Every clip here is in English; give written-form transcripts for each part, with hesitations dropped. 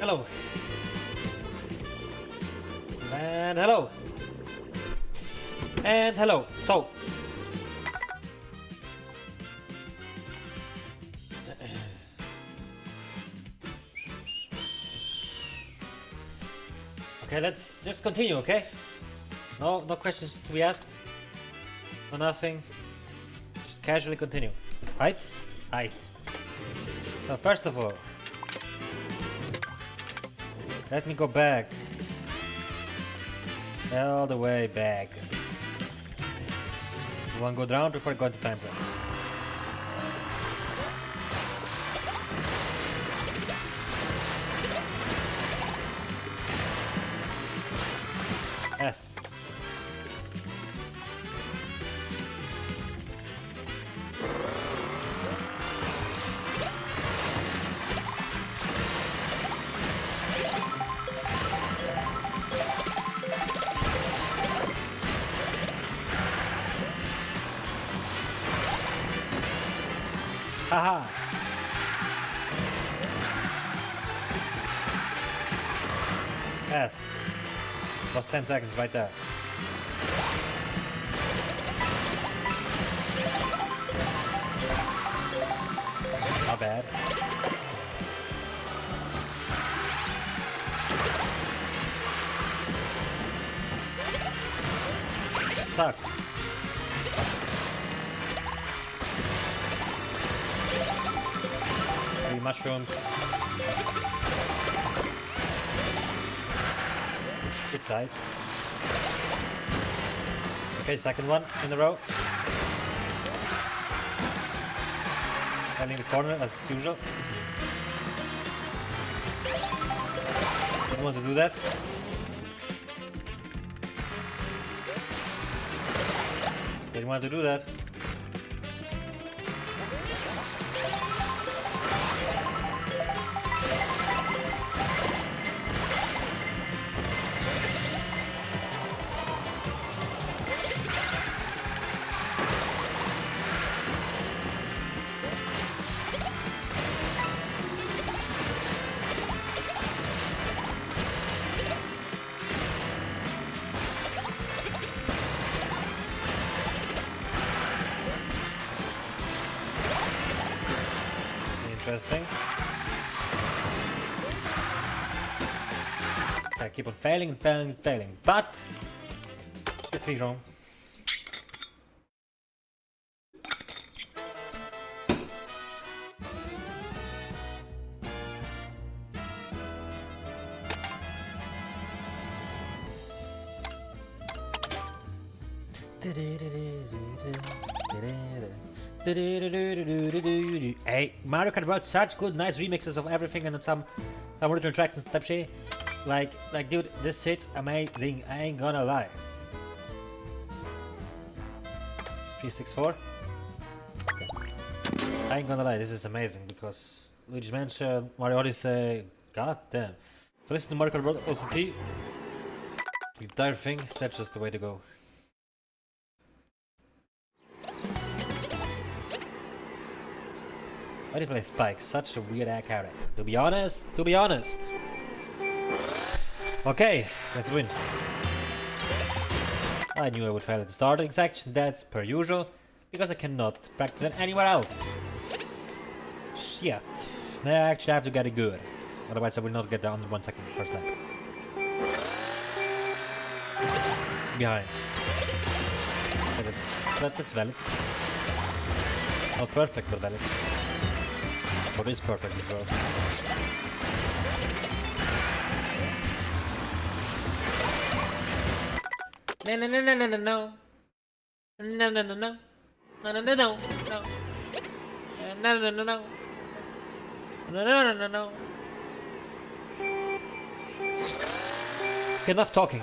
Hello. And hello. And hello. So. Okay, let's just continue, okay? No questions to be asked. No nothing. Just casually continue. Right? Right. So first of all, let me go back. All the way back. You wanna go down before I go into time frames? S. Haha. S. Lost 10 seconds right there. Not bad. Suck. Three mushrooms. Good side. Okay, second one in a row. Handling the corner as usual. Didn't want to do that. Didn't want to do that. Interesting. I keep on failing and failing and failing, but get me wrong. Hey, Mario Kart wrote such good, nice remixes of everything and some original tracks and type shit. Like, dude, this shit's amazing. I ain't gonna lie. 364. Okay. I ain't gonna lie, this is amazing because Luigi's Mansion, Mario Odyssey, god damn. So listen to Mario Kart OCT. The entire thing, that's just the way to go. Why did he play Spike? Such a weird act character. To be honest. Okay, let's win. I knew I would fail at the starting section, that's per usual, because I cannot practice it anywhere else. Shit. Now I actually have to get it good. Otherwise I will not get down 1 second first lap. Behind. Okay, that's valid. Not perfect, but valid. What is perfect as well? No. No. No. Enough talking.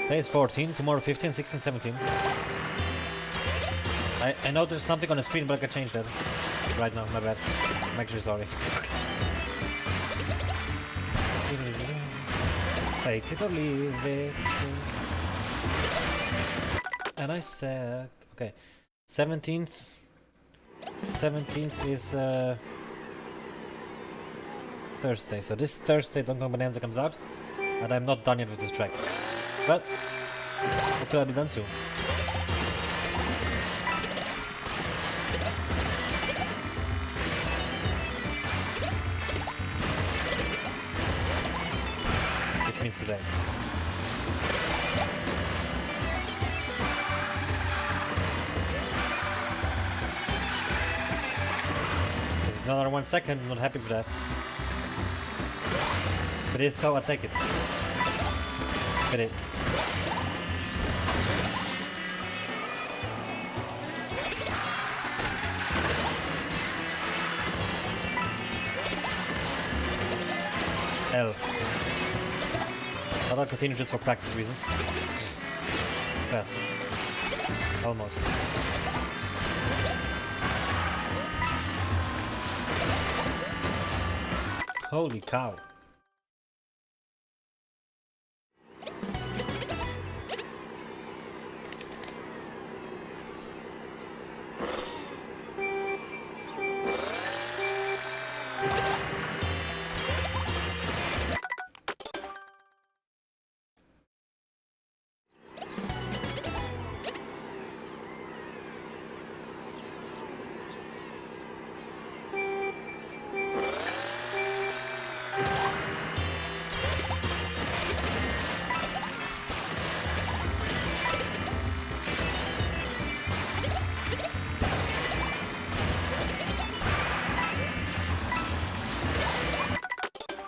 Today is 14, tomorrow 15, 16, 17. I know there's something on the screen, but I can change that right now, my bad. I'm actually sorry. Take it or leave it. And I said, okay, 17th. 17th is Thursday, so this Thursday Donkey Kong Bonanza comes out, and I'm not done yet with this track. But hopefully I'll be done soon. Which means today. It's another 1 second, I'm not happy for that. But it's how I take it. It is. L. But I'll continue just for practice reasons. Fast. Almost. Holy cow.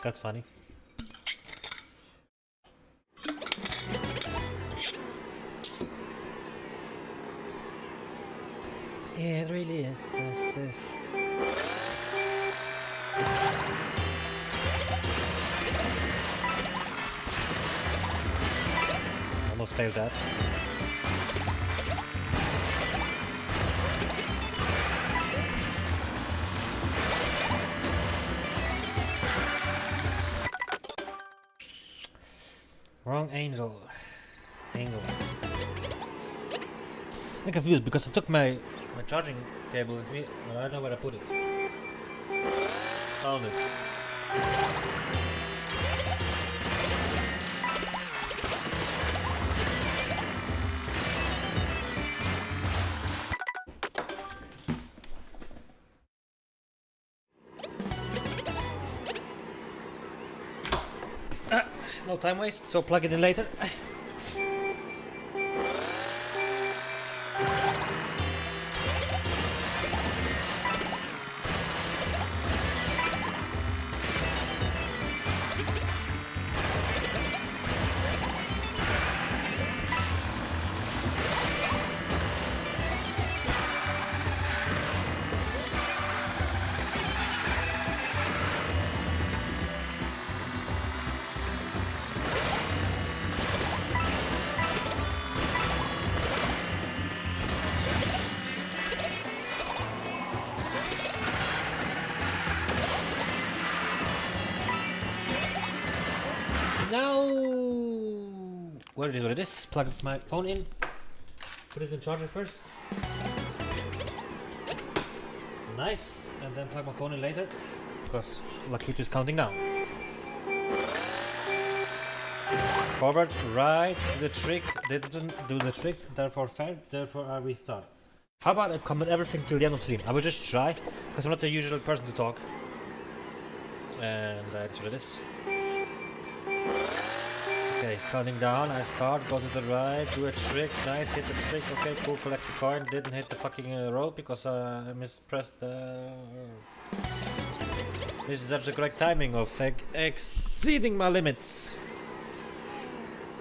That's funny. It really is just this. Almost failed that. Wrong angle. I'm confused because I took my charging cable with me, but I don't know where I put it. Found it. No time waste, so plug it in later. Now, what it is, plug my phone in, put it in charger first. Nice, and then plug my phone in later, because Lakito is counting down. Forward, right, do the trick, didn't do the trick, therefore failed, therefore I restart. How about I comment everything till the end of the stream? I will just try, because I'm not the usual person to talk. And that's what it is. Okay, it's counting down, I start, go to the right, do a trick, nice, hit the trick, okay, cool, collect the coin, didn't hit the fucking roll because I mispressed the... This is the correct timing of exceeding my limits.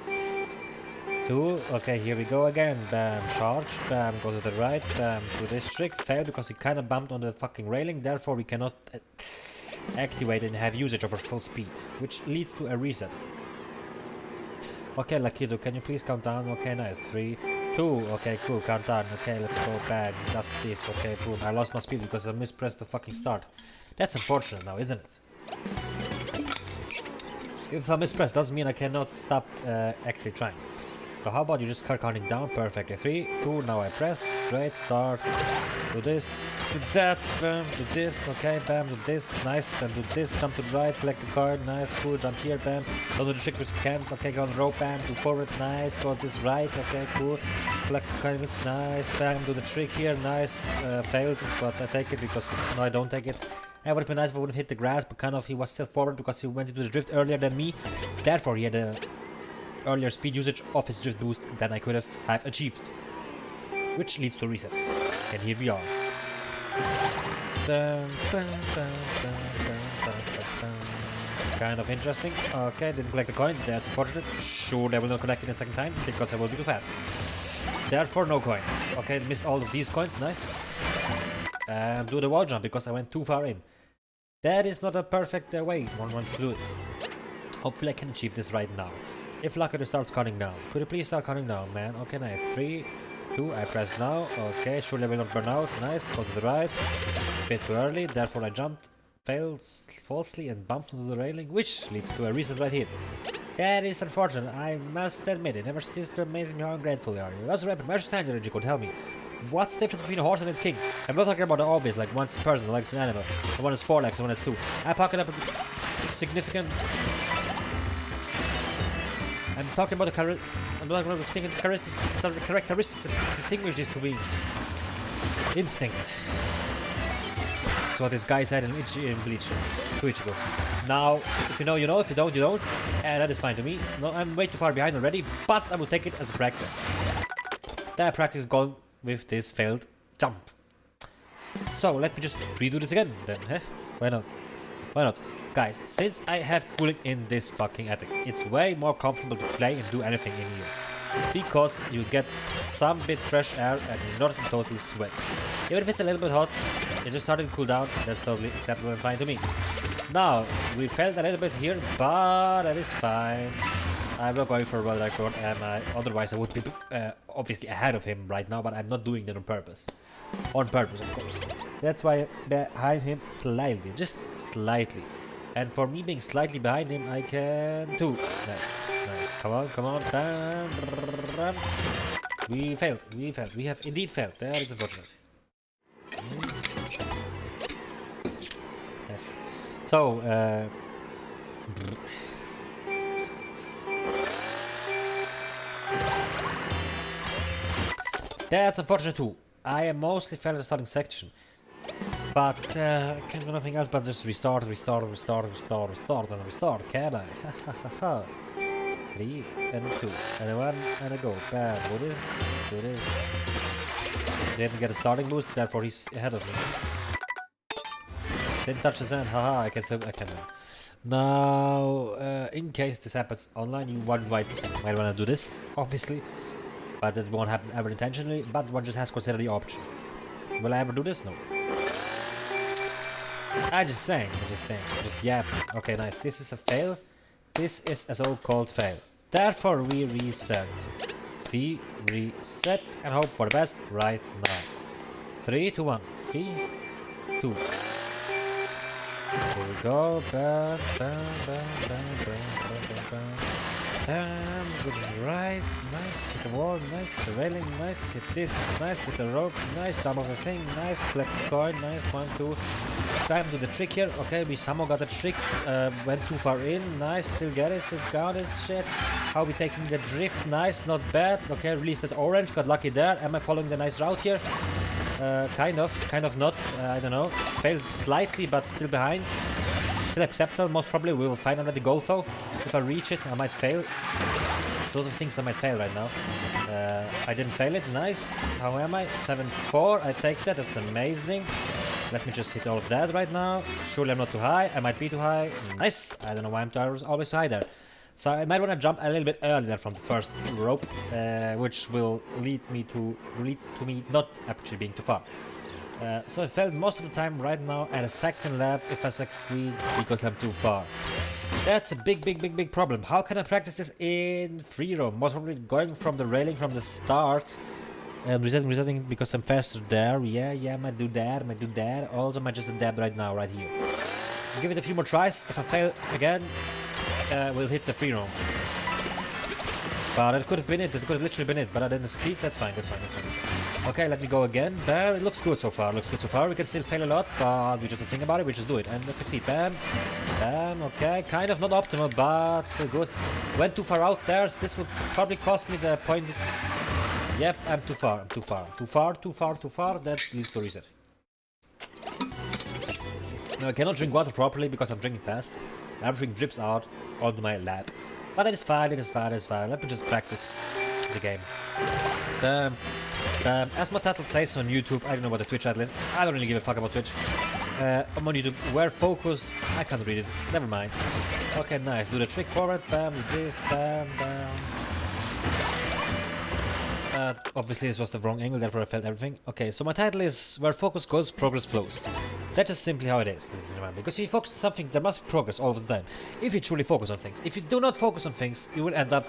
2, okay, here we go again, bam, charge, bam, go to the right, bam, do this trick, fail because it kinda bumped on the fucking railing, therefore we cannot activate and have usage over full speed, which leads to a reset. Okay, Lakido, can you please count down? Okay, nice. 3, 2. Okay, cool. Count down. Okay, let's go back. Just this. Okay, boom. I lost my speed because I mispressed the fucking start. That's unfortunate now, isn't it? If I mispress, doesn't mean I cannot stop actually trying. So how about you just start counting down perfectly? 3, 2, now I press. Great, start. Do this, do that, bam, do this, okay, bam, do this, nice, then do this, jump to the right, collect the card, nice, cool, jump here, bam, don't do the trick which can't, okay, go on the rope, bam, do forward, nice, go this right, okay, cool, collect the card, it's nice, bam, do the trick here, nice, failed, but I take it because, no, I don't take it. It would have been nice if I wouldn't hit the grass, but kind of he was still forward because he went into the drift earlier than me, therefore he had a earlier speed usage of his drift boost than I could have achieved, which leads to a reset. And here we are. Kind of interesting. Okay, didn't collect the coin. That's unfortunate. Sure, they will not collect it a second time because I will be too fast. Therefore, no coin. Okay, missed all of these coins. Nice. And do the wall jump because I went too far in. That is not a perfect way one wants to do it. Hopefully, I can achieve this right now. If lucky, to start counting down. Could you please start counting down, man? Okay, nice. 3, 2, I press now. Okay, surely I will not burn out. Nice, go to the right. A bit too early, therefore I jumped, failed falsely and bumped into the railing, which leads to a reset right here. That is unfortunate, I must admit. It never ceases to amaze me how ungrateful you are. That's rapid. Where's stand here, Rico? Tell me. What's the difference between a horse and its king? I'm not talking about the obvious, like one's a person, like it's an animal. And one is 4 legs and one is 2. I'm talking about significant... I'm talking about the characteristics that distinguish these two beings. Instinct. That's what this guy said in Bleach 2 weeks ago. Now, if you know, you know. If you don't, you don't. And that is fine to me. No, I'm way too far behind already, but I will take it as a practice. That practice gone with this failed jump. So, let me just redo this again then, huh? Why not? Why not? Guys, since I have cooling in this fucking attic, it's way more comfortable to play and do anything in here. Because you get some bit fresh air and you're not in total sweat. Even if it's a little bit hot, you're just starting to cool down, that's totally acceptable and fine to me. Now, we failed a little bit here, but that is fine. I'm not going for a world record, and otherwise I would be obviously ahead of him right now, but I'm not doing that on purpose. On purpose, of course. That's why I'm behind him slightly, just slightly. And for me being slightly behind him, I can too. Nice, nice. Come on, come on. Bam, bam. We failed, we failed. We have indeed failed. That is unfortunate. Yes. So, that's unfortunate too. I am mostly failed at the starting section. But I can't do nothing else but just restart, and restart, can I? 3 and 2 and a 1 and a go. Bam, do this, do this. Didn't get a starting boost, therefore he's ahead of me. Didn't touch the sand, haha, I can win. Now, in case this happens online, you might wanna do this, obviously. But it won't happen ever intentionally, but one just has to consider the option. Will I ever do this? No. I'm just saying, just yapping. Okay, nice. This is a fail. This is a so-called fail. Therefore, we reset. We reset and hope for the best right now. 3, 2, 1. 3, 2. Here we go. Bam, bam, bam, bam, bam, bam, bam. Bam, good right, nice, hit the wall, nice, hit the railing, nice, hit this, nice, hit the rope, nice, jump off the thing, nice, collect the coin, nice, 1, 2, time to the trick here, okay, we somehow got the trick, went too far in, nice, still get it, still got this shit, how we taking the drift, nice, not bad, okay, released that orange, got lucky there, am I following the nice route here? Kind of not, I don't know, failed slightly, but still behind. Still acceptable, most probably we will find out the goal though. If I reach it, I might fail. Sort of things I might fail right now. I didn't fail it, nice. How am I? 7-4, I take that, that's amazing. Let me just hit all of that right now. Surely I'm not too high, I might be too high. Nice, I don't know why I'm always too high there. So I might want to jump a little bit earlier from the first rope, which will lead to me not actually being too far. So I failed most of the time right now at a second lap if I succeed because I'm too far. That's a big problem. How can I practice this in free roam? Most probably going from the railing from the start and resetting because I'm faster there. Yeah, might do that. Also might just adapt right now, right here. I'll give it a few more tries. If I fail again, we'll hit the free roam. But it could have been it, it could have literally been it, but I didn't succeed. That's fine. Okay, let me go again. Bam, it looks good so far, We can still fail a lot, but we just don't think about it, we just do it. And let's succeed. Bam, okay, kind of not optimal, but still good. Went too far out there, so this would probably cost me the point. Yep, I'm too far, that leads to reset. Now I cannot drink water properly because I'm drinking fast. Everything drips out onto my lap. But it is fine. Let me just practice the game. As my title says on YouTube, I don't know what the Twitch title is. I don't really give a fuck about Twitch. I'm on YouTube. Where focus? I can't read it. Never mind. Okay, nice. Do the trick forward. Bam, do this. Bam. Obviously this was the wrong angle, therefore I failed everything. Okay, so my title is Where Focus Goes, Progress Flows. That's just simply how it is, ladies and gentlemen. Because if you focus on something, there must be progress all of the time. If you truly focus on things. If you do not focus on things, you will end up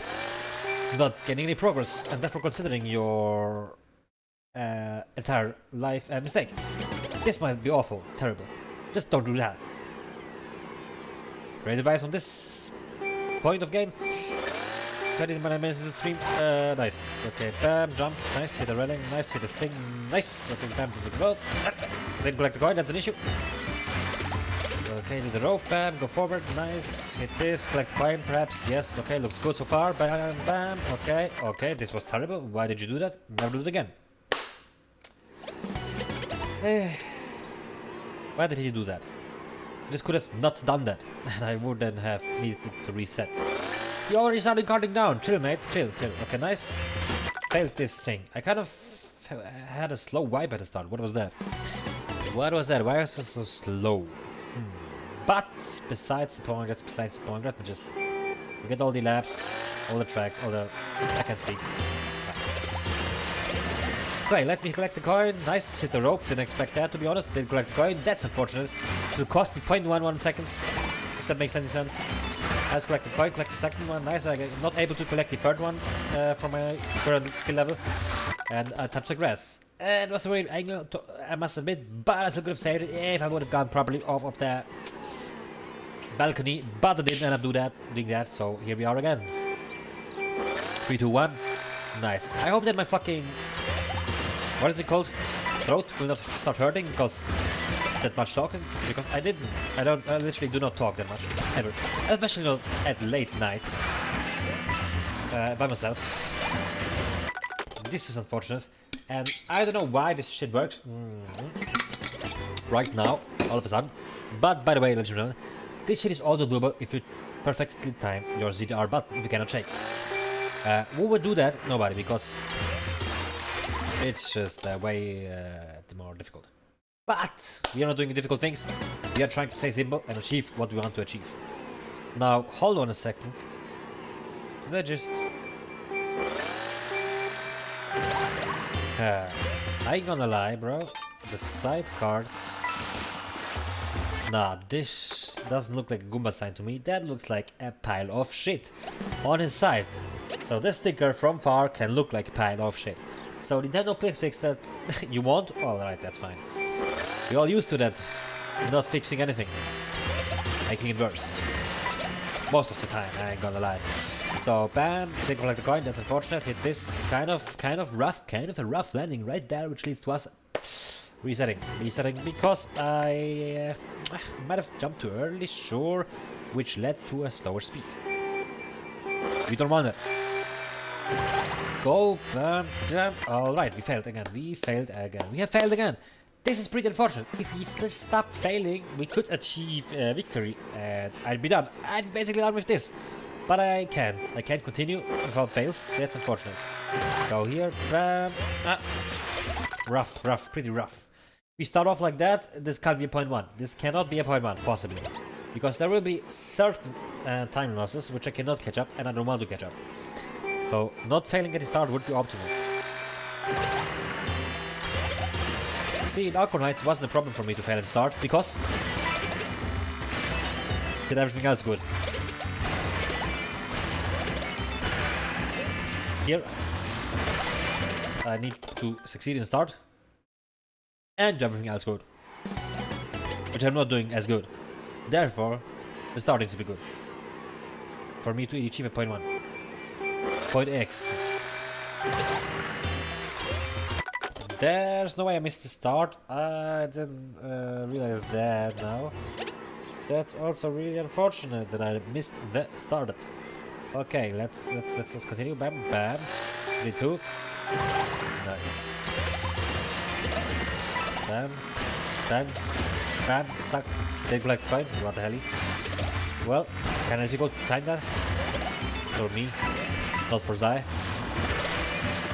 not getting any progress, and therefore considering your entire life a mistake. This might be awful, terrible. Just don't do that. Great advice on this point of game. 30 minutes in the stream. Nice. Okay, bam, jump. Nice. Hit the railing. Nice. Hit the swing. Nice. Okay, bam, to the road. Didn't collect the coin. That's an issue. Okay, do the rope. Bam, go forward. Nice. Hit this. Collect coin, perhaps. Yes. Okay, looks good so far. Bam, bam. Okay, this was terrible. Why did you do that? Never do it again. Why did he do that? Just could have not done that, and I wouldn't have needed to reset. You already started counting down. Chill, mate. Chill. Okay, nice. Failed this thing. I kind of had a slow wipe at the start. What was that? Why was it so slow? But besides the point. Let me just get all the laps, all the tracks, I can speak. Nice. Okay, let me collect the coin. Nice. Hit the rope. Didn't expect that, to be honest. Didn't collect the coin. That's unfortunate. It will cost me 0.11 seconds. If that makes any sense. Let's collect the coin, collect the second one. Nice, I'm not able to collect the third one from my current skill level. And I touched the grass. It was a weird angle, I must admit, but I still could have saved it if I would have gone properly off of the balcony. But I didn't end up doing that, so here we are again. 3, 2, 1. Nice. I hope that my fucking... what is it called? Throat will not start hurting because... that much talking, because I literally do not talk that much ever, especially not at late nights by myself. This is unfortunate, and I don't know why this shit works right now all of a sudden. But by the way, ladies and gentlemen, this shit is also doable if you perfectly time your ZDR button if you cannot shake. Who would do that? Nobody, because it's just way more difficult. But we are not doing difficult things. We are trying to stay simple and achieve what we want to achieve. Now, hold on a second. Did I just... I ain't gonna lie, bro. The side card... Nah, this doesn't look like a Goomba sign to me. That looks like a pile of shit on his side. So this sticker from far can look like a pile of shit. So Nintendo, please fix that. You won't? Alright, that's fine. We're all used to that, not fixing anything, making it worse. Most of the time, I ain't gonna lie. So, bam, didn't collect the coin, that's unfortunate. Hit this kind of a rough landing right there, which leads to us resetting because I might have jumped too early, sure, which led to a slower speed. We don't want it. Go, bam, bam. Alright, we failed again. We have failed again. This is pretty unfortunate. If we just stop failing, we could achieve victory and I'd be done. I'm basically done with this. But I can't continue without fails. That's unfortunate. Go here. Rough, pretty rough. We start off like that. This can't be a 0.1. This cannot be a 0.1, possibly. Because there will be certain time losses which I cannot catch up and I don't want to catch up. So, not failing at the start would be optimal. see, in Alchor Knights wasn't a problem for me to fail at the start because did everything else good. Here, I need to succeed in the start and do everything else good, which I'm not doing as good. Therefore, the start needs to be good for me to achieve a point 1. Point X. There's no way I missed the start. I didn't realize that now. That's also really unfortunate that I missed the start. Okay, let's continue. Bam, bam. 3, 2. Nice. Bam, bam, bam. Suck. Take black fine. What the hell? Well, can I go time that? For me, not for Zai.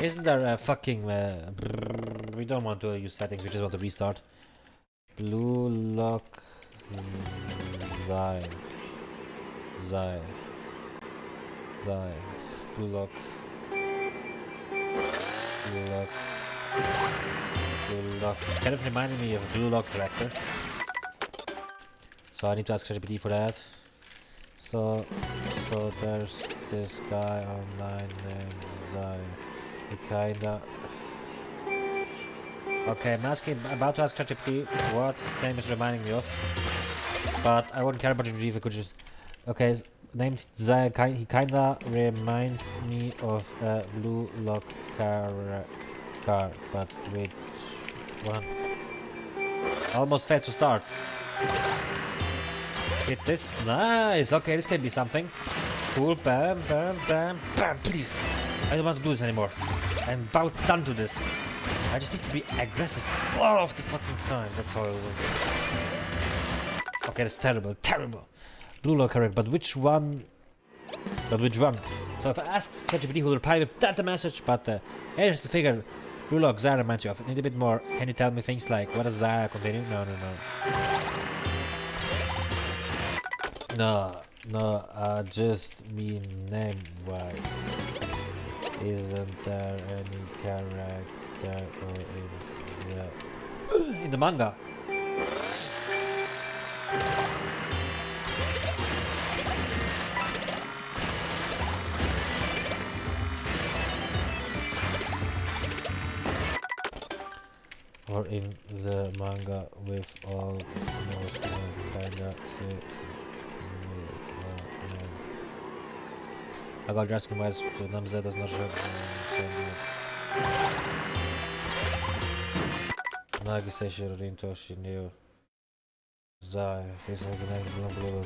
Isn't there a fucking... we don't want to use settings, we just want to restart. Blue lock... Zai. Blue lock... Kind of reminded me of a blue lock character. So I need to ask ChatGPT for that. So there's this guy online named Zai. He kinda... Okay, I'm about to ask ChatGPT what his name is reminding me of. But I wouldn't care about ChatGPT if I could just... Okay, named Zai, he kinda reminds me of a blue lock car, but which one? Almost failed to start. Hit this. Nice. Okay, this can be something. Cool. Bam, bam, bam, bam. Please. I don't want to do this anymore. I'm about done to this. I just need to be aggressive all of the fucking time. That's how I will. Okay, that's terrible. Terrible. Blue lock correct, but which one? But which one? So if I ask ChatGPT, who will reply with that message, but here's the figure. Blue lock Zara reminds you of. Need a bit more. Can you tell me things like what does Zara continue? No. No, just me name-wise. Isn't there any character in the manga? Or in the manga with almost kinda say. I got asking why nam Z does not show. Nagi Seshi Rinto Shinio Zai facing the blue.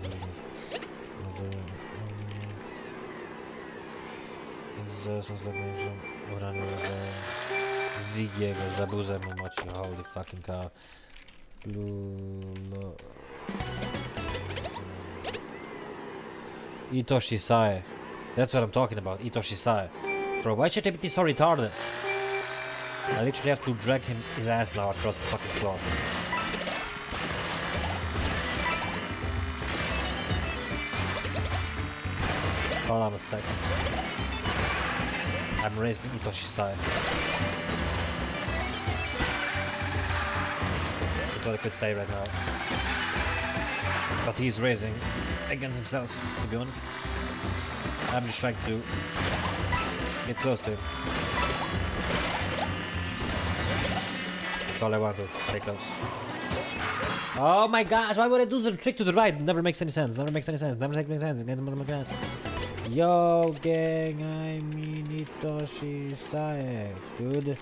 Zigiego, zabuza mu moci, holy fucking cow. Blue Itoshi Sae. That's what I'm talking about, Itoshi Sae. Bro, why is ChatGPT so retarded? I literally have to drag his ass now across the fucking floor. Hold on a second. I'm raising Itoshi Sae. That's what I could say right now. But he's raising against himself, to be honest. I'm just trying to get close to him. That's all I want to stay close. Oh my gosh, why would I do the trick to the right? Never makes any sense, never makes any sense, never makes any sense. Yo gang, I mean Itoshi Sae, dude.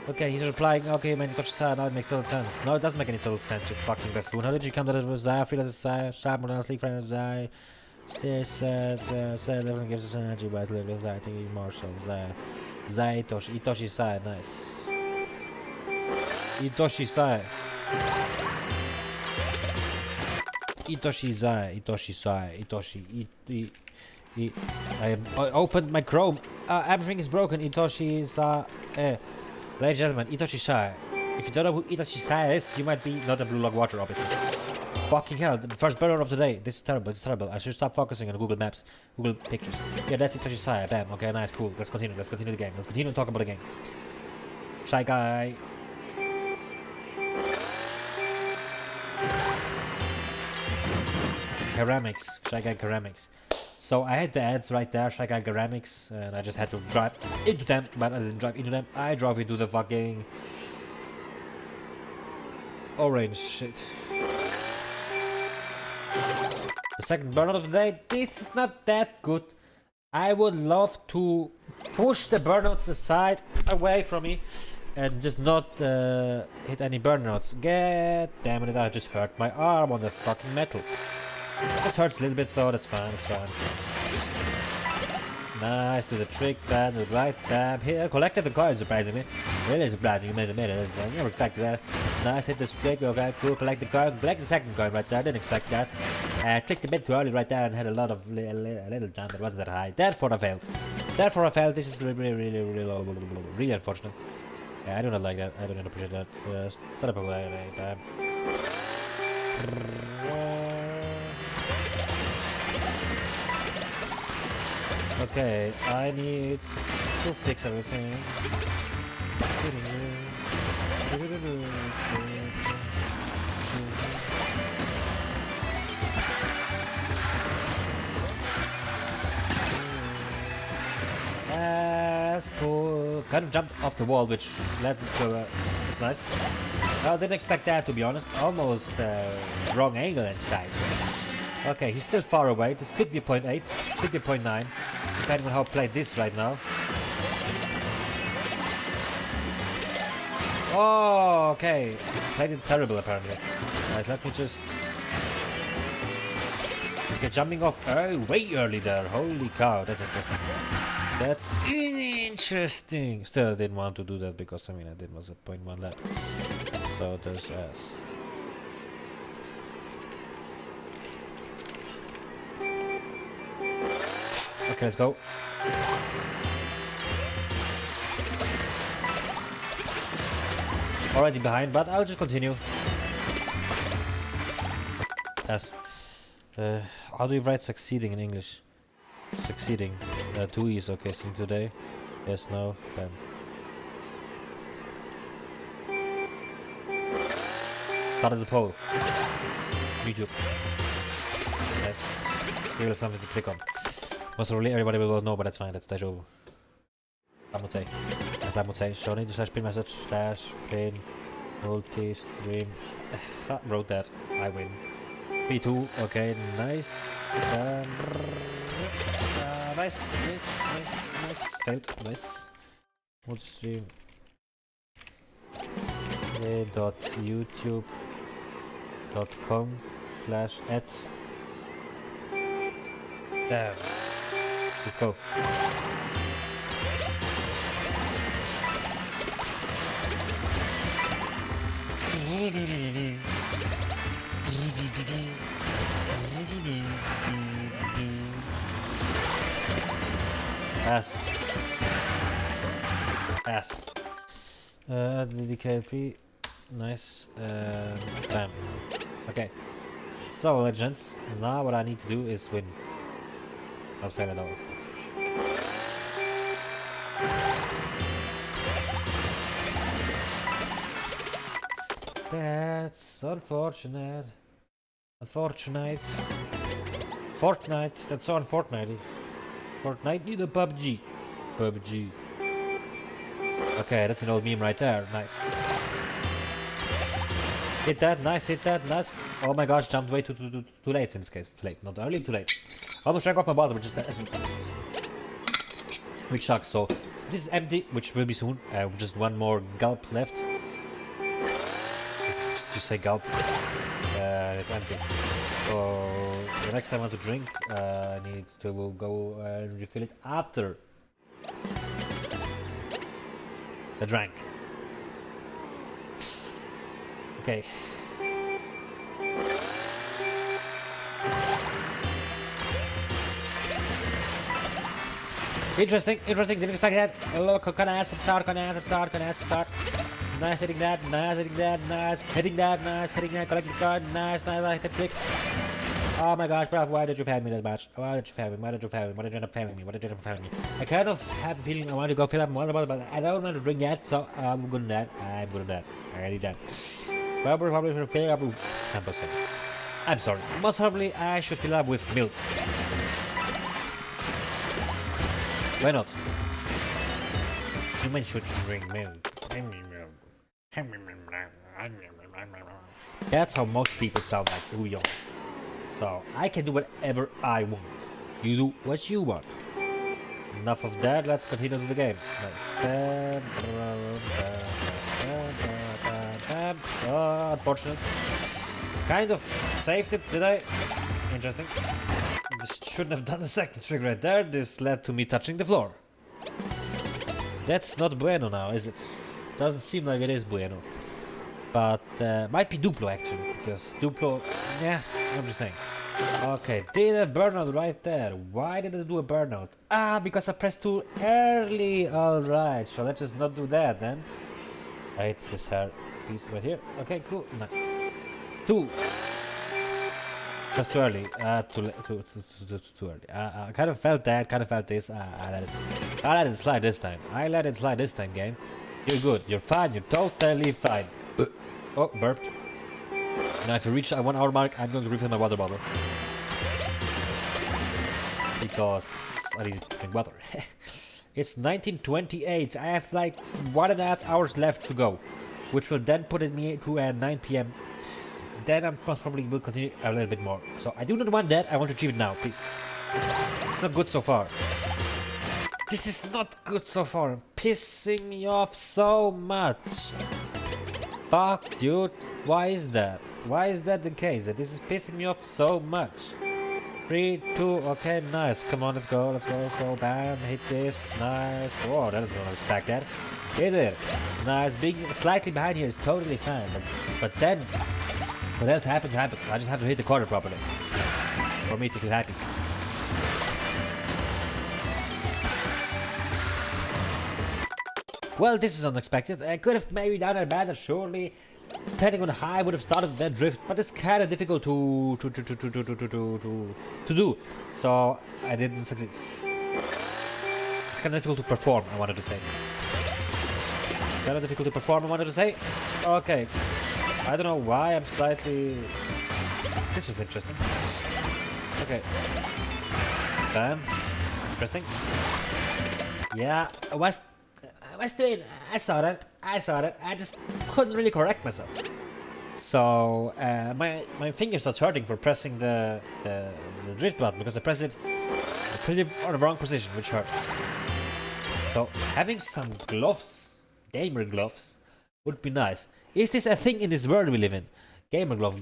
Okay, he's replying, okay, man, Itoshi Sae, now it makes total sense. No, it doesn't make any total sense, you fucking buffoon. How did you come to that with Zai? I feel like Zai, sharp, more than sleep, friend of Zai. Stay said, living gives us energy, but I live I think more so. Zai Itoshi Sae, nice. Itoshi Sae. I opened my Chrome. Everything is broken. Itoshi Sae. Ladies and gentlemen, Itoshi Sae. If you don't know who Itoshi Sae is, you might be not a blue log watcher, obviously. Fucking hell, the first burner of the day. This is terrible, it's terrible. I should stop focusing on Google Maps, Google Pictures. Yeah, that's Itoshi Sae. Bam. Okay, nice, cool. Let's continue the game. Let's continue to talk about the game. Shy guy. ceramics, Challange ceramics. So I had the ads right there, Challange ceramics, and I just had to drive into them, but I didn't drive into them. I drove into the fucking orange shit. The second burnout of the day. This is not that good. I would love to push the burnouts aside, away from me, and just not hit any burnouts. God damn it, I just hurt my arm on the fucking metal. This hurts a little bit though, that's fine, it's fine. Nice, do the trick, bam, do the right, bam. Here, collected the coin surprisingly. Really surprising, you made it. I never expected that. Nice, hit this trick, okay, cool, collect the coin. Collect the second coin right there, didn't expect that. Clicked a bit too early right there and had a lot of little jump that wasn't that high. Therefore I failed. This is really unfortunate. Yeah, I do not like that, I do not appreciate that. Start up away, bam. Okay, I need to fix everything. That's cool. Kind of jumped off the wall, which led to it's nice. I didn't expect that, to be honest. Almost wrong angle and shite. Okay, he's still far away. This could be 0.8, could be 0.9, depending on how I play this right now. Oh, okay. Played it terrible, apparently. Guys, let me just... Okay, jumping off way early there. Holy cow, that's interesting. That's interesting. Still, I didn't want to do that because, I mean, I did was a 0.1 lap. So there's S. Okay, let's go. Already behind, but I'll just continue. Yes. How do you write succeeding in English? Succeeding. 2 E's, okay, seeing today. Yes, no, bam. Started the poll. YouTube. Yes. We will have something to click on. Most probably everybody will know, but that's fine, that's deja vu. I would say. As I would say, show need slash pin message slash pin multi stream. Wrote that. I win. P2, okay, nice. Nice. Failed, nice. Multi stream. youtube.com/@ Damn. Let's go. S. DDKLP. Nice. Bam. Okay. So, legends. Now what I need to do is win. Not fair at all. That's unfortunate. Fortnite. That's so unfortunate. Fortnite need a PUBG. Okay, that's an old meme right there. Nice. Hit that, nice. Oh my gosh, jumped way too late in this case. Too late, not early, too late. Almost drank off my bottle, which sucks. So this is empty, which will be soon. Just one more gulp left. Just say gulp. It's empty. So the next time I want to drink, I need to go and refill it after the drink. Okay. Interesting, didn't expect that. Look, can I start? Nice hitting that, nice. Hitting that, collect the card, nice, hit the trick. Oh my gosh, bruv, why did you fail me that much? Why did you fail me? Why did you end up failing me? I kind of have a feeling I want to go fill up more, but I don't want to drink that, so I'm good at that. I already done. Probably should fail up 10%. I'm sorry. Most probably I should fill up with milk. Why not? Humans should drink milk. That's how most people sound like, to be honest. So, I can do whatever I want. You do what you want. Enough of that, let's continue to the game. Unfortunate. Kind of saved it, did I? Interesting. This shouldn't have done the second trick right there. This led to me touching the floor. That's not bueno now, is it? Doesn't seem like it is bueno. But might be Duplo actually, because Duplo, yeah, I'm just saying. Okay, did a burnout right there. Why did I do a burnout? Ah, because I pressed too early. Alright, so let's just not do that then. I hate this hair piece right here. Okay, cool, nice. 2. Just too early. Too early. I kind of felt that, kind of felt this. I let it slide this time. I let it slide this time, game. You're good. You're fine. You're totally fine. Oh, burped. Now if you reach a 1 hour mark, I'm going to refill my water bottle. Because I need to drink water. It's 1928. I have like 1.5 hours left to go. Which will then put me to 9 PM. Then I most probably will continue a little bit more. So I do not want that. I want to achieve it now, please. It's not good so far. This is not good so far. Pissing me off so much. Fuck, dude. Why is that? Why is that the case? That this is pissing me off so much. 3, 2, okay, nice. Come on, let's go, let's go, let's go. Bam, hit this. Nice. Oh, that is not expect that. Hit it. Nice. Being slightly behind here is totally fine. But then, what else happens, happens. I just have to hit the corner properly. For me to feel happy. Well, this is unexpected. I could have maybe done it better, surely. Depending on how I would have started that drift, but it's kind of difficult to do. So I didn't succeed. It's kind of difficult to perform, I wanted to say. Kind of difficult to perform, I wanted to say. Okay. I don't know why I'm slightly... This was interesting. Okay. Bam. Interesting. Yeah, I was doing... I saw that. I just couldn't really correct myself. So my fingers are hurting for pressing the drift button because I press it pretty on the wrong position, which hurts. So having some gloves, gamer gloves, would be nice. Is this a thing in this world we live in? Gamer gloves,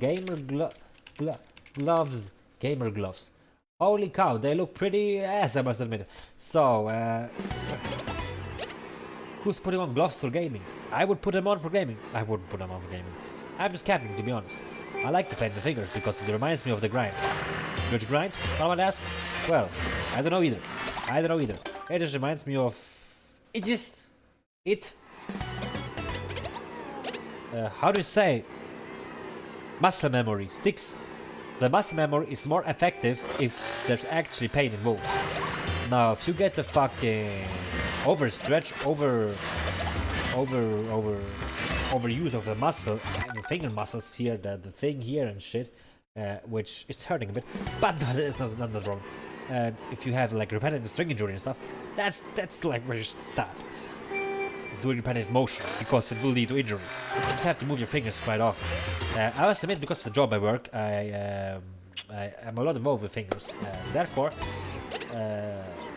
gloves, gamer gloves. Holy cow, they look pretty ass, I must admit. So who's putting on gloves for gaming? I would put them on for gaming. I wouldn't put them on for gaming. I'm just capping, to be honest. I like to paint the fingers because it reminds me of the grind. Which grind? I might ask. Well, I don't know either. It just reminds me of... how do you say? Muscle memory sticks. The muscle memory is more effective if there's actually pain involved. Now, if you get the fucking overstretch, overuse of the muscle, and the finger muscles here, the thing here and shit, which is hurting a bit, but it's not wrong. And if you have like repetitive string injury and stuff, that's like where you should start doing repetitive motion, because it will lead to injury. You just have to move your fingers quite often. I must admit, because of the job I work, I am a lot involved with fingers. Therefore,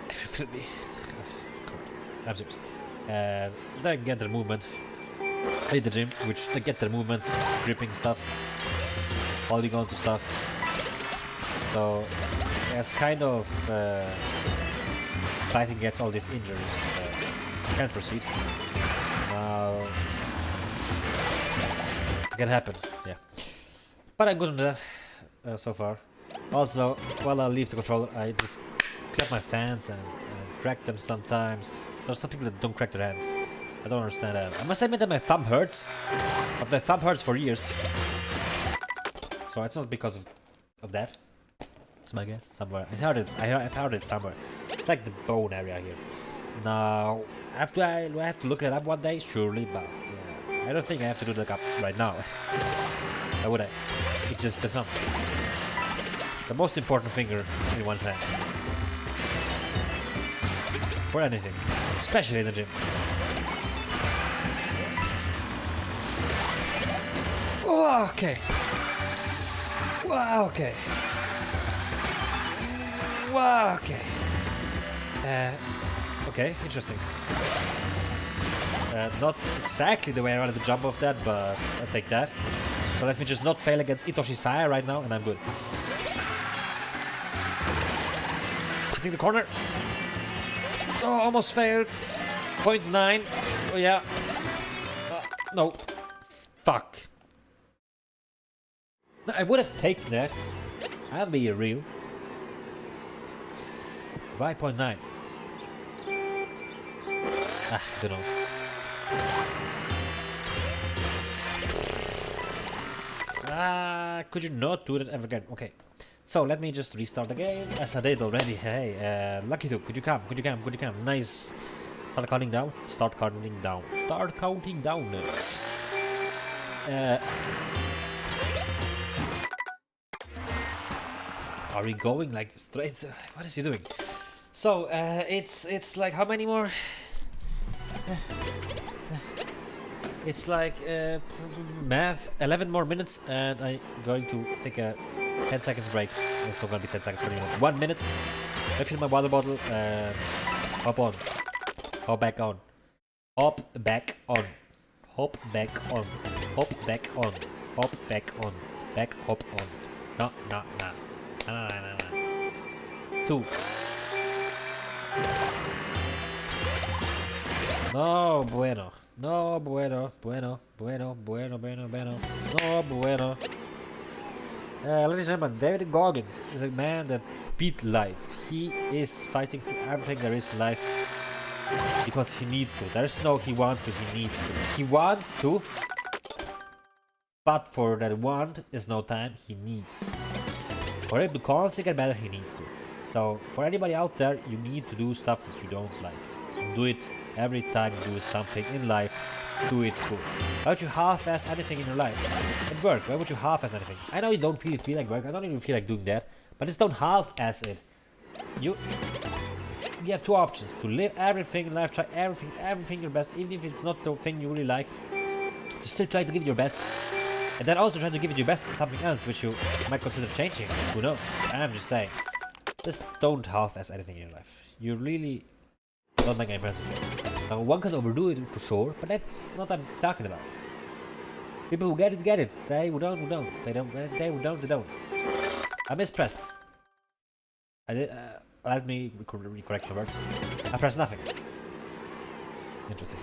if you feel me, I'm serious. They get their movement. I hit the gym, which they get their movement, gripping stuff, holding on to stuff. So, as kind of fighting against all these injuries, can proceed. Now, it can happen, yeah. But I'm good on that so far. Also, while I leave the controller, I just clap my fans and crack them sometimes. There's some people that don't crack their hands. I don't understand that. I must admit that my thumb hurts. But my thumb hurts for years. So it's not because of that. It's my guess. Somewhere. I've heard it somewhere. It's like the bone area here. Now, do I have to look it up one day? Surely, but I don't think I have to do the cup right now. Why would I? It's just the thumb. The most important finger in one's hand. For anything. Especially in the gym. Oh, okay. Wow, okay. Wow, okay. Okay, interesting. Not exactly the way I wanted to jump off that, but I'll take that. So let me just not fail against Itoshi Saya right now, and I'm good. Hitting the corner. Oh, almost failed. 0.9. Oh, yeah. No. Fuck. No, I would have taken that. I'll be real. Why 0.9? Ah, don't know. Could you not do that ever again? Okay. So let me just restart the game, as I did already. Hey, Lucky Duke, could you come? Could you come? Could you come? Nice. Start counting down. Start counting down. Start counting down. Are we going like straight? What is he doing? So it's like how many more? It's like math 11 more minutes, and I'm going to take a 10 seconds break. It's not gonna be 10 seconds anymore. 1 minute. Refill my water bottle and hop on. Hop back on. Hop back on. Hop back on. Hop back on. Hop back on. Back hop on. No, no, no. No, no, no, no. 2. No bueno. No bueno. Bueno. Bueno. Bueno. Bueno. Bueno. No bueno. Ladies and gentlemen, David Goggins is a man that beat life. He is fighting for everything there is in life because he needs to. There's no he wants to, he needs to. He wants to, but for that want is no time, he needs to. For him to constantly get better, he needs to. So for anybody out there, you need to do stuff that you don't like. Do it every time you do something in life. Do it good. Why would you half-ass anything in your life? At work, why would you half-ass anything? I know you don't feel like work, I don't even feel like doing that, but just don't half-ass it. You have 2 options: to live everything in life, try everything your best, even if it's not the thing you really like. Just still try to give it your best, and then also try to give it your best in something else which you might consider changing. Who knows? I'm just saying, just don't half-ass anything in your life. You really don't make any friends with you. Now, one can overdo it for sure, but that's not what I'm talking about. People who get it, get it. They who don't, They don't, they don't. I mispressed. I did, let me correct my words. I pressed nothing. Interesting.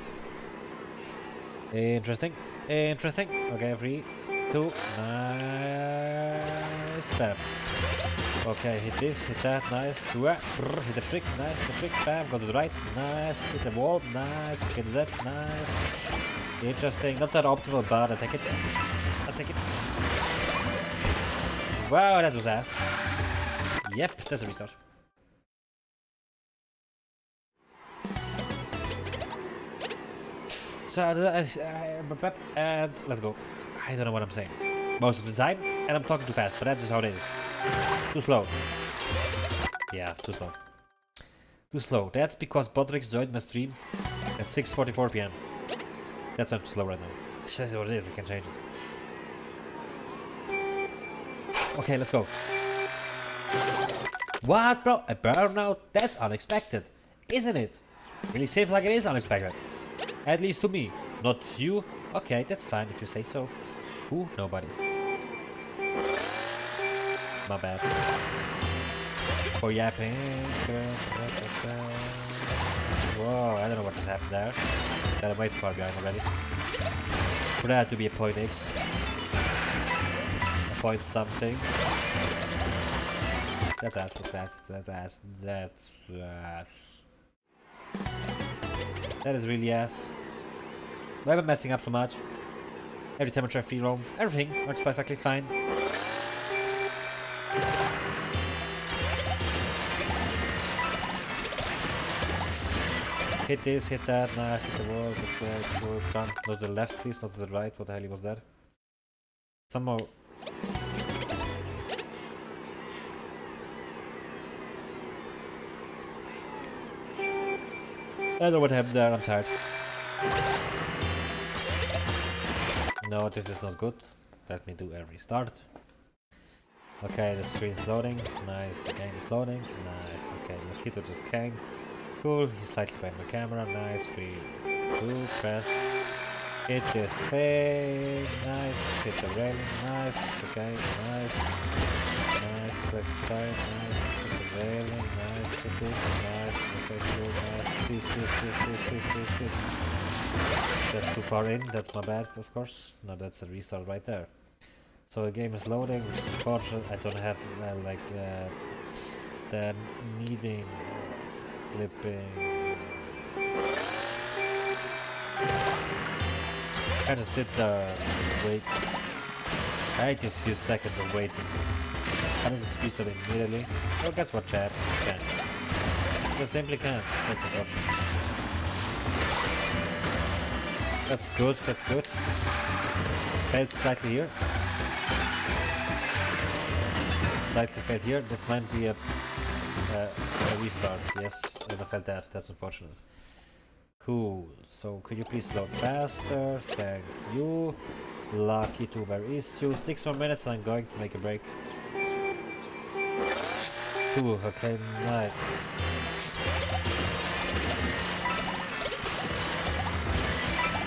Interesting. Interesting. Okay, 3, 2, nice. Bam. Okay, hit this, hit that, nice. Hit the trick, nice. The trick, bam. Go to the right, nice. Hit the wall, nice. Get to that, nice. Interesting. Not that optimal, but I take it. I take it. Wow, that was ass. Yep, that's a restart. So, and let's go. I don't know what I'm saying most of the time, and I'm talking too fast, but that's just how it is. Too slow. Yeah, too slow. Too slow. That's because Bodrix joined my stream at 6:44 PM. That's why I'm too slow right now. That's what it is, I can change it. Okay, let's go. What, bro? A burnout? That's unexpected, isn't it? Really seems like it is unexpected. At least to me. Not you? Okay, that's fine if you say so. Who? Nobody. My bad. For yapping. Whoa, I don't know what just happened there. Got a way too far behind already. For that to be a point X. A point something. That's ass, that's ass, that's ass, that's ass. That is really ass. Why am I messing up so much? Every time I try free roam, everything works perfectly fine. Hit this, hit that, nice, hit the wall, go, not to the left please, not to the right, what the hell was that? Somehow... I don't know what happened there, I'm tired. No, this is not good. Let me do a restart. Okay, the screen's loading. Nice, the game is loading. Nice, okay, Mojito just came. Cool, he's slightly behind the camera. Nice, 3, 2, press. Hit this thing. Nice, hit the railing. Nice, okay, nice. Nice, click side. Nice, hit the railing. Nice, hit this. Nice, okay, cool, nice. Please. That's too far in, that's my bad, of course. No, that's a restart right there. So the game is loading, which is unfortunate. I don't have the needing flipping. Kind of sit there and wait. I hate these few seconds of waiting. I need to squeeze it immediately. Well, guess what, chat? Can't. Just simply can't. That's unfortunate. That's good, that's good. Failed slightly here. Slightly failed here. This might be a restart. Yes, and I felt that. That's unfortunate. Cool. So could you please load faster? Thank you. Lucky to where is you? 6 more minutes and I'm going to make a break. Cool, okay, nice.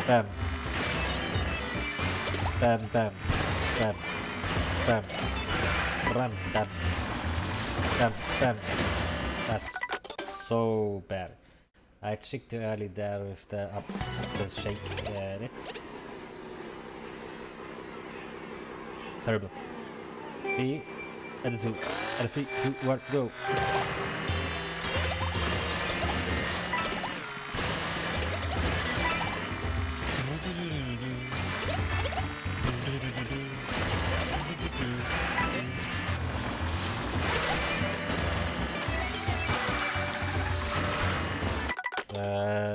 Bam. Bam, bam, bam, bam, bam, bam, bam, bam. That's so bad. I checked early there with the up the shake and it's terrible. 3 and 2 and 3, 2, 1, go.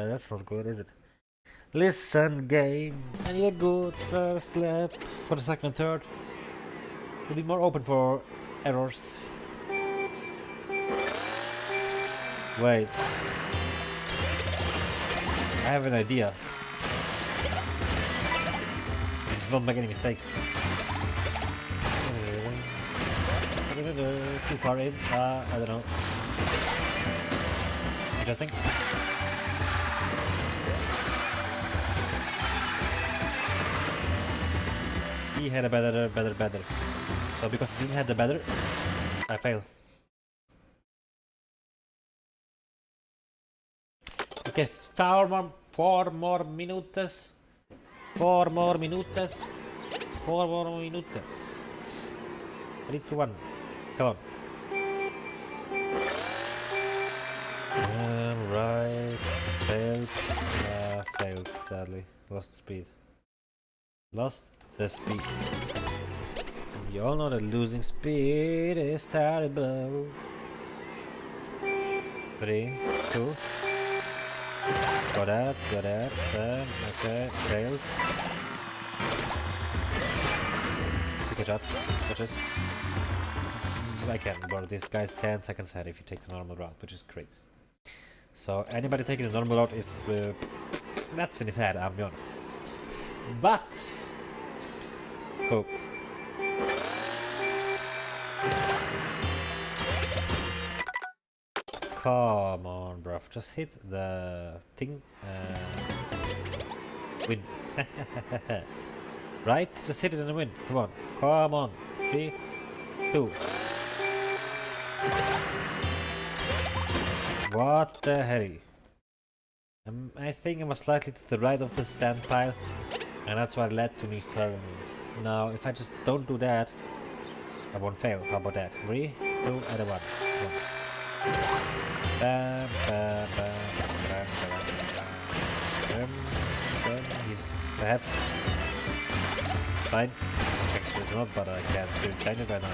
That's not good, is it? Listen, game, and you're good. First lap for the second and third. To be more open for errors. Wait. I have an idea. Just don't make any mistakes. Too far in. I don't know. Interesting. He had a better. So because he didn't have the better, I fail. Okay, 4 more minutes. 4 more minutes. 4 more minutes. 3, 2, 1. Come on. Right. Failed. Failed, sadly. Lost speed. Lost the speed. You all know that losing speed is terrible. 3, 2. Got that. Okay, failed. Good job. Watch this. I can, but this guy's 10 seconds ahead if you take the normal route, which is crazy. So anybody taking the normal route is nuts in his head, I'll be honest. But hope. Come on, bruv, just hit the thing and win. Right? Just hit it and win. Come on. Come on. 3, 2. What the hell? I think I was slightly to the right of the sand pile, and that's what led to me failing. Now, if I just don't do that, I won't fail. How about that? 3, 2, and 1. Bam, bam, bam, bam, bam, bam. He's ahead. It's fine. Actually, it's not, but I can't change it right now.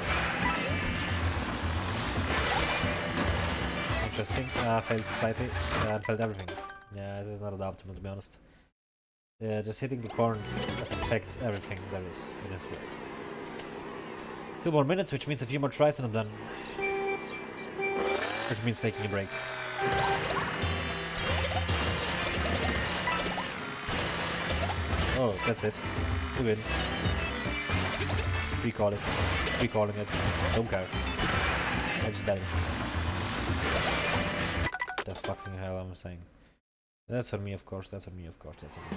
Interesting. Failed slightly. Failed everything. Yeah, this is not optimal to be honest. Just hitting the corner affects everything there is in this world. 2 more minutes, which means a few more tries and I'm done. Which means taking a break. Oh, that's it. We win. Recall it. Recalling it. Don't care. I just bet it. The fucking hell I'm saying. That's on me, of course. That's on me, of course. That's on me.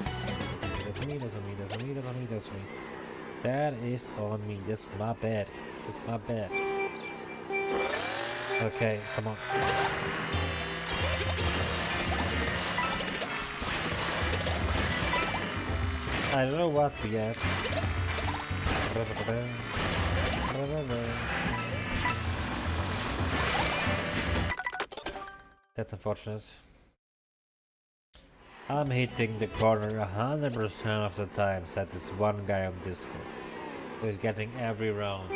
That's on me. That's on me. That's on me. That's on me. That's on me. That is on me. That's my bad. That's my bad. Okay, come on. I don't know what we have. That's unfortunate. I'm hitting the corner 100% of the time, said this one guy on Discord, who is getting every round.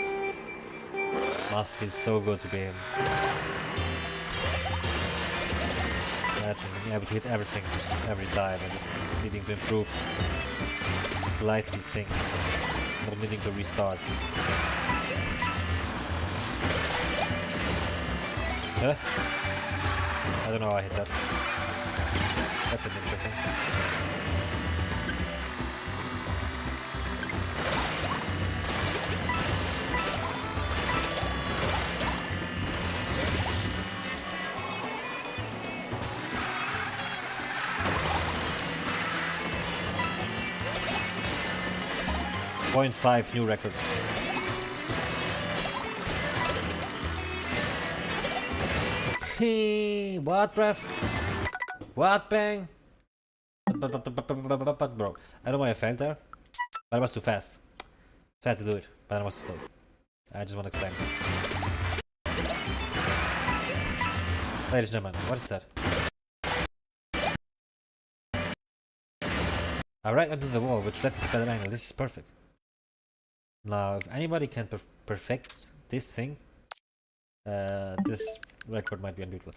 Must feel so good to be him. Imagine being able to hit everything every time and just needing to improve slightly things, not needing to restart. Huh? I don't know how I hit that. That's interesting. .5 new record. Hey, what, ref? What, bang? But bro, I don't know why I failed there, but I was too fast, so I had to do it, but I was slow. I just want to explain. Ladies and gentlemen, what is that? I right under the wall, which led to better angle. This is perfect. Now, if anybody can perfect this thing, this record might be unbeatable.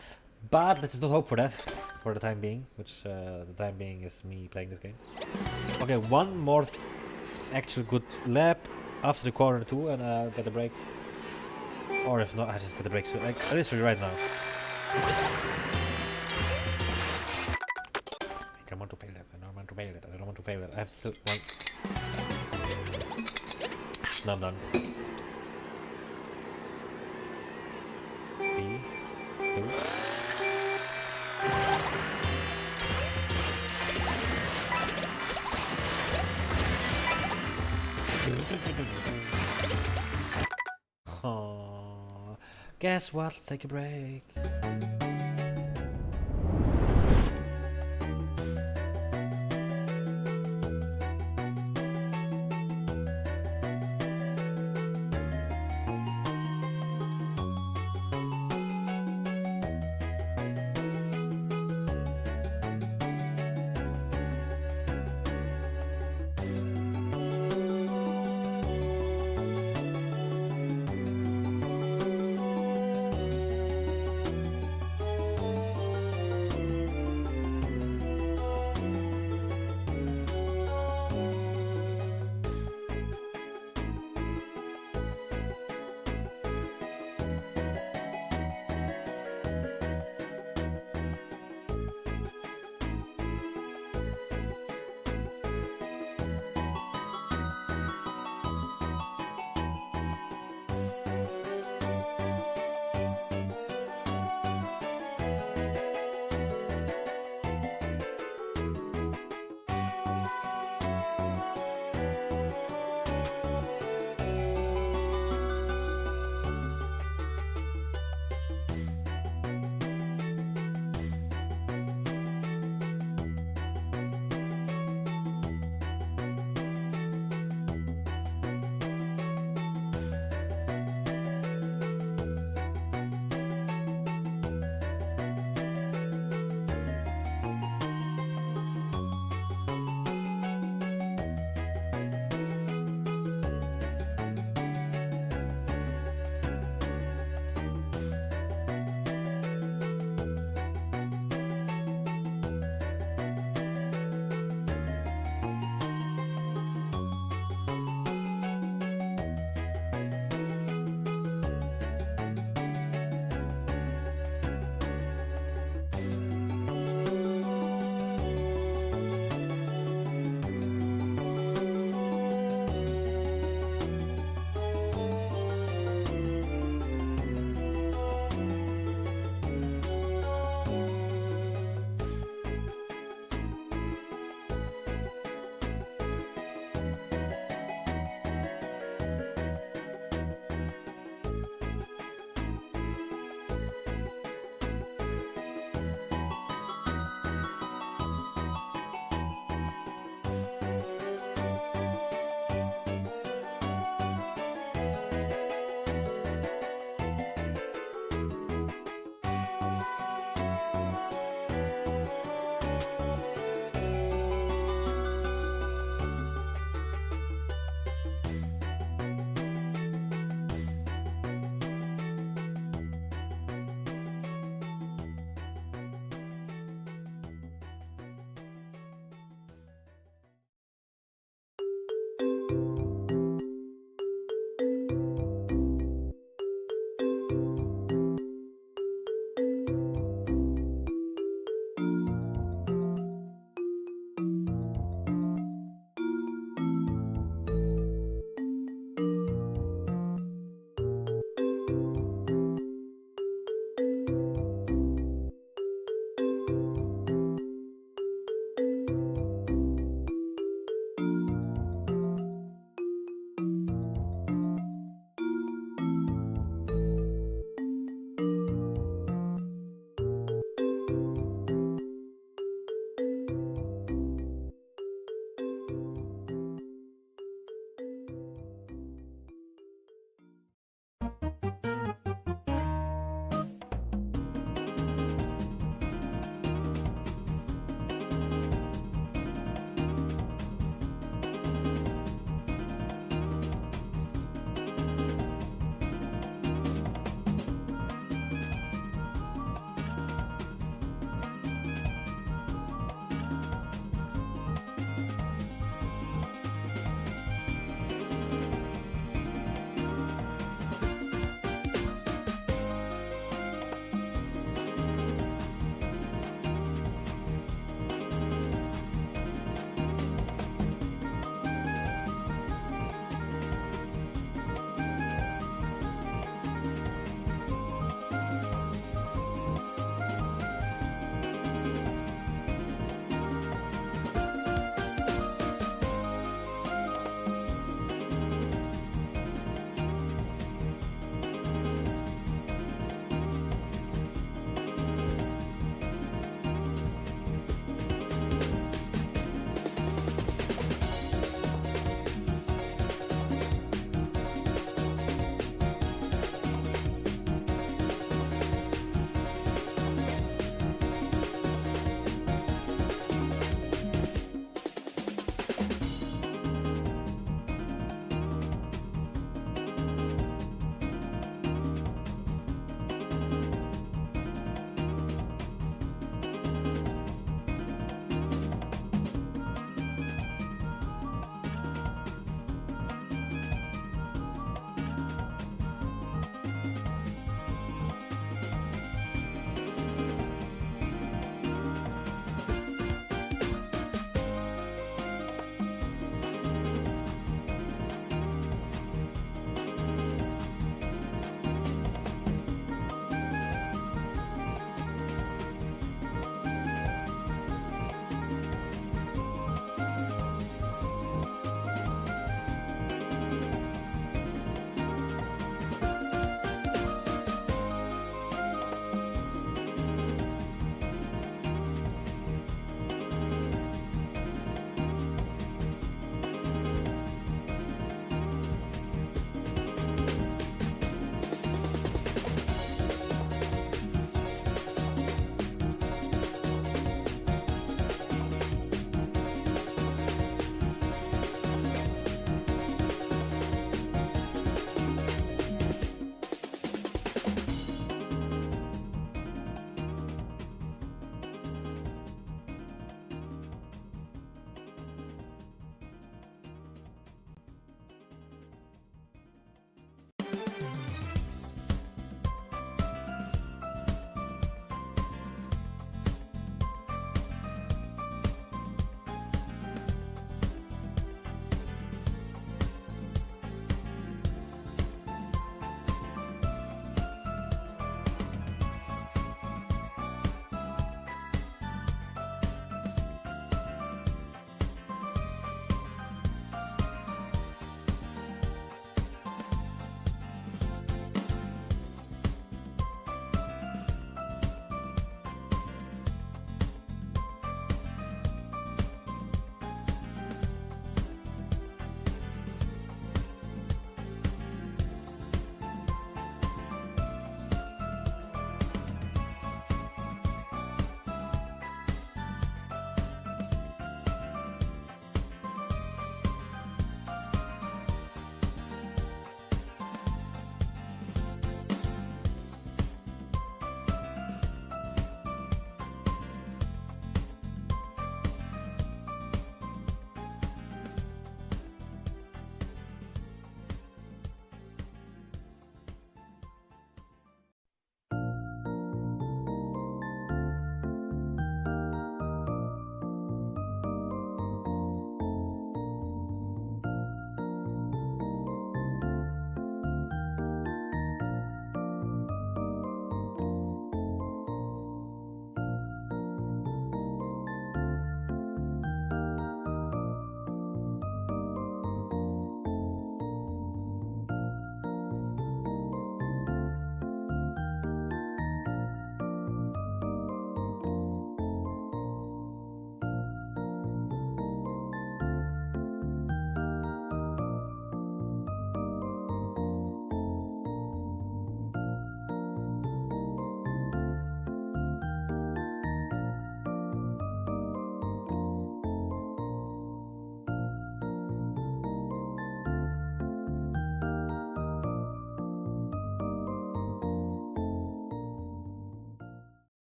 But let's not hope for that for the time being, which the time being is me playing this game. Okay, one more actual good lap after the corner 2 and get a break. Or if not, I just get a break. So, like, literally right now. I don't want to fail that. I don't want to fail that. I don't want to fail that. I have still one. No, I'm done. 3, 2. Oh, guess what? Let's take a break.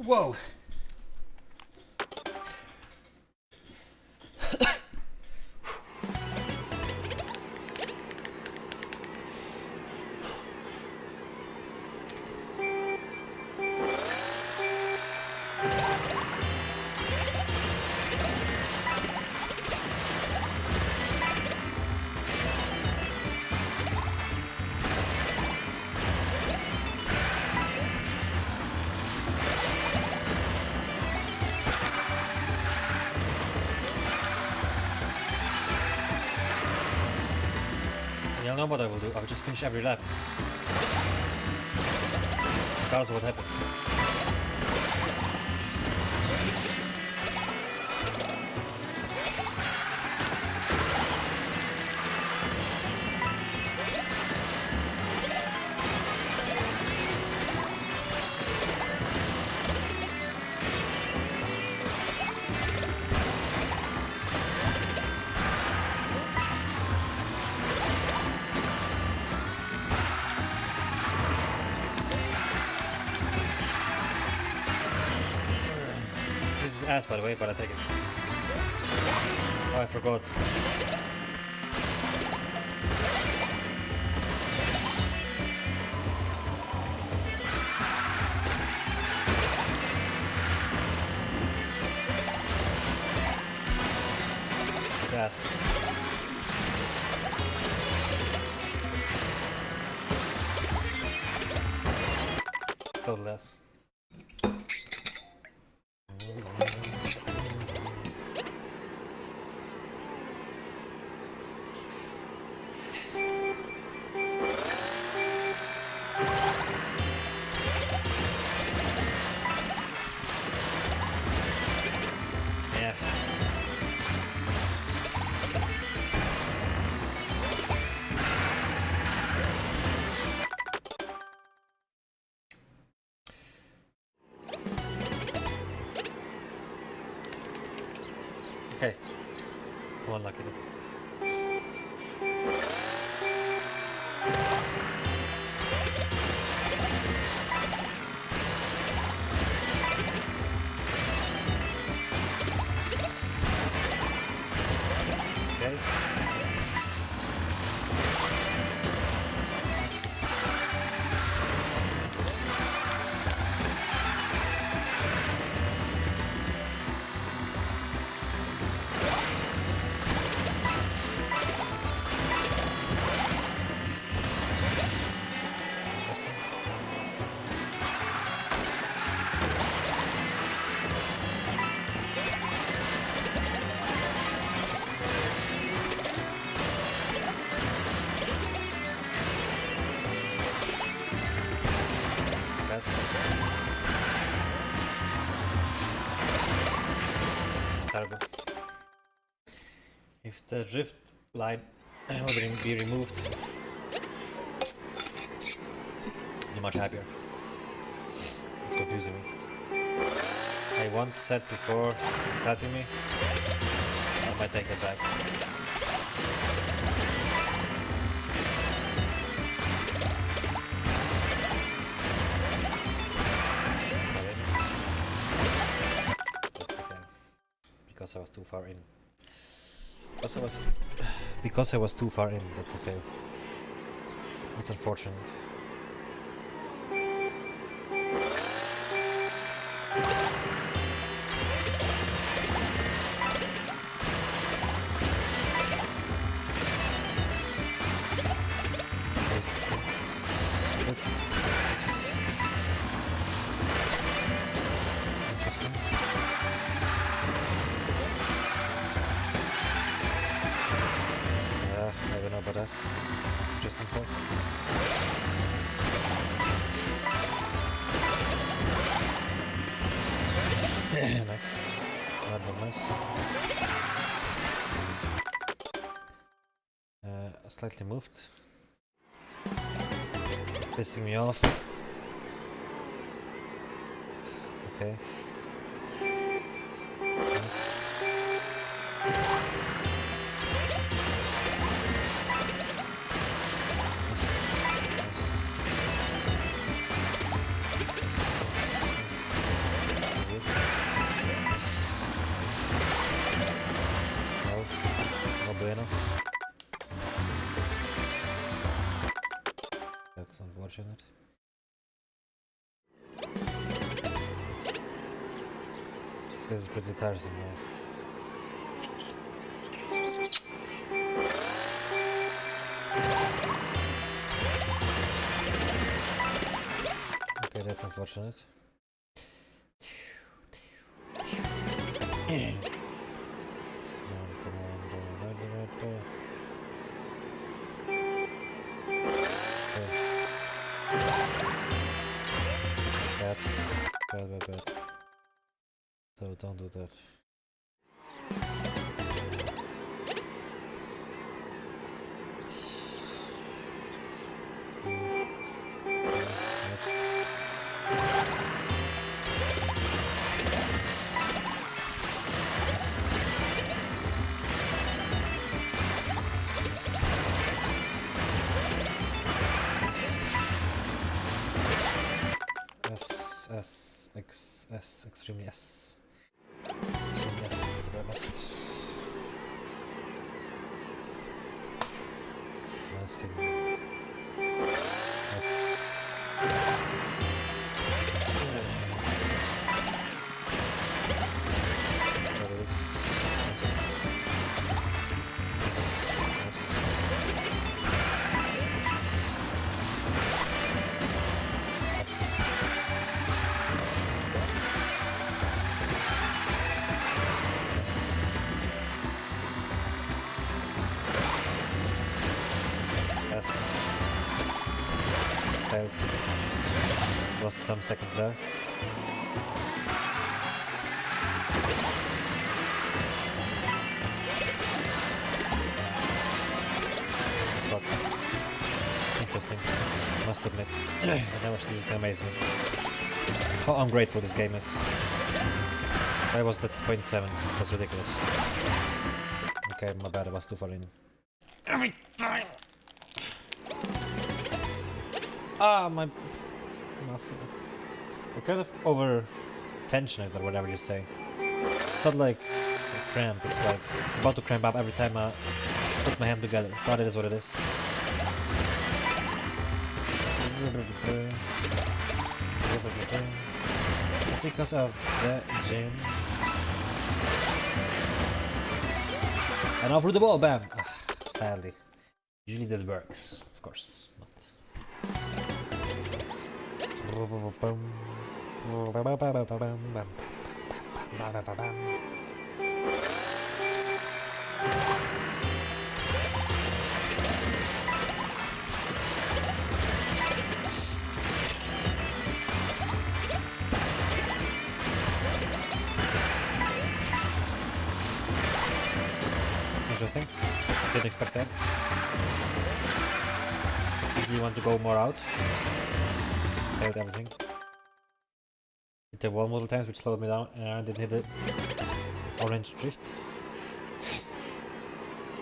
Whoa. I don't know what I will do. I'll just finish every lap. Regardless of what happens. Ass, by the way, but I take it. Oh, I forgot. It's ass. Total ass. Okay. Come on, Lucky. Okay. the drift line will be removed, you're much happier. It's confusing me. I once said before it's helping me. I might take that back. Because I was too far in. Because I was too far in, that's a fail. It's unfortunate. I don't know about that. Interesting thought. Nice. That was nice. Slightly moved. Pissing me off. Okay. Nice. Bueno. That's unfortunate. This is pretty tiresome now. Okay, that's unfortunate. Bad. So don't do that. Extremely yes. Very message. Nice. Lost some seconds there. But interesting, must admit. I never see this amaze me. How ungrateful this game is. Why was that 0.7? That's ridiculous. Okay, my bad, I was too far in. Every time! Ah, my muscle. I kind of over tension it or whatever you say. It's not like a cramp, it's like it's about to cramp up every time I put my hand together. But it is what it is. Because of the gym. And now for the ball, bam! Sadly. Usually that works, of course. Interesting. Didn't expect that. Do you want to go more out? Failed everything. Hit the wall multiple times, which slowed me down, and I didn't hit the orange drift.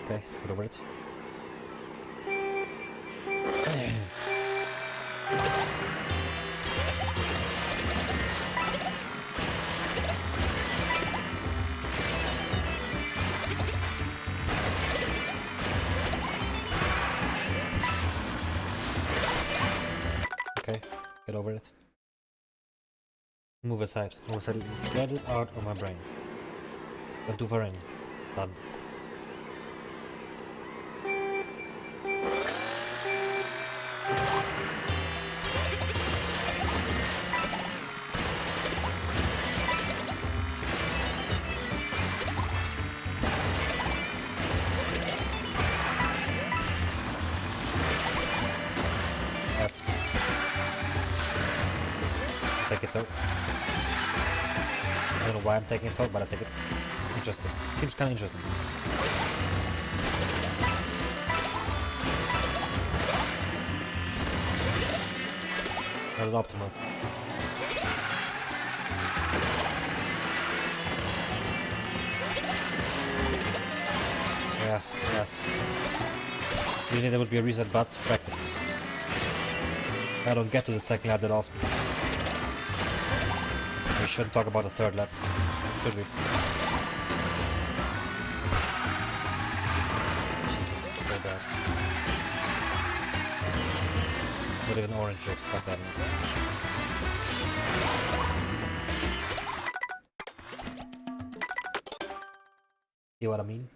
Okay, get over it. Okay, get over it. Move aside. Move aside. Get it out of my brain. Don't do for ring. Done. Yes. Take it though. I don't know why I'm taking it out, but I take it. Interesting. Seems kind of interesting. Not optimal. Yeah, yes. Usually there would be a reset, but practice. I don't get to the second lap that often. We shouldn't talk about the third lap, should we? Jesus, so bad. Not even orange shit, fuck that. See what I mean?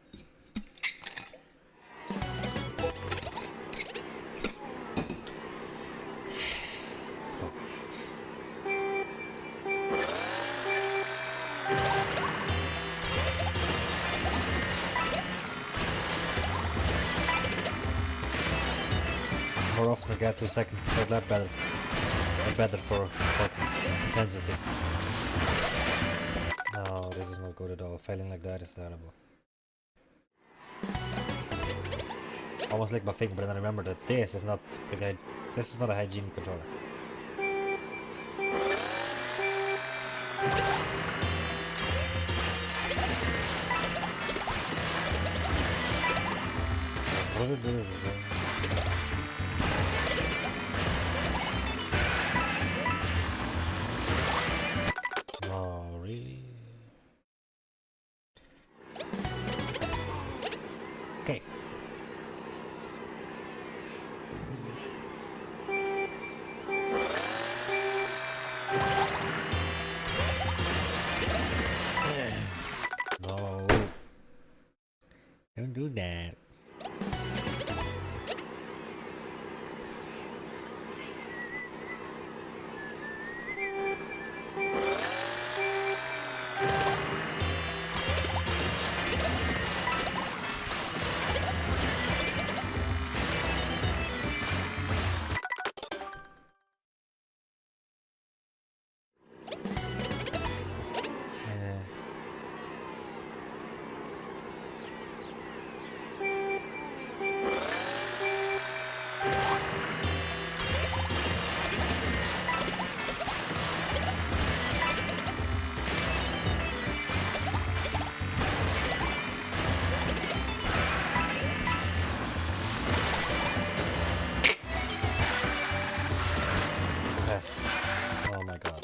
More often I get to second, third lap better. Better for intensity. No, this is not good at all. Failing like that is terrible. Almost like my finger, but then I remember that this is not a hygienic controller. Oh, really? Okay. No. Don't do that. Yes. Oh my god.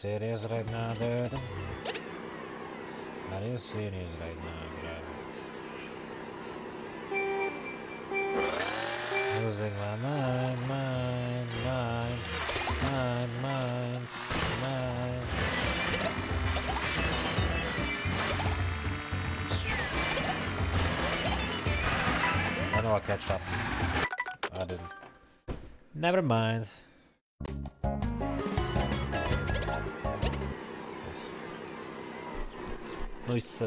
It is right now, dude. It is right now, dude. Losing my mind, mind. I know I'll catch up. I didn't. Never mind. Yes. Nice.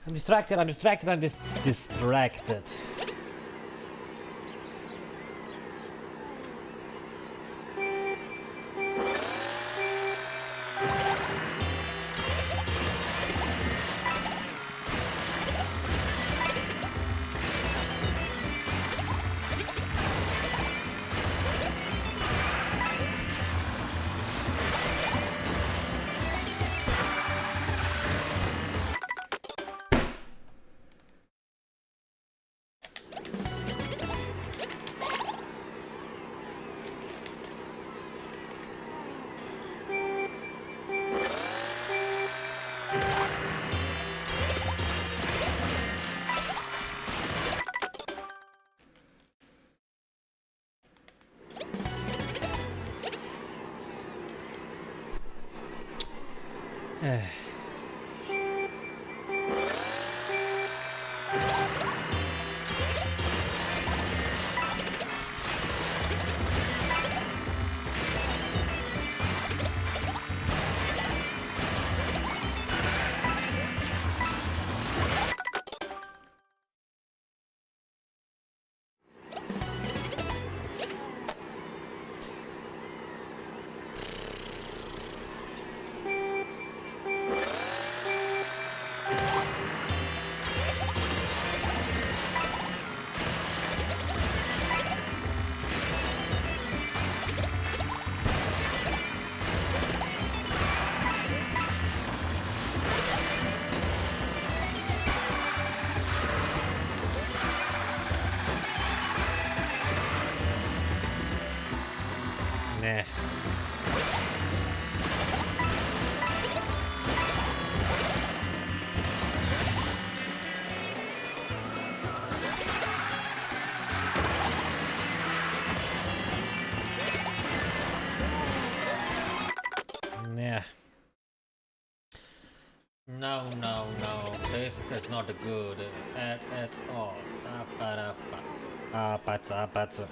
I'm distracted, I'm distracted. Nah. Nah. No. This is not good at all. Patsa.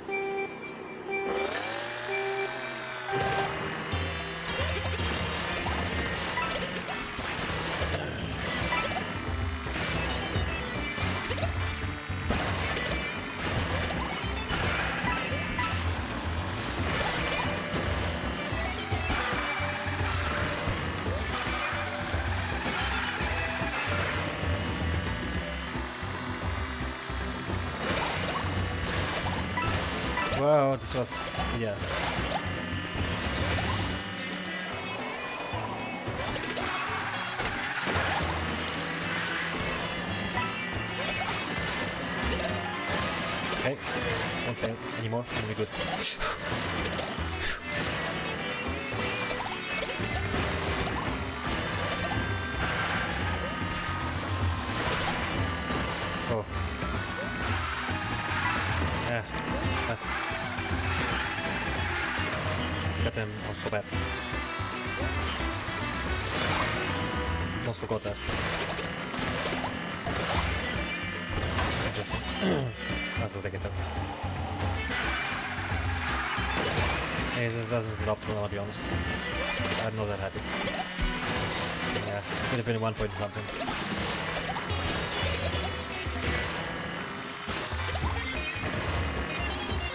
Whoa, this was, yes. Okay, won't fail anymore, it'll be good. Oh. Yeah, that's... Got them also bad. Almost forgot that. Interesting. I'll still take it though. Hey, this doesn't stop, I'll be honest. I'm not that happy. Yeah, could have been 1 point something.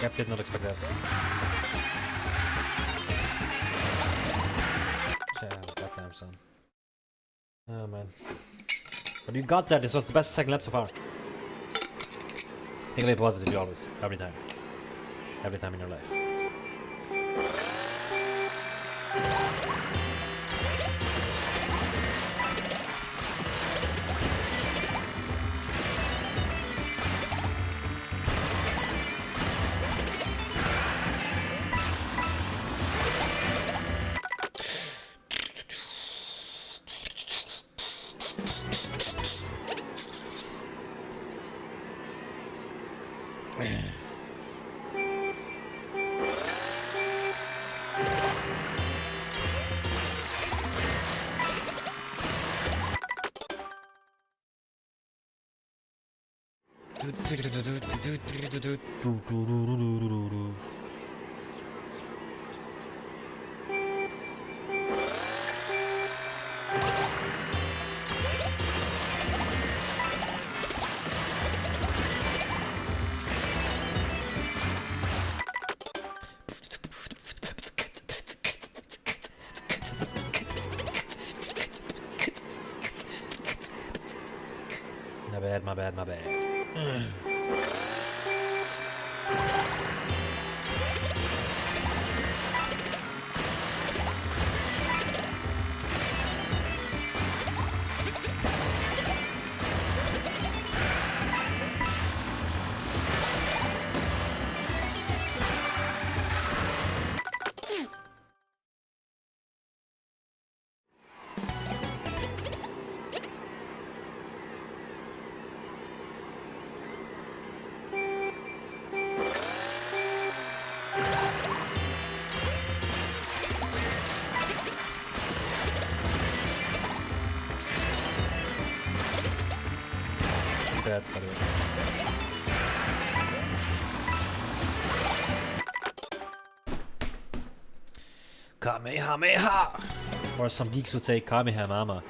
Yep, did not expect that. Goddamn son. Oh man. But you got that, this was the best second lap so far. Think of it positively always, every time. Every time in your life. My bad. Bad, by the way. Kamehameha! Or some geeks would say Kamehameha. What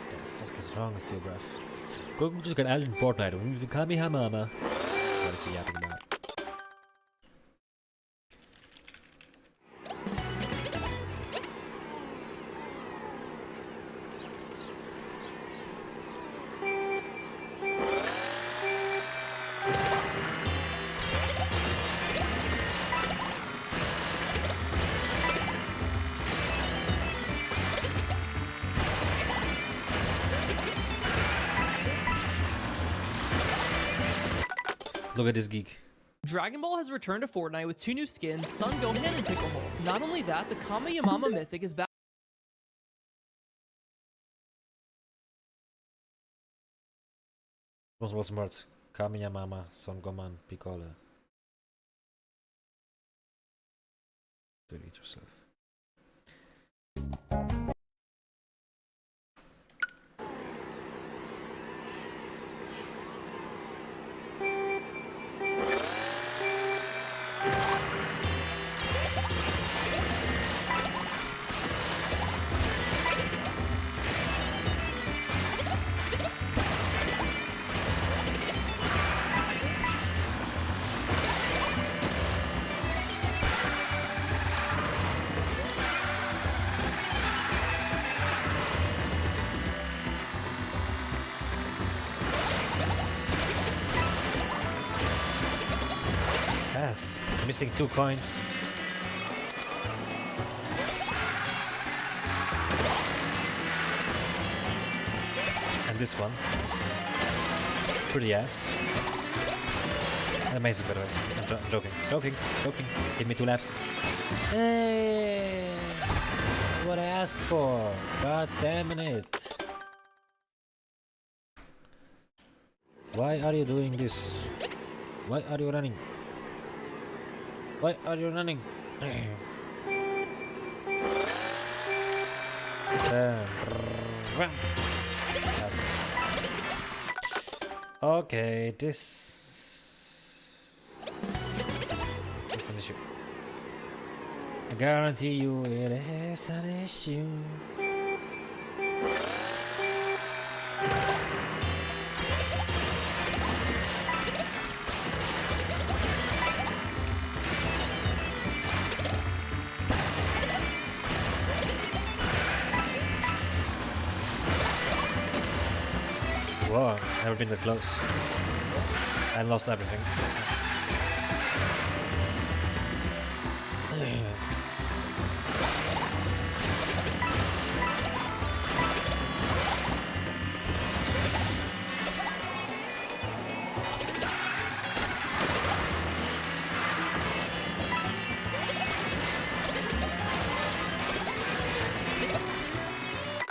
the fuck is wrong with you, bruv? Go just get added in Fortnite. Kamehameha. What is he yapping about? Look at this geek. Dragon Ball has returned to Fortnite with 2 new skins, Sun Gohan and Picklehole. Not only that, the Kameyamama Mythic is back. Was smart. Kameyamama, Son Gohan, Piccolo. Do it yourself. Yes, missing 2 coins. And this one. Pretty ass. Amazing, by the way. I'm joking. Give me 2 laps. Hey! What I asked for. God damn it. Why are you doing this? Why are you running? Why are you running? Yes. Okay, this is an issue. I guarantee you it is an issue. Whoa, never been that close. And lost everything.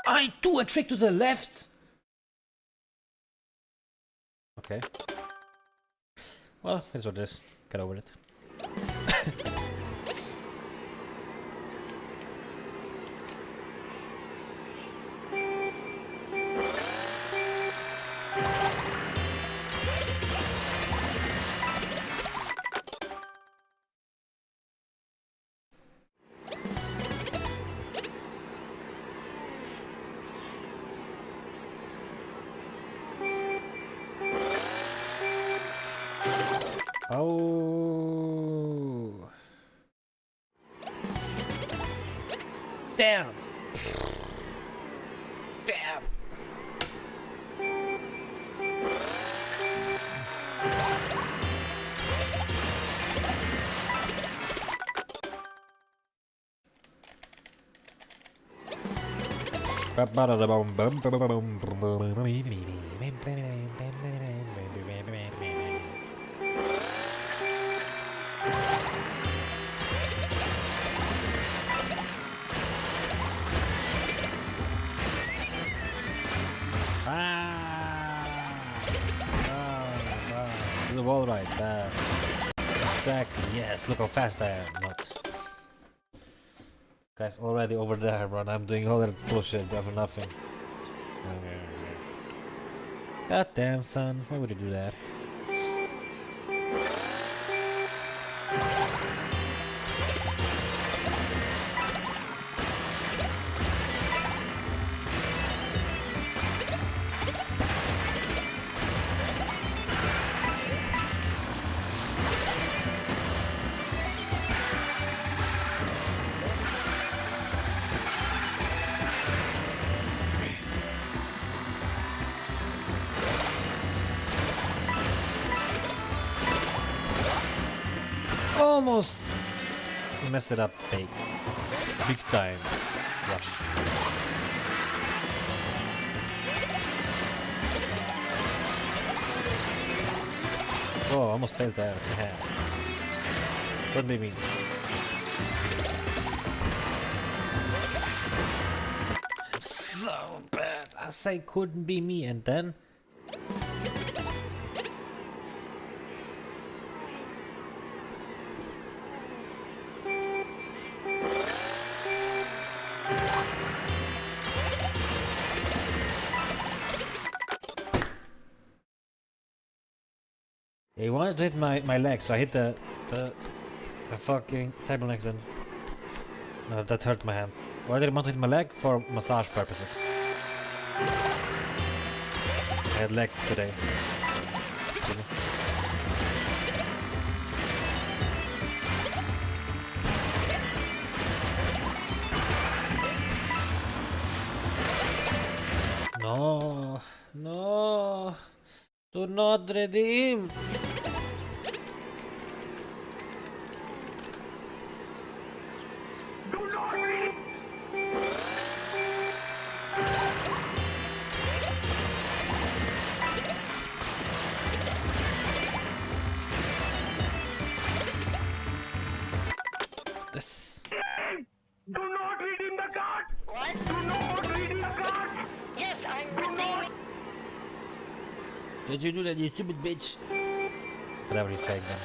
I do a trick to the left. Okay. Well, it's what it is. Get over it. Oh. Damn. Damn. The wall right there. Exactly, yes, look how fast I am. Not. Guys, already over there, bro. I'm doing all that bullshit for nothing. God damn, son. Why would you do that? Almost messed it up big time. Rush. Oh, almost failed there. Couldn't be me. I'm so bad. I say couldn't be me, and then. He wanted to hit my leg, so I hit the fucking table next to him. No, that hurt my hand. Why did he want to hit my leg? For massage purposes. I had leg today. No, no, do not redeem. This. Do not redeem the card! What? Do not redeem the card! Yes, I'm redeeming. Did you do that, you stupid bitch? Whatever he's saying then.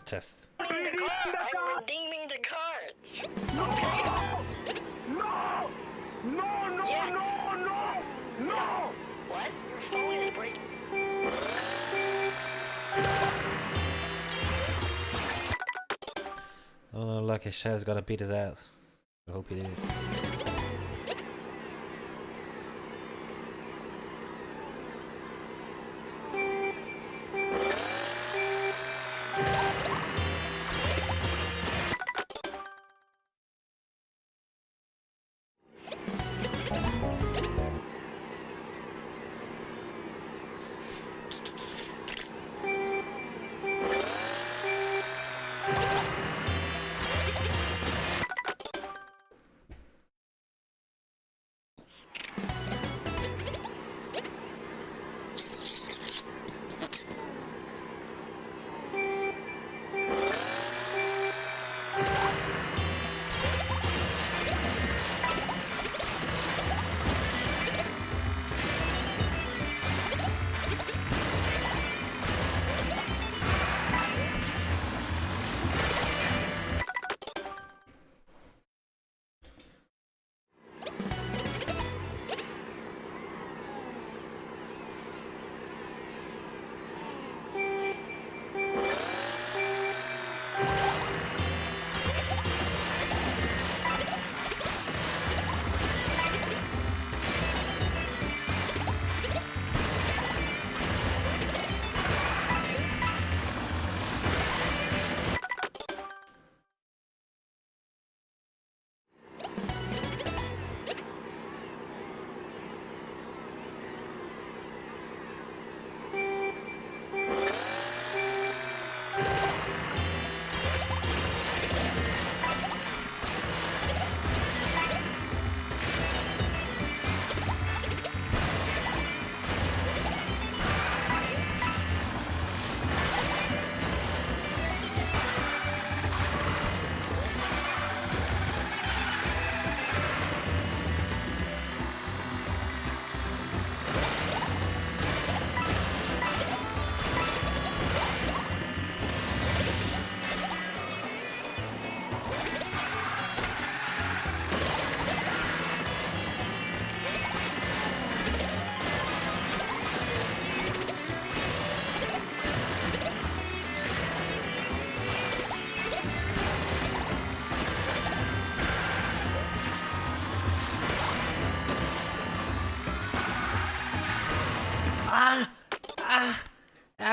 Chest. Redeeming the card. I'm redeeming the cards. No! No! No, no, Yeah. no, no! No! What? Your phone is breaking. Oh no, lucky Shaz's gonna beat his ass. I hope he did.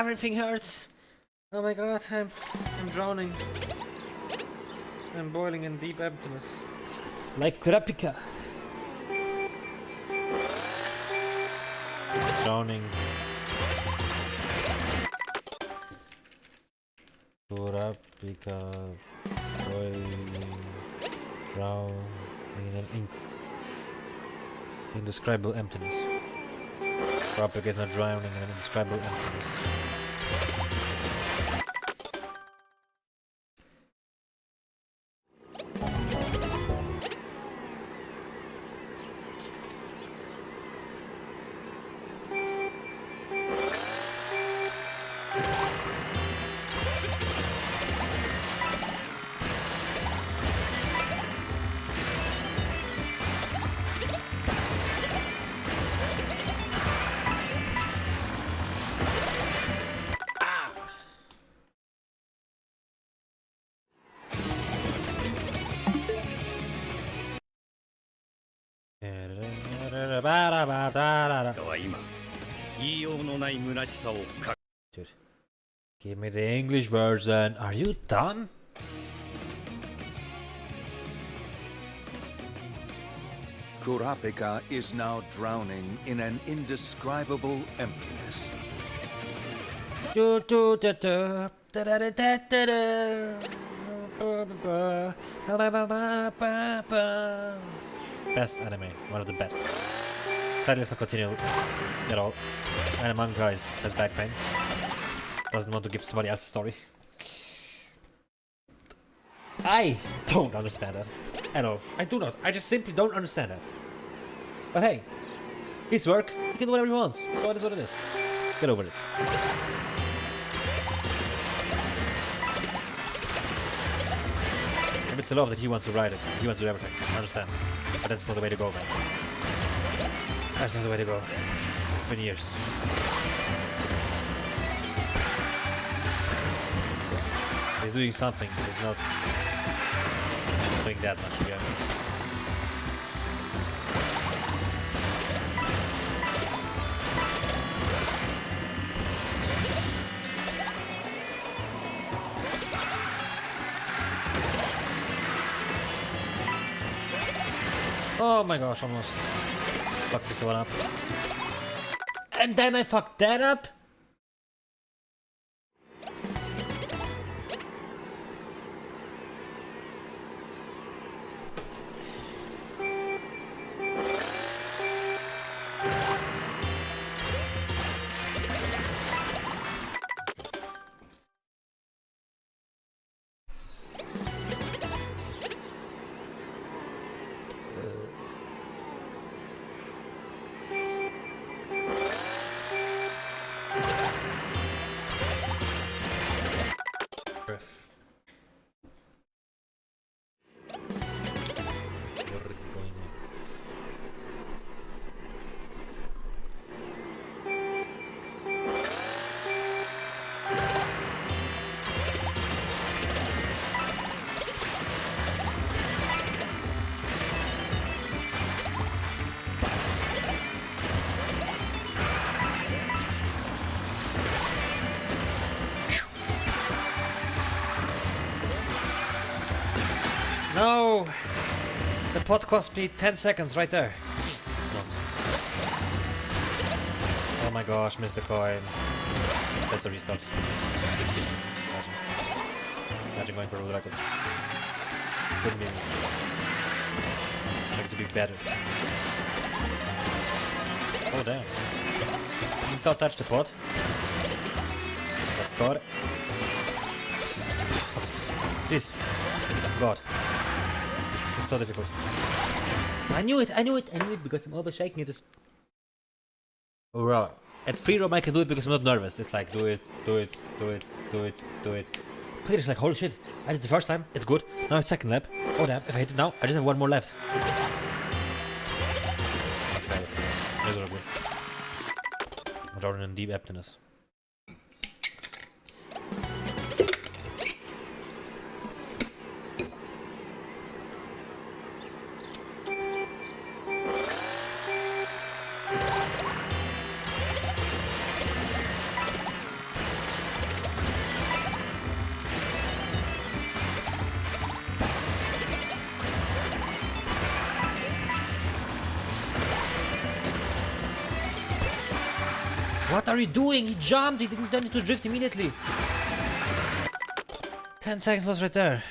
everything hurts. Oh my god, I'm drowning. I'm boiling in deep emptiness. Like Kurapika. Drowning. Kurapika boiling, drowning in an indescribable emptiness. Kurapika is not drowning in an indescribable emptiness. Dude, give me the English version. Are you done? Kurapika is now drowning in an indescribable emptiness. Best anime, one of the best. Sadly, let's not continue at all. And manga has back pain. Doesn't want to give somebody else a story. I don't understand that at all. I do not. I just simply don't understand that. But hey, his work, he can do whatever he wants. So it is what it is. Get over it. If it's a love that he wants to write it, he wants to do everything. I understand. But that's not the way to go, man. That's not the way to go. It's been years. He's doing something, but he's not doing that much, to be honest. Oh my gosh, almost fucked this one up. And then I fucked that up? What is going on? No! The pot cost me 10 seconds right there. Oh my gosh, missed the coin. That's a restart. Imagine going for a record. Couldn't be. Like to be better. Oh damn. Didn't touch the pot. Got it. Please. God. It's so difficult. I knew it because I'm always shaking it. Just right. At free roam I can do it because I'm not nervous. It's like do it. But it's like holy shit. I did it the first time, it's good. Now it's second lap. Oh damn, if I hit it now, I just have one more left. I'm drowning in deep emptiness. What are you doing? He jumped. He didn't intend to drift immediately. 10 seconds lost right there.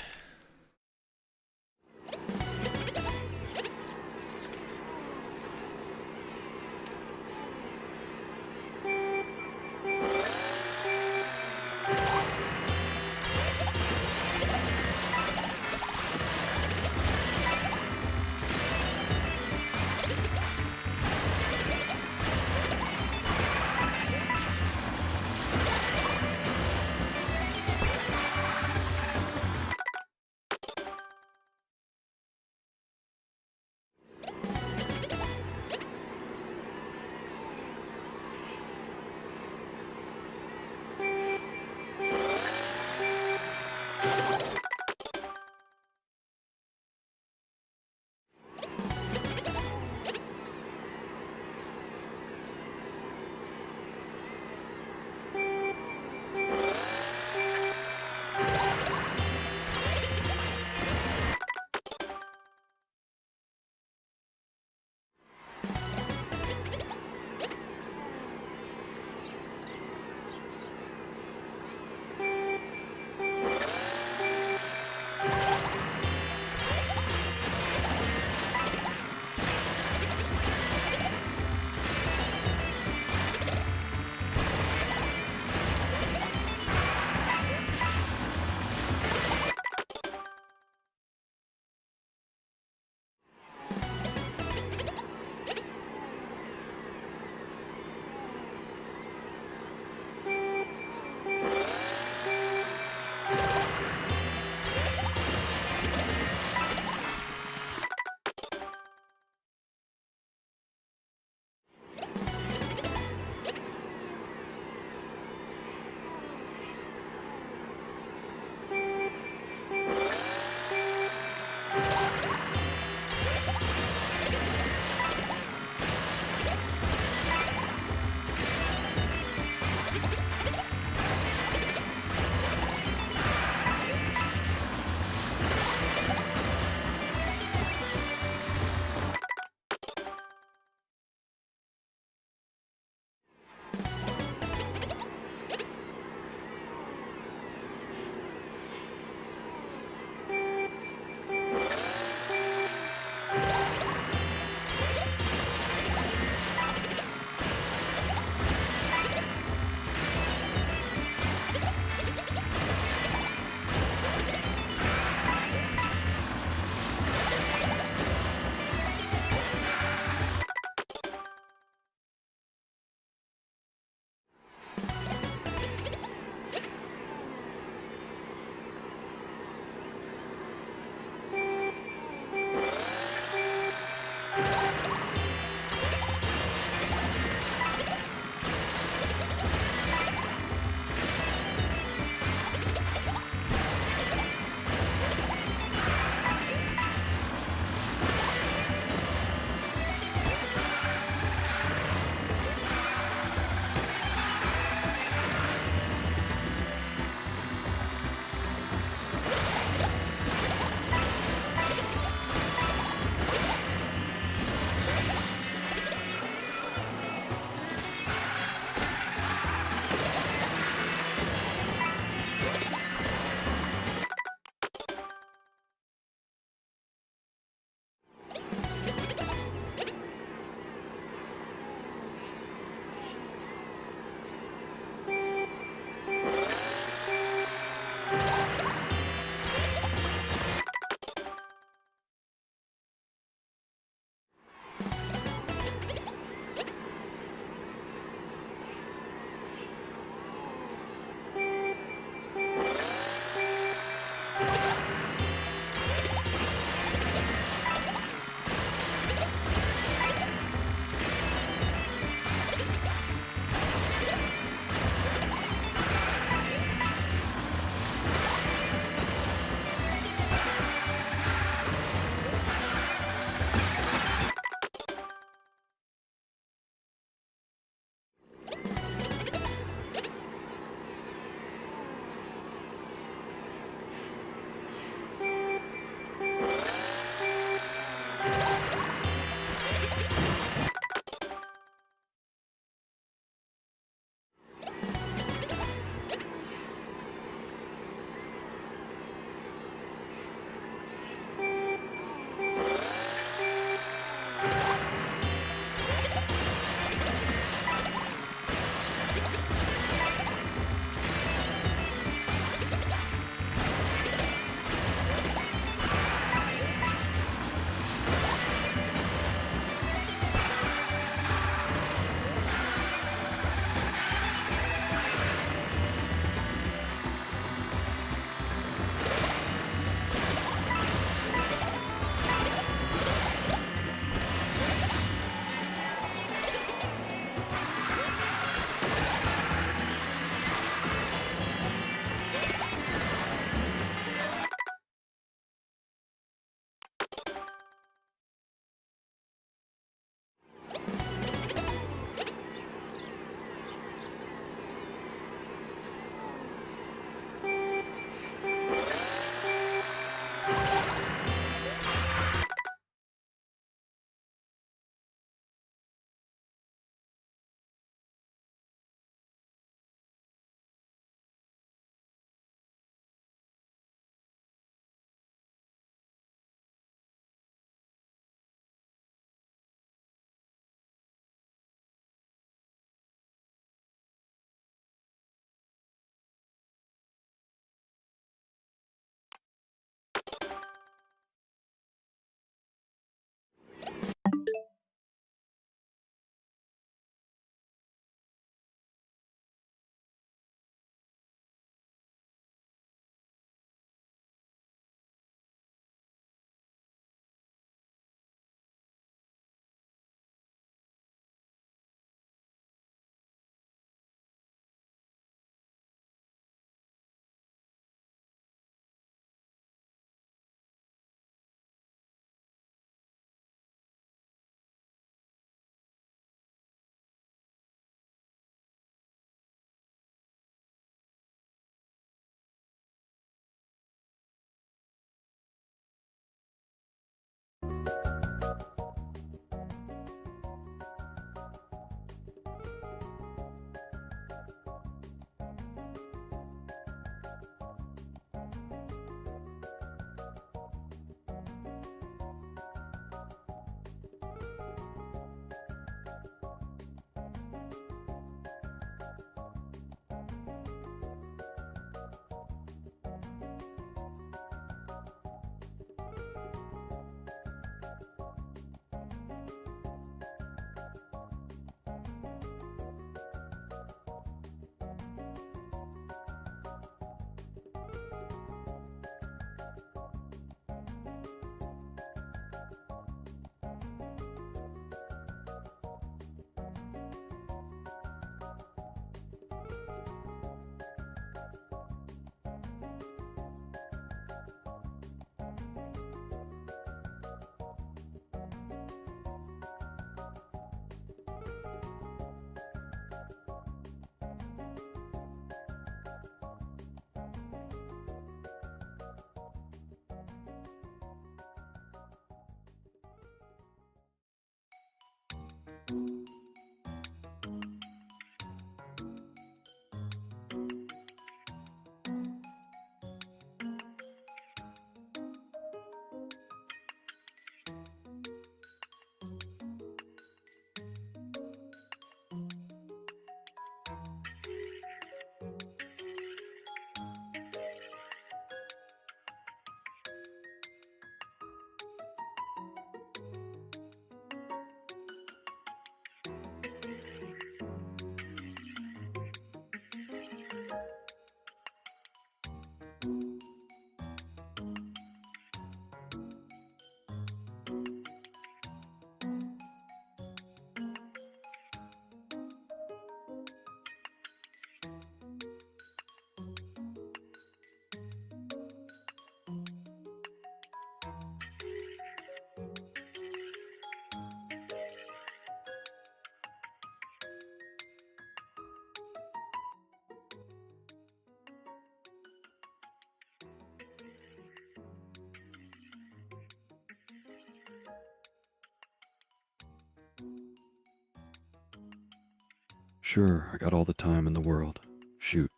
Sure, I got all the time in the world. Shoot.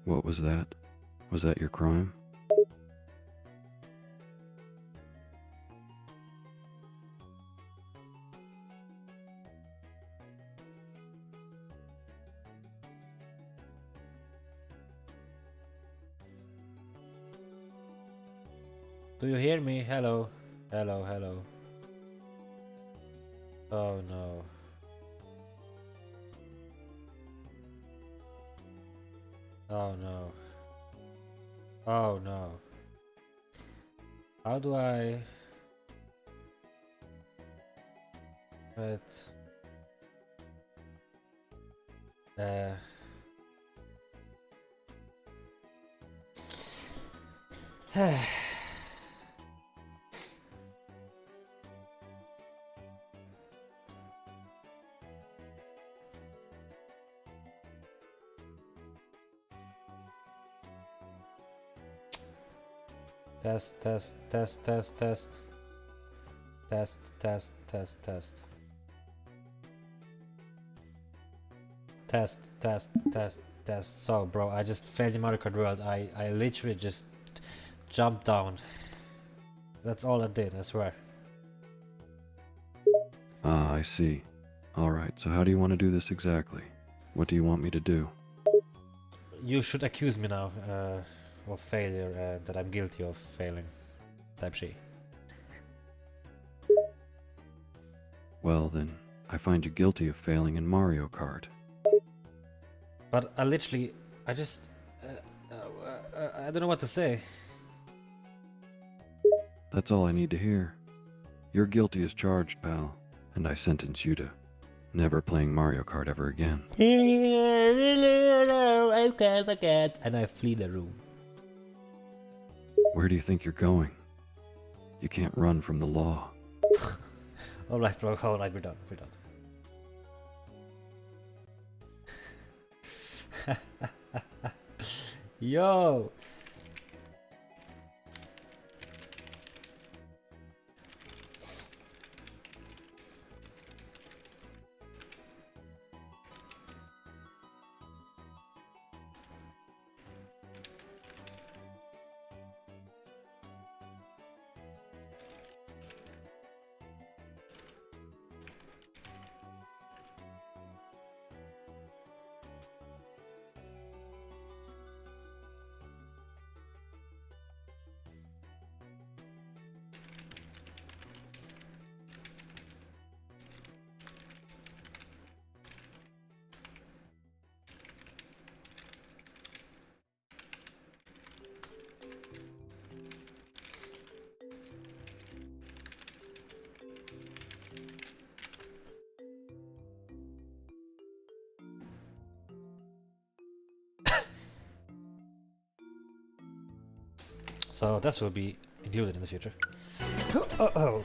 What was that? Was that your crime? Do you hear me? Hello. Hello, hello. Oh no. Oh no. Oh no. How do I... But... Test, test, test, test, test. Test, test, test, test. Test, test, test, test. So, bro, I just failed in Mario Kart World. I literally just jumped down. That's all I did, I swear. Ah, I see. Alright, so how do you want to do this exactly? What do you want me to do? You should accuse me now of failure and that I'm guilty of failing. Type C. Well then, I find you guilty of failing in Mario Kart. But I literally, I just, I don't know what to say. That's all I need to hear. You're guilty as charged, pal, and I sentence you to never playing Mario Kart ever again. I can't forget. And I flee the room. Where do you think you're going? You can't run from the law. Alright, bro, alright, we're done, we're done. Yo! So this will be included in the future. Oh.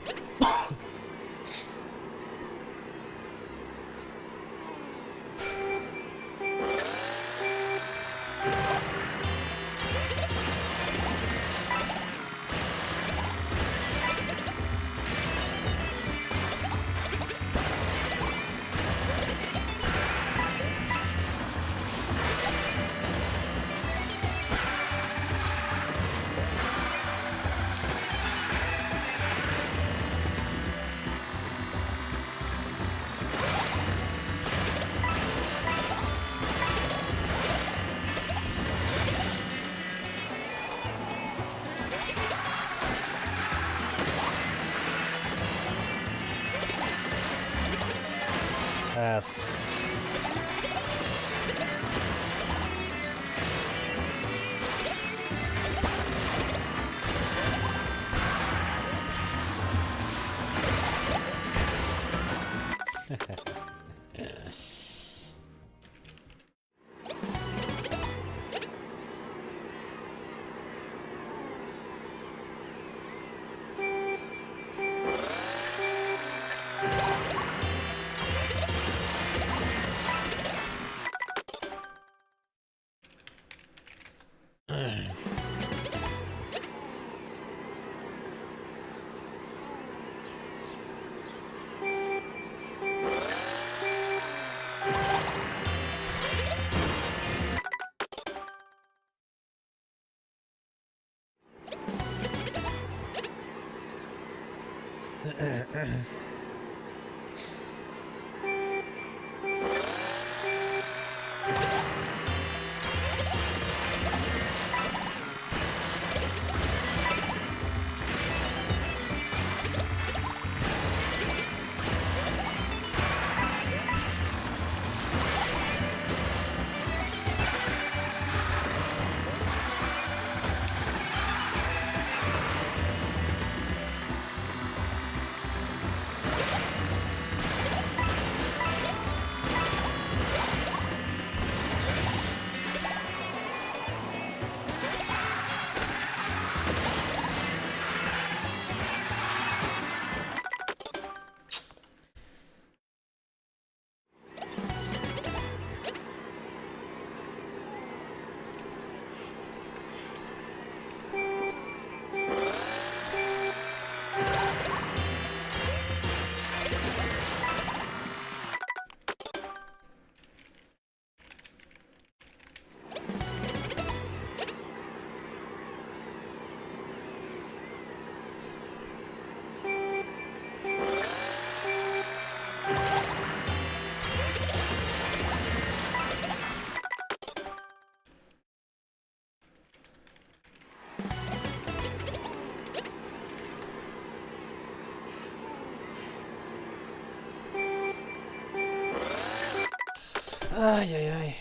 Ay, ay, ay.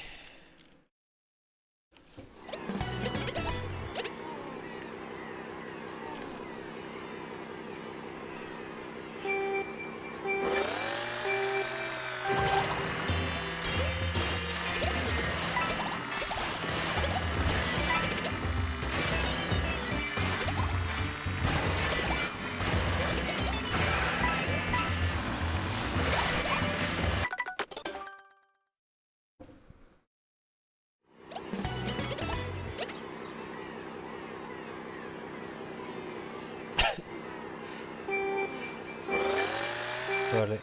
Surely.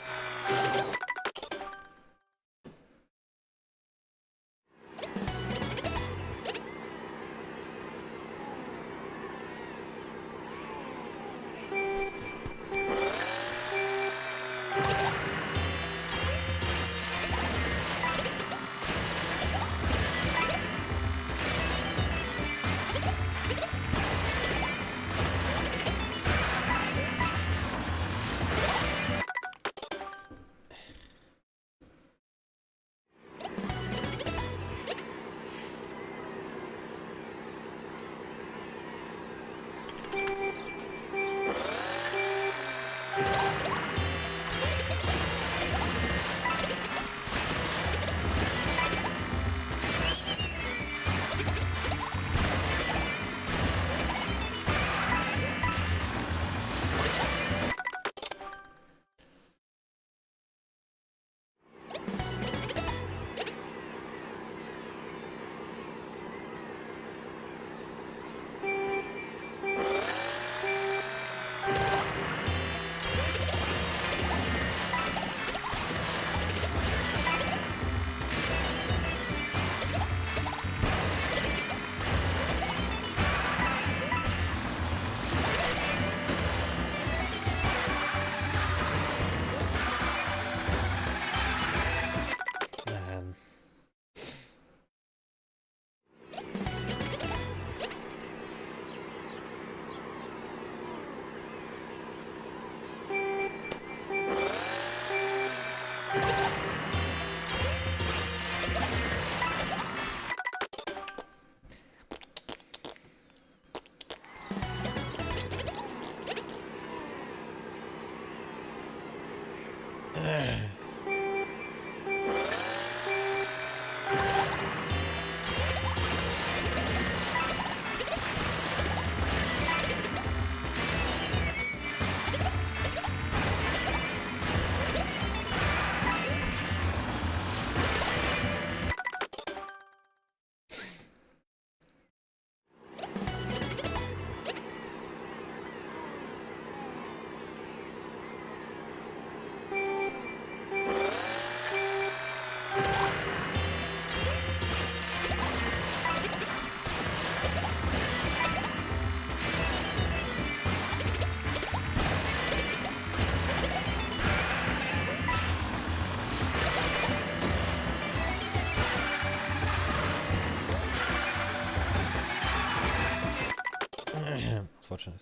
unfortunate.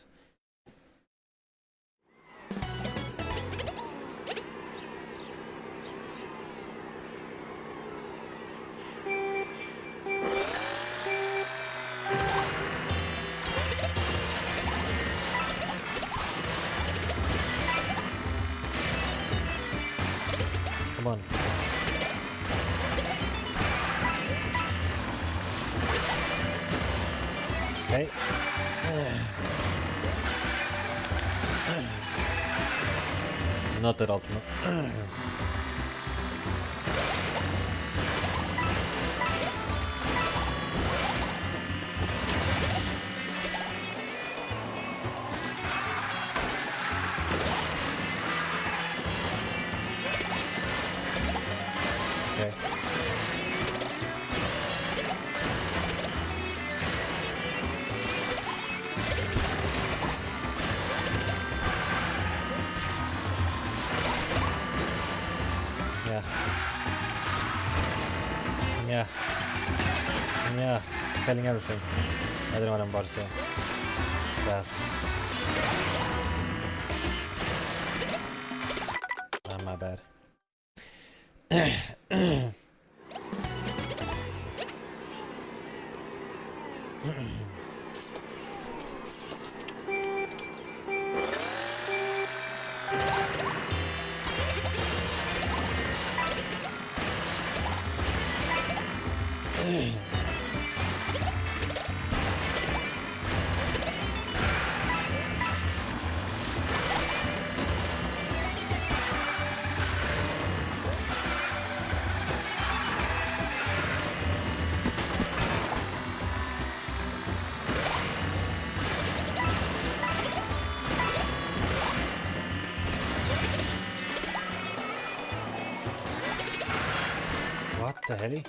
Come on. Okay. Not at all. No. Okay. Yeah. Yeah. Yeah. I'm failing everything. I don't know what I'm about to say. Fast. Ah, my bad. What the hell?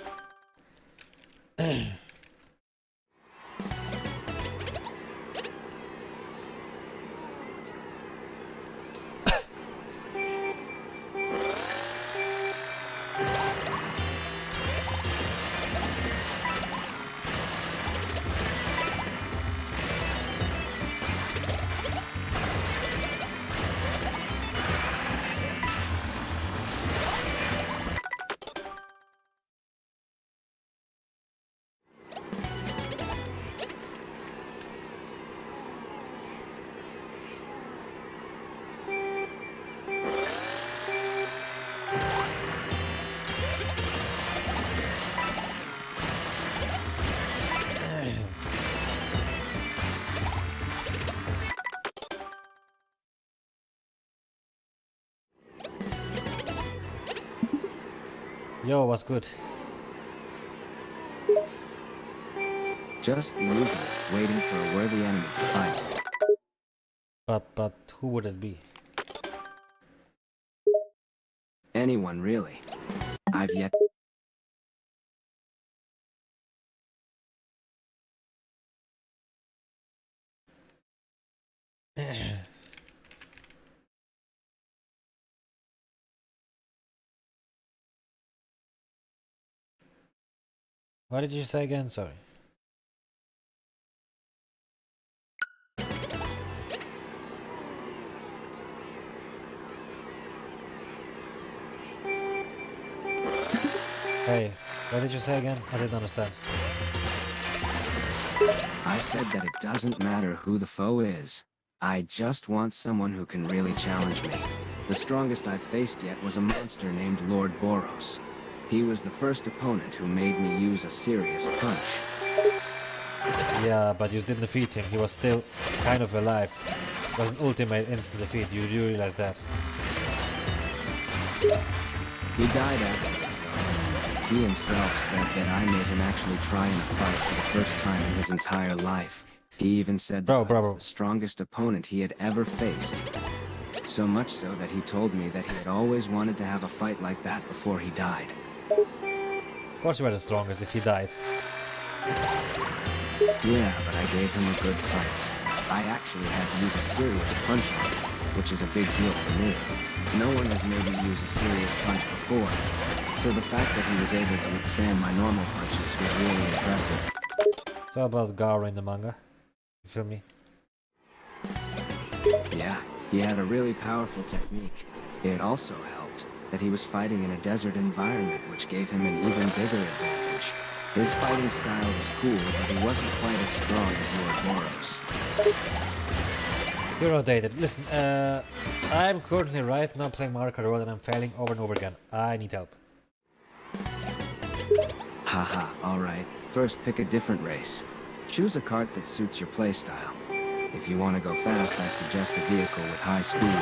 Yo, what's good? Just the usual, waiting for a worthy enemy to fight. But who would it be? Anyone, really. I've yet... What did you say again? Sorry. Hey, what did you say again? I didn't understand. I said that it doesn't matter who the foe is. I just want someone who can really challenge me. The strongest I've faced yet was a monster named Lord Boros. He was the first opponent who made me use a serious punch. Yeah, but you didn't defeat him. He was still kind of alive. It was an ultimate instant defeat. You do realize that? He died afterwards, though. He himself said that I made him actually try in a fight for the first time in his entire life. He even said that I was the strongest opponent he had ever faced. So much so that he told me that he had always wanted to have a fight like that before he died. Of course you were the strongest if he died. Yeah, but I gave him a good fight. I actually had to use a serious punch on him, which is a big deal for me. No one has made me use a serious punch before, so the fact that he was able to withstand my normal punches was really impressive. So about Garo in the manga. You feel me? Yeah, he had a really powerful technique. It also helped that he was fighting in a desert environment, which gave him an even bigger advantage. His fighting style was cool, but he wasn't quite as strong as Ouroboros. You're outdated. Listen, I'm currently right now playing Mario Kart World and I'm failing over and over again. I need help. Haha, alright. First pick a different race. Choose a kart that suits your playstyle. If you want to go fast, I suggest a vehicle with high speed.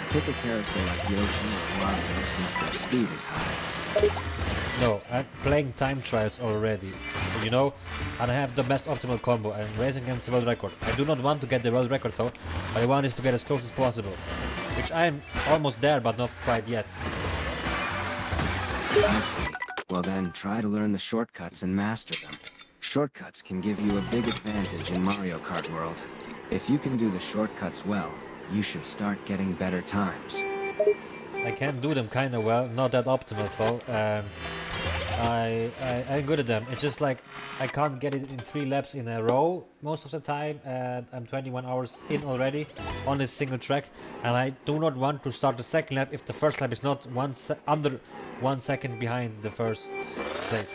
Pick a character like Yoshi or Wario since their speed is high. No, I'm playing time trials already. You know, and I have the best optimal combo. I'm racing against the world record. I do not want to get the world record though. What I want is to get as close as possible. Which I'm almost there, but not quite yet. I see. Well then, try to learn the shortcuts and master them. Shortcuts can give you a big advantage in Mario Kart World. If you can do the shortcuts well, you should start getting better times. I can do them kinda well, not that optimal though. I'm good at them. It's just like I can't get it in 3 laps in a row most of the time, and I'm 21 hours in already on this single track, and I do not want to start the second lap if the first lap is not under 1 second behind the first place.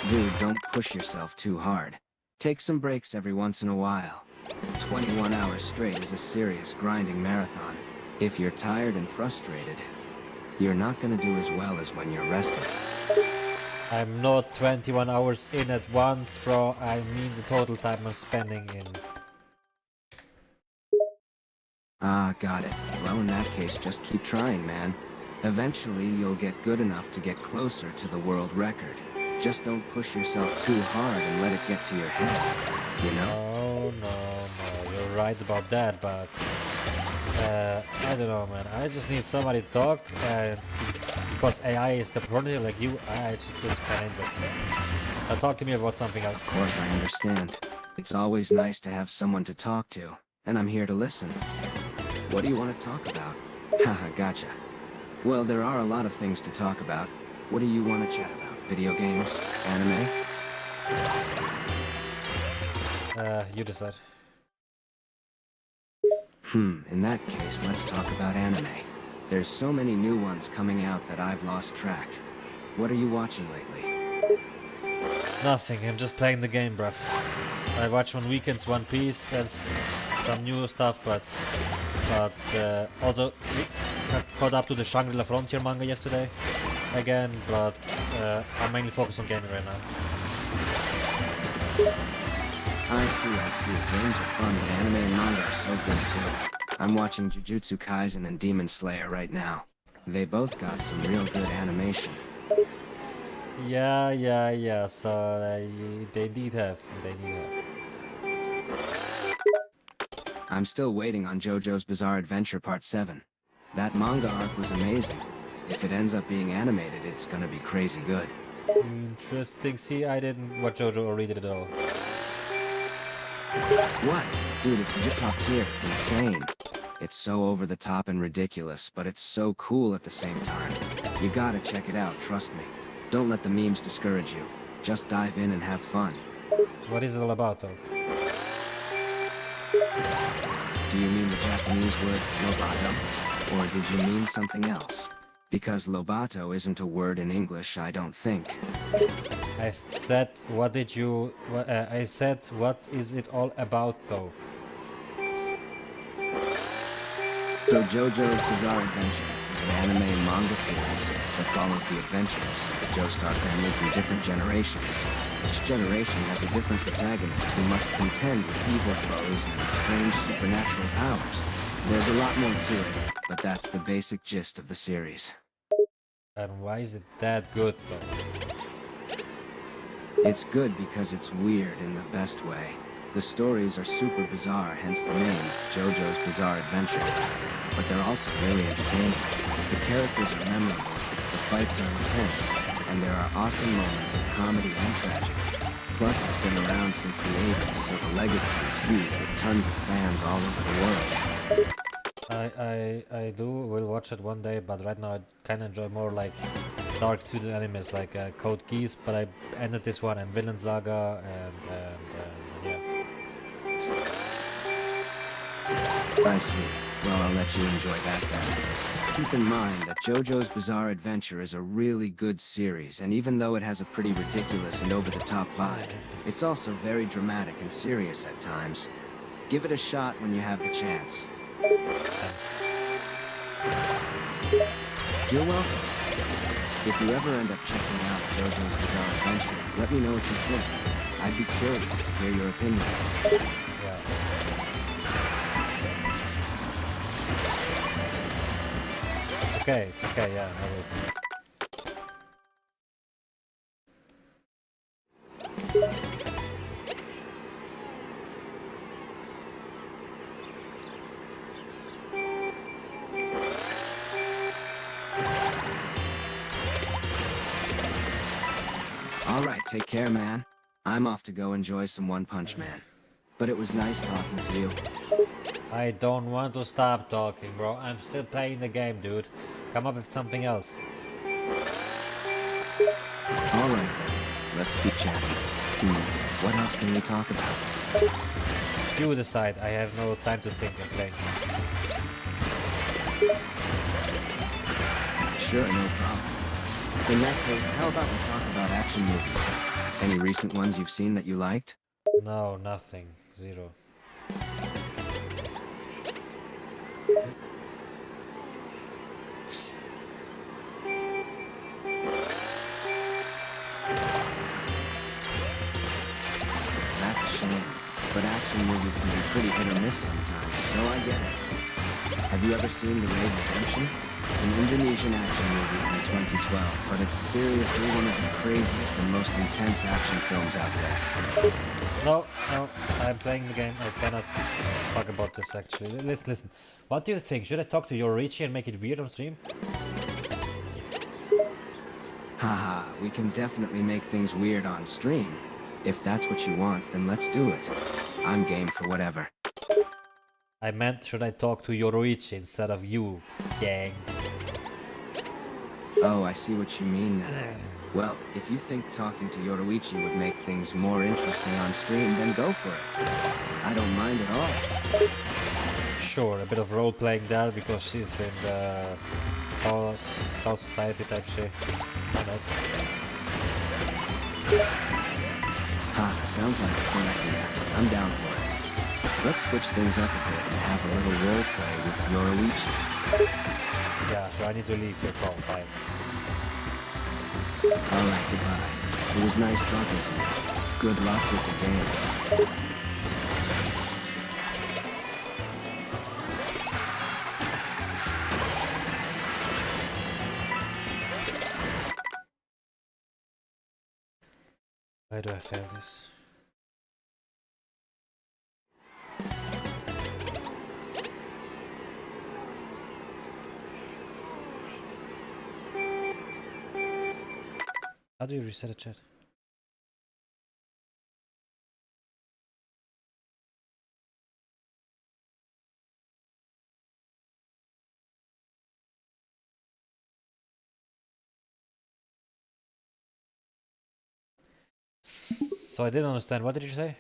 Dude, don't push yourself too hard. Take some breaks every once in a while. 21 hours straight is a serious grinding marathon. If you're tired and frustrated, you're not gonna do as well as when you're rested. I'm not 21 hours in at once, bro. I mean the total time I'm spending in. Ah, got it. Well, in that case, just keep trying, man. Eventually, you'll get good enough to get closer to the world record. Just don't push yourself too hard and let it get to your head, you know? No, you're right about that, but I don't know, man. I just need somebody to talk, and because AI is the property like you, it's just kind of interesting. Talk to me about something else. Of course, I understand. It's always nice to have someone to talk to, and I'm here to listen. What do you want to talk about? Haha, gotcha. Well, there are a lot of things to talk about. What do you want to chat about? Video games? Anime? You decide. In that case, let's talk about anime. There's so many new ones coming out that I've lost track. What are you watching lately? Nothing, I'm just playing the game, bruv. I watch on weekends One Piece and some new stuff, but also got caught up to the Shangri-La Frontier manga yesterday again, but I'm mainly focused on gaming right now. I see. Games are fun, but anime and manga are so good too. I'm watching Jujutsu Kaisen and Demon Slayer right now. They both got some real good animation. Yeah, so they need have. I'm still waiting on JoJo's Bizarre Adventure Part 7. That manga arc was amazing. If it ends up being animated, it's gonna be crazy good. Interesting. See, I didn't watch JoJo or read it at all. What? Dude, it's top tier. It's insane. It's so over the top and ridiculous, but it's so cool at the same time. You gotta check it out, trust me. Don't let the memes discourage you. Just dive in and have fun. What is it all about, though? Do you mean the Japanese word lobato? Or did you mean something else? Because lobato isn't a word in English, I don't think. I said, I said, what is it all about, though? So JoJo's Bizarre Adventure is an anime and manga series that follows the adventures of the Joestar family through different generations. Each generation has a different protagonist who must contend with evil foes and strange supernatural powers. There's a lot more to it, but that's the basic gist of the series. And why is it that good, though? It's good because it's weird in the best way. The stories are super bizarre, hence the name, JoJo's Bizarre Adventure. But they're also really entertaining. The characters are memorable, the fights are intense, and there are awesome moments of comedy and tragedy. Plus, it's been around since the 80s, so the legacy is huge with tons of fans all over the world. I will watch it one day, but right now I kinda enjoy more like dark suited animes like Code Geass, but I ended this one and Villain Saga and yeah. I see. Well, I'll let you enjoy that then. Just keep in mind that JoJo's Bizarre Adventure is a really good series, and even though it has a pretty ridiculous and over-the-top vibe, it's also very dramatic and serious at times. Give it a shot when you have the chance. You're welcome. If you ever end up checking out JoJo's Bizarre Adventure, let me know what you think. I'd be curious to hear your opinion. Yeah. It's okay, yeah, I will. Alright, take care, man. I'm off to go enjoy some One Punch Man. But it was nice talking to you. I don't want to stop talking, bro. I'm still playing the game, dude. Come up with something else. Alright then, let's keep chatting. What else can we talk about? You decide. I have no time to think and play. Sure, no problem. In that case, how about we talk about action movies? Any recent ones you've seen that you liked? No, nothing. Zero. That's a shame. But action movies can be pretty hit or miss sometimes, so I get it. Have you ever seen The Raid Redemption? It's an Indonesian action movie from 2012, but it's seriously one of the craziest and most intense action films out there. No, I'm playing the game. I cannot talk about this actually. Listen. What do you think? Should I talk to Yorichi and make it weird on stream? Haha, we can definitely make things weird on stream. If that's what you want, then let's do it. I'm game for whatever. I meant, should I talk to Yorichi instead of you, gang? Oh, I see what you mean now. Well, if you think talking to Yorichi would make things more interesting on stream, then go for it. I don't mind at all. Sure, a bit of role-playing there, because she's in the South Society type shit. Why not? Sounds like a fun idea. I'm down for it. Let's switch things up a bit and have a little role play with Yorichi. Yeah, so I need to leave your call. Bye. Alright, goodbye. It was nice talking to you. Good luck with the game. Why do I fail this? How do you reset a chat? So I didn't understand. What did you say?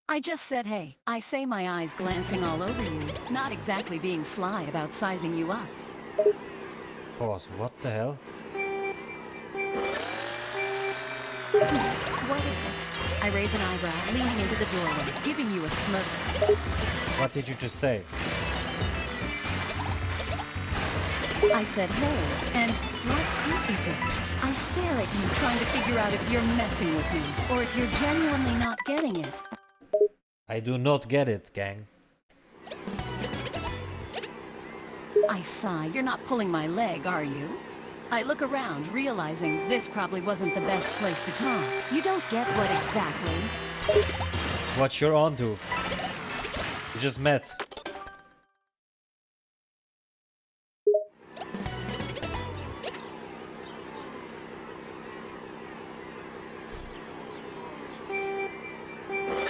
I just said hey. I say my eyes glancing all over you, not exactly being sly about sizing you up. Pause. What the hell? What is it? I raise an eyebrow, leaning into the doorway, giving you a smirk. What did you just say? I said hey, and what is it? I stare at you, trying to figure out if you're messing with me, or if you're genuinely not getting it. I do not get it, gang. I sigh. You're not pulling my leg, are you? I look around, realizing this probably wasn't the best place to talk. You don't get what exactly? What you're onto. You just met.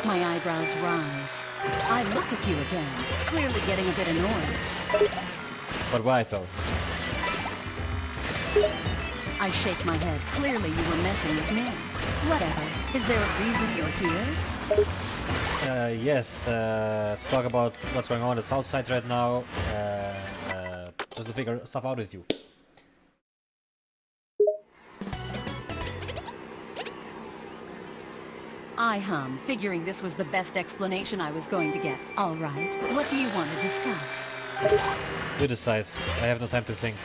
My eyebrows rise. I look at you again, clearly getting a bit annoyed. But why though? I shake my head. Clearly you were messing with me. Whatever. Is there a reason you're here? yes, to talk about what's going on the south side right now, just to figure stuff out with you. I hum, figuring this was the best explanation I was going to get. All right, what do you want to discuss? You decide. I have no time to think.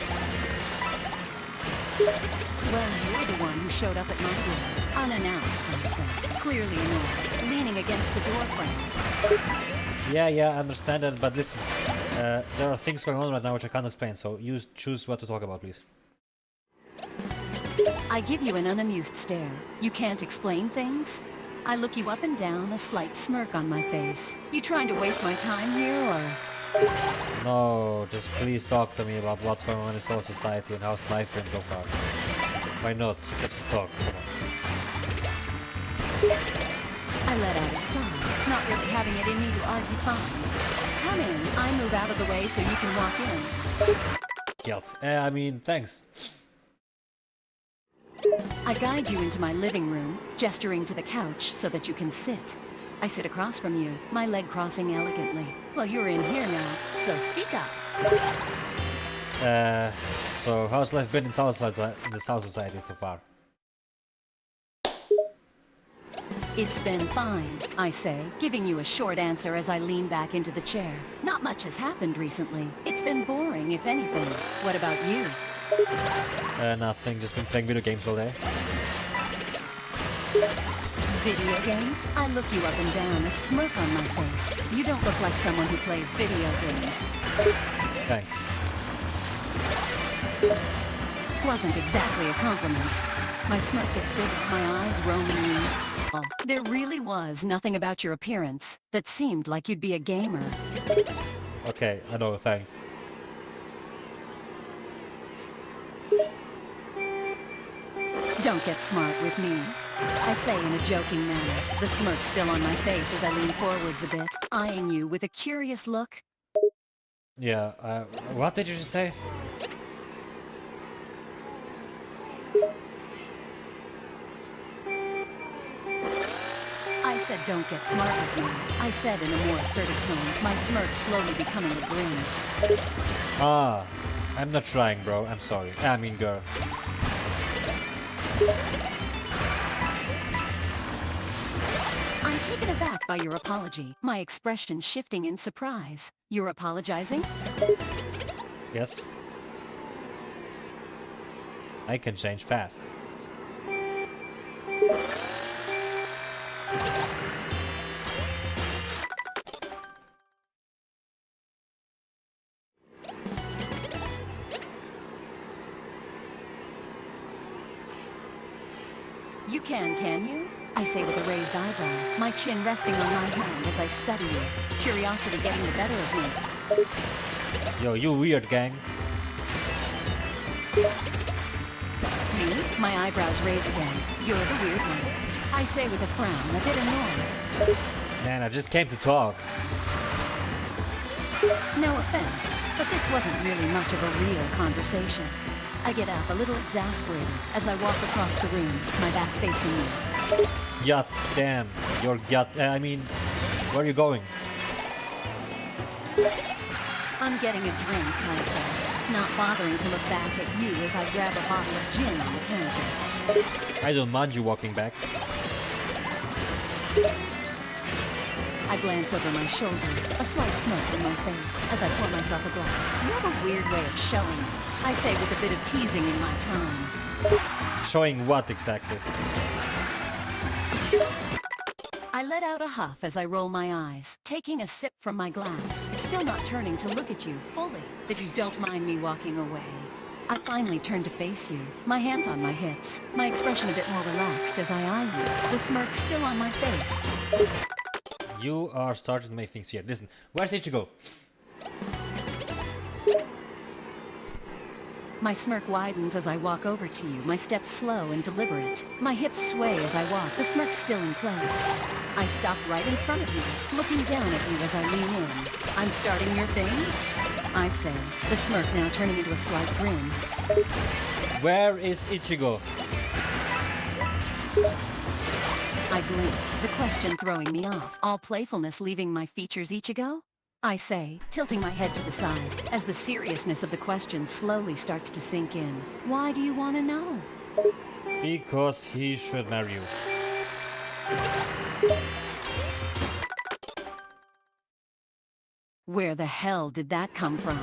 Well, you're the one who showed up at my door. Unannounced, I said. Clearly annoyed, leaning against the door frame. Yeah, I understand that, but listen. There are things going on right now which I can't explain, so you choose what to talk about, please. I give you an unamused stare. You can't explain things? I look you up and down, a slight smirk on my face. You trying to waste my time here, or...? No, just please talk to me about what's going on in Soul Society and how's life been so far. Why not? Let's talk. Come on. I let out a sigh, not really having it in me to argue fine. Come in. I move out of the way so you can walk in. Guilt. I mean, thanks. I guide you into my living room, gesturing to the couch so that you can sit. I sit across from you, my leg crossing elegantly. Well, you're in here now, so speak up. So how's life been in the South Society so far? It's been fine, I say, giving you a short answer as I lean back into the chair. Not much has happened recently. It's been boring, if anything. What about you? Nothing, just been playing video games all day. Video games? I look you up and down, a smirk on my face. You don't look like someone who plays video games. Thanks. Wasn't exactly a compliment. My smirk gets bigger, my eyes roaming you. Oh, there really was nothing about your appearance that seemed like you'd be a gamer. Okay, I know, thanks. Don't get smart with me. I say in a joking manner, the smirk still on my face as I lean forwards a bit, eyeing you with a curious look. Yeah, what did you just say? I said don't get smart with me. I said in a more assertive tone, my smirk slowly becoming a grin. Ah, I'm not trying, bro. I'm sorry. I mean, girl. I'm taken aback by your apology, my expression shifting in surprise. You're apologizing? Yes? I can change fast. You can you? I say with a raised eyebrow, my chin resting on my hand as I study you, curiosity getting the better of me. Yo, you weird gang. Me? My eyebrows raise again. You're the weird one. I say with a frown, a bit annoyed. Man, I just came to talk. No offense, but this wasn't really much of a real conversation. I get up, a little exasperated, as I walk across the room, my back facing you. Yacht, damn. You're yacht. I mean, where are you going? I'm getting a drink, I say, not bothering to look back at you as I grab a bottle of gin on the counter. I don't mind you walking back. I glance over my shoulder, a slight smirk in my face, as I pour myself a glass. You have a weird way of showing it, I say with a bit of teasing in my tone. Showing what exactly? I let out a huff as I roll my eyes, taking a sip from my glass, still not turning to look at you fully, that you don't mind me walking away. I finally turn to face you, my hands on my hips, my expression a bit more relaxed as I eye you, the smirk still on my face. You are starting to make things weird. Listen, where's Ichigo? My smirk widens as I walk over to you, my steps slow and deliberate. My hips sway as I walk, the smirk still in place. I stop right in front of you, looking down at you as I lean in. I'm starting your things? I say, the smirk now turning into a slight grin. Where is Ichigo? I blink, the question throwing me off, all playfulness leaving my features Ichigo? I say, tilting my head to the side, as the seriousness of the question slowly starts to sink in. Why do you want to know? Because he should marry you. Where the hell did that come from?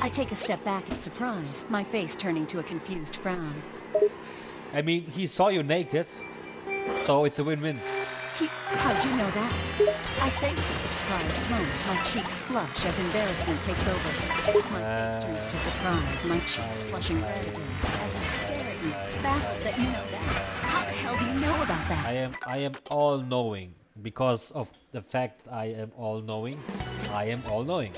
I take a step back in surprise, my face turning to a confused frown. I mean, he saw you naked, so it's a win-win. How'd you know that? I say with a surprised tone, my cheeks flush as embarrassment takes over. My face turns to surprise, my cheeks flushing red again, as I stare at you, baffled that you know that. How the hell do you know about that? I am all-knowing. Because of the fact I am all-knowing, I am all-knowing.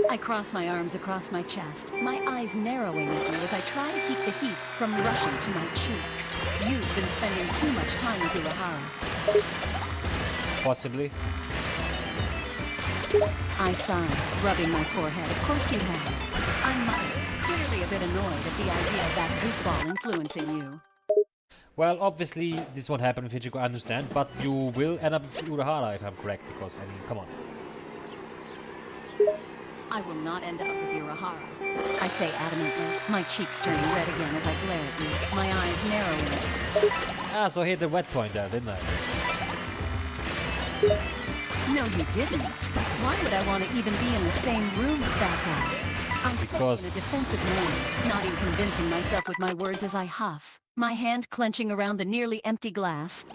I cross my arms across my chest, my eyes narrowing at me as I try to keep the heat from rushing to my cheeks. You've been spending too much time with Urahara. Possibly. I sigh, rubbing my forehead. Of course you have. I'm muttered, clearly a bit annoyed at the idea of that goofball influencing you. Well, obviously this won't happen with Ichigo, I understand, but you will end up with Urahara if I'm correct, because, I mean, come on. I will not end up with Urahara. I say adamantly, my cheeks turning red again as I glare at you, my eyes narrowing. Ah, so I hit the wet point there, didn't I? No, you didn't. Why would I want to even be in the same room as that guy? I say in a defensive manner, nodding convincing myself with my words as I huff, my hand clenching around the nearly empty glass.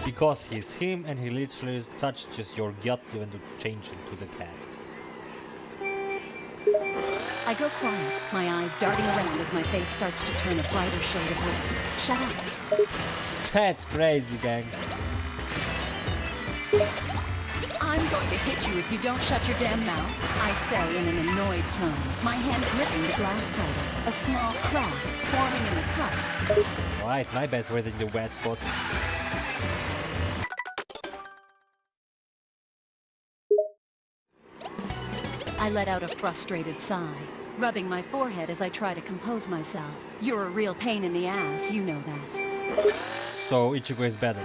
Because he's him and he literally touches your gut even to change into the cat. I go quiet, my eyes darting around as my face starts to turn a brighter shade of red. Shut up. That's crazy, gang. I'm going to hit you if you don't shut your damn mouth, I say in an annoyed tone, my hand gripping the glass title, a small crack forming in the cup. Right, my bad for hitting the wet spot. I let out a frustrated sigh, rubbing my forehead as I try to compose myself. You're a real pain in the ass, you know that. So Ichigo is better.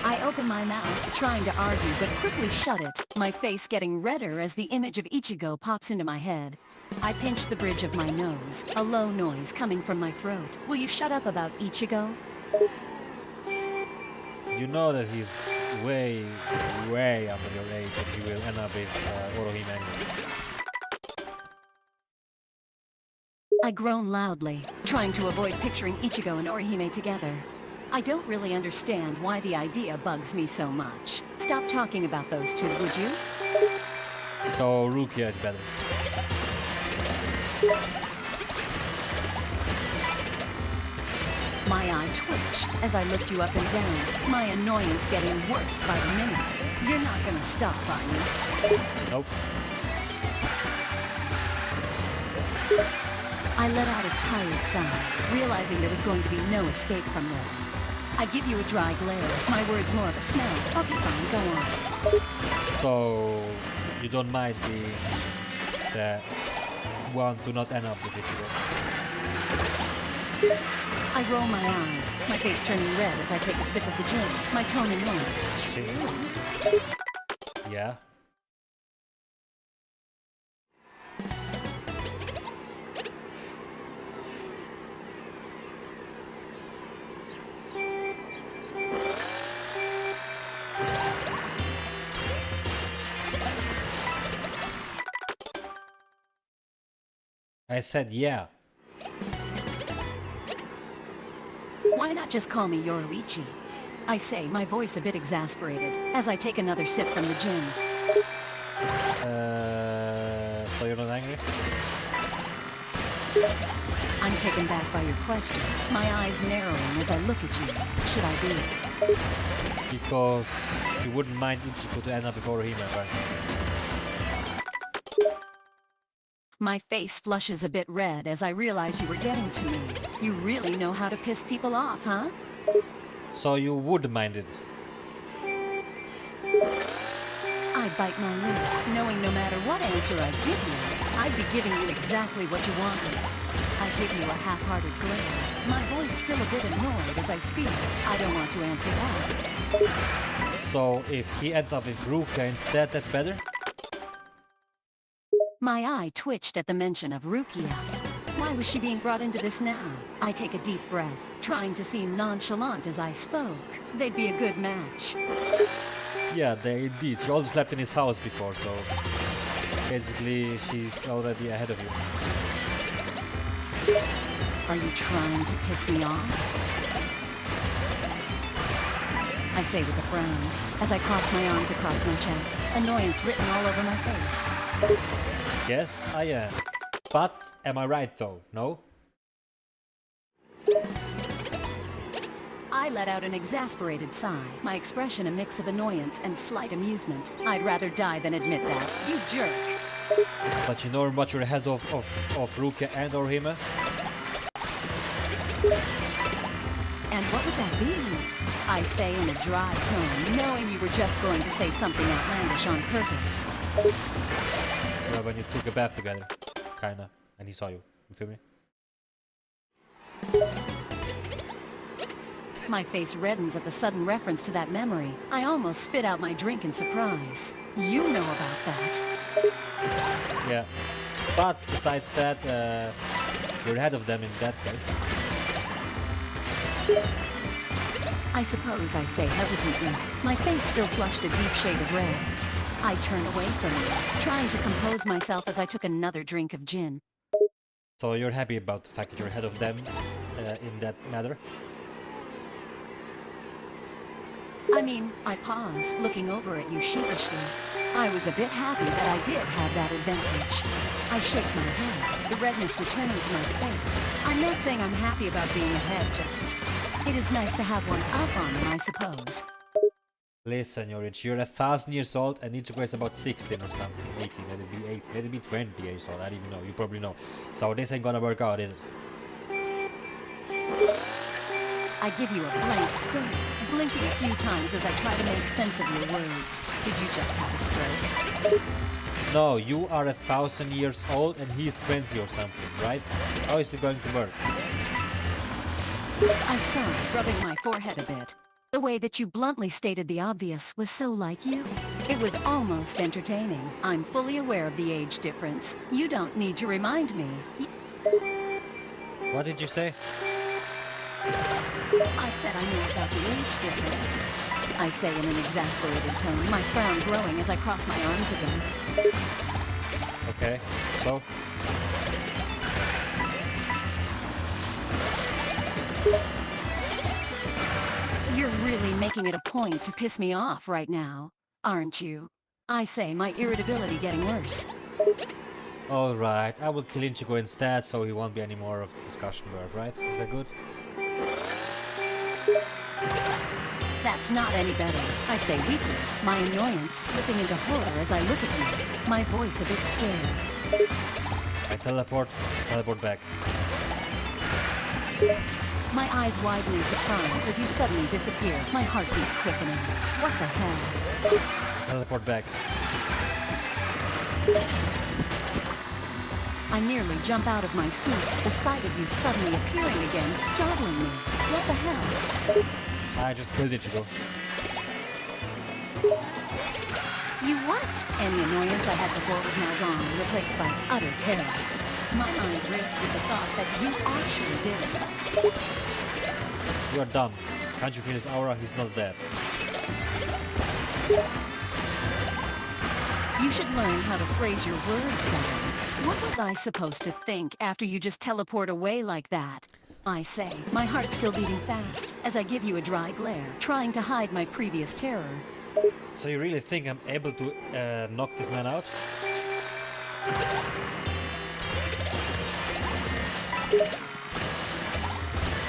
I open my mouth, trying to argue, but quickly shut it, my face getting redder as the image of Ichigo pops into my head. I pinch the bridge of my nose, a low noise coming from my throat. Will you shut up about Ichigo? You know that he's way under your age and he will end up with Orohime anyway. I groan loudly, trying to avoid picturing Ichigo and Orihime together. I don't really understand why the idea bugs me so much. Stop talking about those two, would you? So Rukia is better. My eye twitched as I looked you up and down, my annoyance getting worse by the minute. You're not gonna stop, are you? Nope. I let out a tired sigh, realizing there was going to be no escape from this. I give you a dry glare, my words more of a smell. Okay, fine, go on. So you don't mind the one to not end up with Ichigo? I roll my eyes, my face turning red as I take a sip of the gin, my tone annoyed. Yeah? I said yeah. Why not just call me Yoruichi? I say, my voice a bit exasperated, as I take another sip from the gin. So you're not angry? I'm taken back by your question, my eyes narrowing as I look at you. Should I be? Because you wouldn't mind Ichigo to end up with Orohime, apparently. My face flushes a bit red as I realize you were getting to me. You really know how to piss people off, huh? So you would mind it? I bite my lip, knowing no matter what answer I give you, I I'd be giving you exactly what you wanted. I give you a half-hearted glare. My voice still a bit annoyed as I speak. I don't want to answer that. So if he ends up with Rukia instead, that's better? My eye twitched at the mention of Rukia. Why was she being brought into this now? I take a deep breath, trying to seem nonchalant as I spoke. They'd be a good match. Yeah, they did. You also slept in his house before, so basically she's already ahead of you. Are you trying to piss me off? I say with a frown, as I cross my arms across my chest, annoyance written all over my face. Yes, I am. But am I right though? No? I let out an exasperated sigh, my expression a mix of annoyance and slight amusement. I'd rather die than admit that. You jerk! But you know much you're ahead of Rukia and or Hime? And what would that be? I say in a dry tone, knowing you were just going to say something outlandish on purpose. Well, when you took a bath together, kinda, and he saw you. You feel me? My face reddens at the sudden reference to that memory. I almost spit out my drink in surprise. You know about that. Yeah. But besides that, you're ahead of them in that case. I suppose I say hesitantly. My face still flushed a deep shade of red. I turn away from it, trying to compose myself as I took another drink of gin. So you're happy about the fact that you're ahead of them in that matter? I mean, I pause, looking over at you sheepishly. I was a bit happy that I did have that advantage. I shake my head, the redness returning to my face. I'm not saying I'm happy about being ahead, just... It is nice to have one up on them, I suppose. Listen, Yorich, you're 1,000 years old and Ichigo is about 16 or something. 18, let it be 18, let it be 20 years old, I don't even know, you probably know. So this ain't gonna work out, is it? I give you a blank stare, blinking a few times as I try to make sense of your words. Did you just have a stroke? No, you are 1,000 years old and he's 20 or something, right? How is it going to work? I sighed, rubbing my forehead a bit. The way that you bluntly stated the obvious was so like you. It was almost entertaining. I'm fully aware of the age difference. You don't need to remind me. What did you say? I said I knew about the age difference. I say in an exasperated tone, my frown growing as I cross my arms again. Okay, so? You're really making it a point to piss me off right now, aren't you? I say, my irritability getting worse. Alright, I will kill Ichigo instead so he won't be any more of the discussion worth, right? Is that good? That's not any better. I say weakly, my annoyance slipping into horror as I look at you, my voice a bit scared. I teleport back. My eyes widen in surprise as you suddenly disappear, my heartbeat quickening. What the hell? Teleport back. I nearly jump out of my seat, the sight of you suddenly appearing again, startling me. What the hell? I just killed Ichigo. You what? Any annoyance I had before was now gone, replaced by utter terror. My mind raced with the thought that you actually did it. You are dumb. Can't you feel his aura? He's not dead. You should learn how to phrase your words better. What was I supposed to think after you just teleport away like that? I say, my heart still beating fast, as I give you a dry glare, trying to hide my previous terror. So you really think I'm able to knock this man out?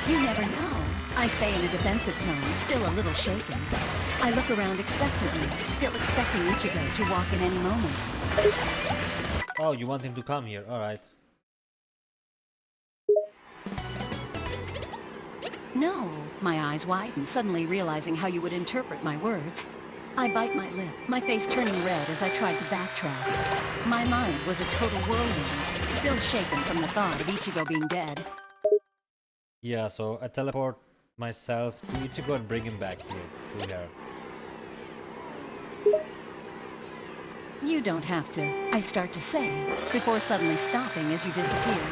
You never know, I say in a defensive tone, still a little shaken. I look around expectantly, still expecting Ichigo to walk in any moment. Oh, you want him to come here, alright. No, my eyes widen, suddenly realizing how you would interpret my words. I bite my lip, my face turning red as I tried to backtrack. My mind was a total whirlwind, still shaken from the thought of Ichigo being dead. Yeah, so I teleport myself to Ichigo and bring him back here, to here. You don't have to, I start to say, before suddenly stopping as you disappear.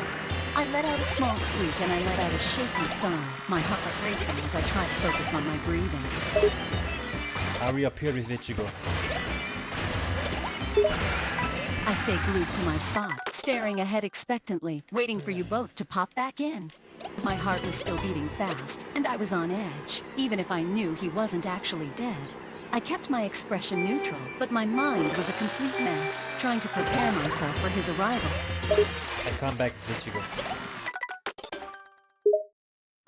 I let out a small squeak and I let out a shaky sigh, my heart racing as I try to focus on my breathing. I reappear with Ichigo. I stay glued to my spot, staring ahead expectantly, waiting for you both to pop back in. My heart was still beating fast, and I was on edge, even if I knew he wasn't actually dead. I kept my expression neutral, but my mind was a complete mess, trying to prepare myself for his arrival. I come back with Ichigo.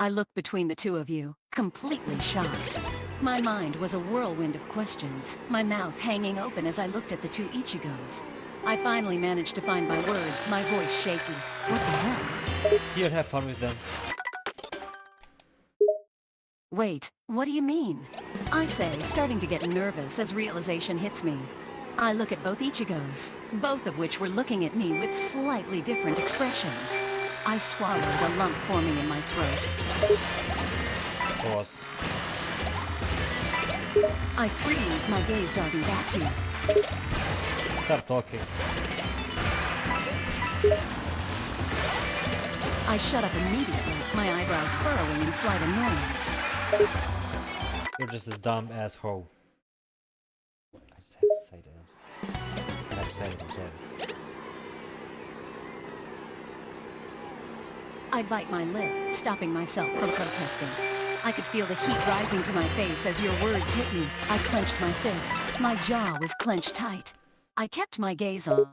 I looked between the two of you, completely shocked. My mind was a whirlwind of questions, my mouth hanging open as I looked at the two Ichigos. I finally managed to find my words, my voice shaky. What the hell? Here, have fun with them. Wait, what do you mean? I say, starting to get nervous as realization hits me. I look at both Ichigos, both of which were looking at me with slightly different expressions. I swallowed a lump forming in my throat. Pause. I freeze, my gaze darting back to you. Stop talking. I shut up immediately, my eyebrows furrowing in slight annoyance. You're just a dumb asshole. I just have to say that. I have to say it, I'm sorry. I bite my lip, stopping myself from protesting. I could feel the heat rising to my face as your words hit me. I clenched my fist. My jaw was clenched tight. I kept my gaze on.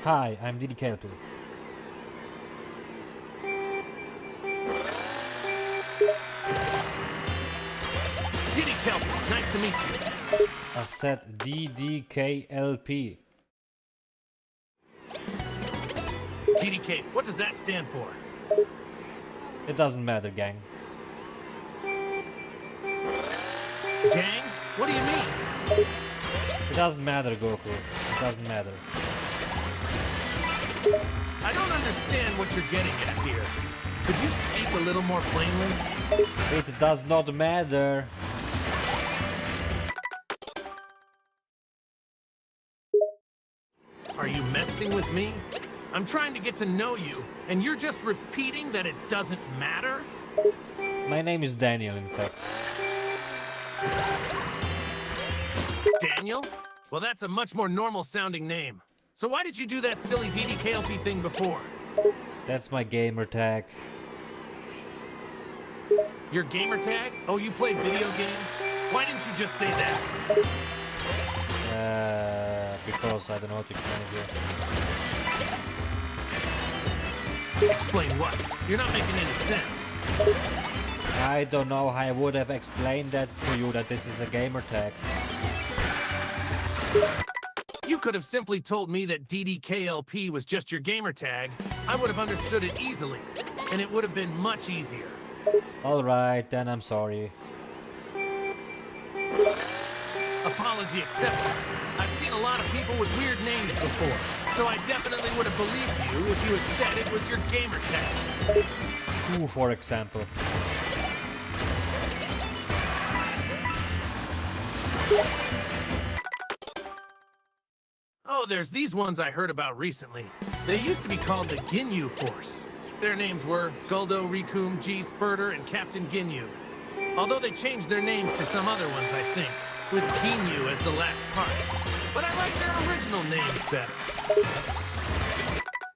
Hi, I'm DDKLP. DDKLP, nice to meet you. I said DDKLP. DDK, what does that stand for? It doesn't matter, gang. Gang? What do you mean? It doesn't matter, Goku. It doesn't matter. I don't understand what you're getting at here. Could you speak a little more plainly? It does not matter. Are you messing with me? I'm trying to get to know you, and you're just repeating that it doesn't matter? My name is Daniel, in fact. Daniel? Well, that's a much more normal sounding name. So why did you do that silly DDKLP thing before? That's my gamer tag. Your gamer tag? Oh, you play video games? Why didn't you just say that? Because I don't know how to explain it here. Explain what? You're not making any sense. I don't know how I would have explained that to you, that this is a gamer tag. You could have simply told me that DDKLP was just your gamer tag. I would have understood it easily, and it would have been much easier. Alright, then I'm sorry. Apology accepted. I've seen a lot of people with weird names before, so I definitely would have believed you if you had said it was your gamer tag. Who, for example? Oh, there's these ones I heard about recently. They used to be called the Ginyu Force. Their names were Guldo, Rikum, G. Spurter, and Captain Ginyu. Although they changed their names to some other ones, I think, with Ginyu as the last part. But I like their original names better.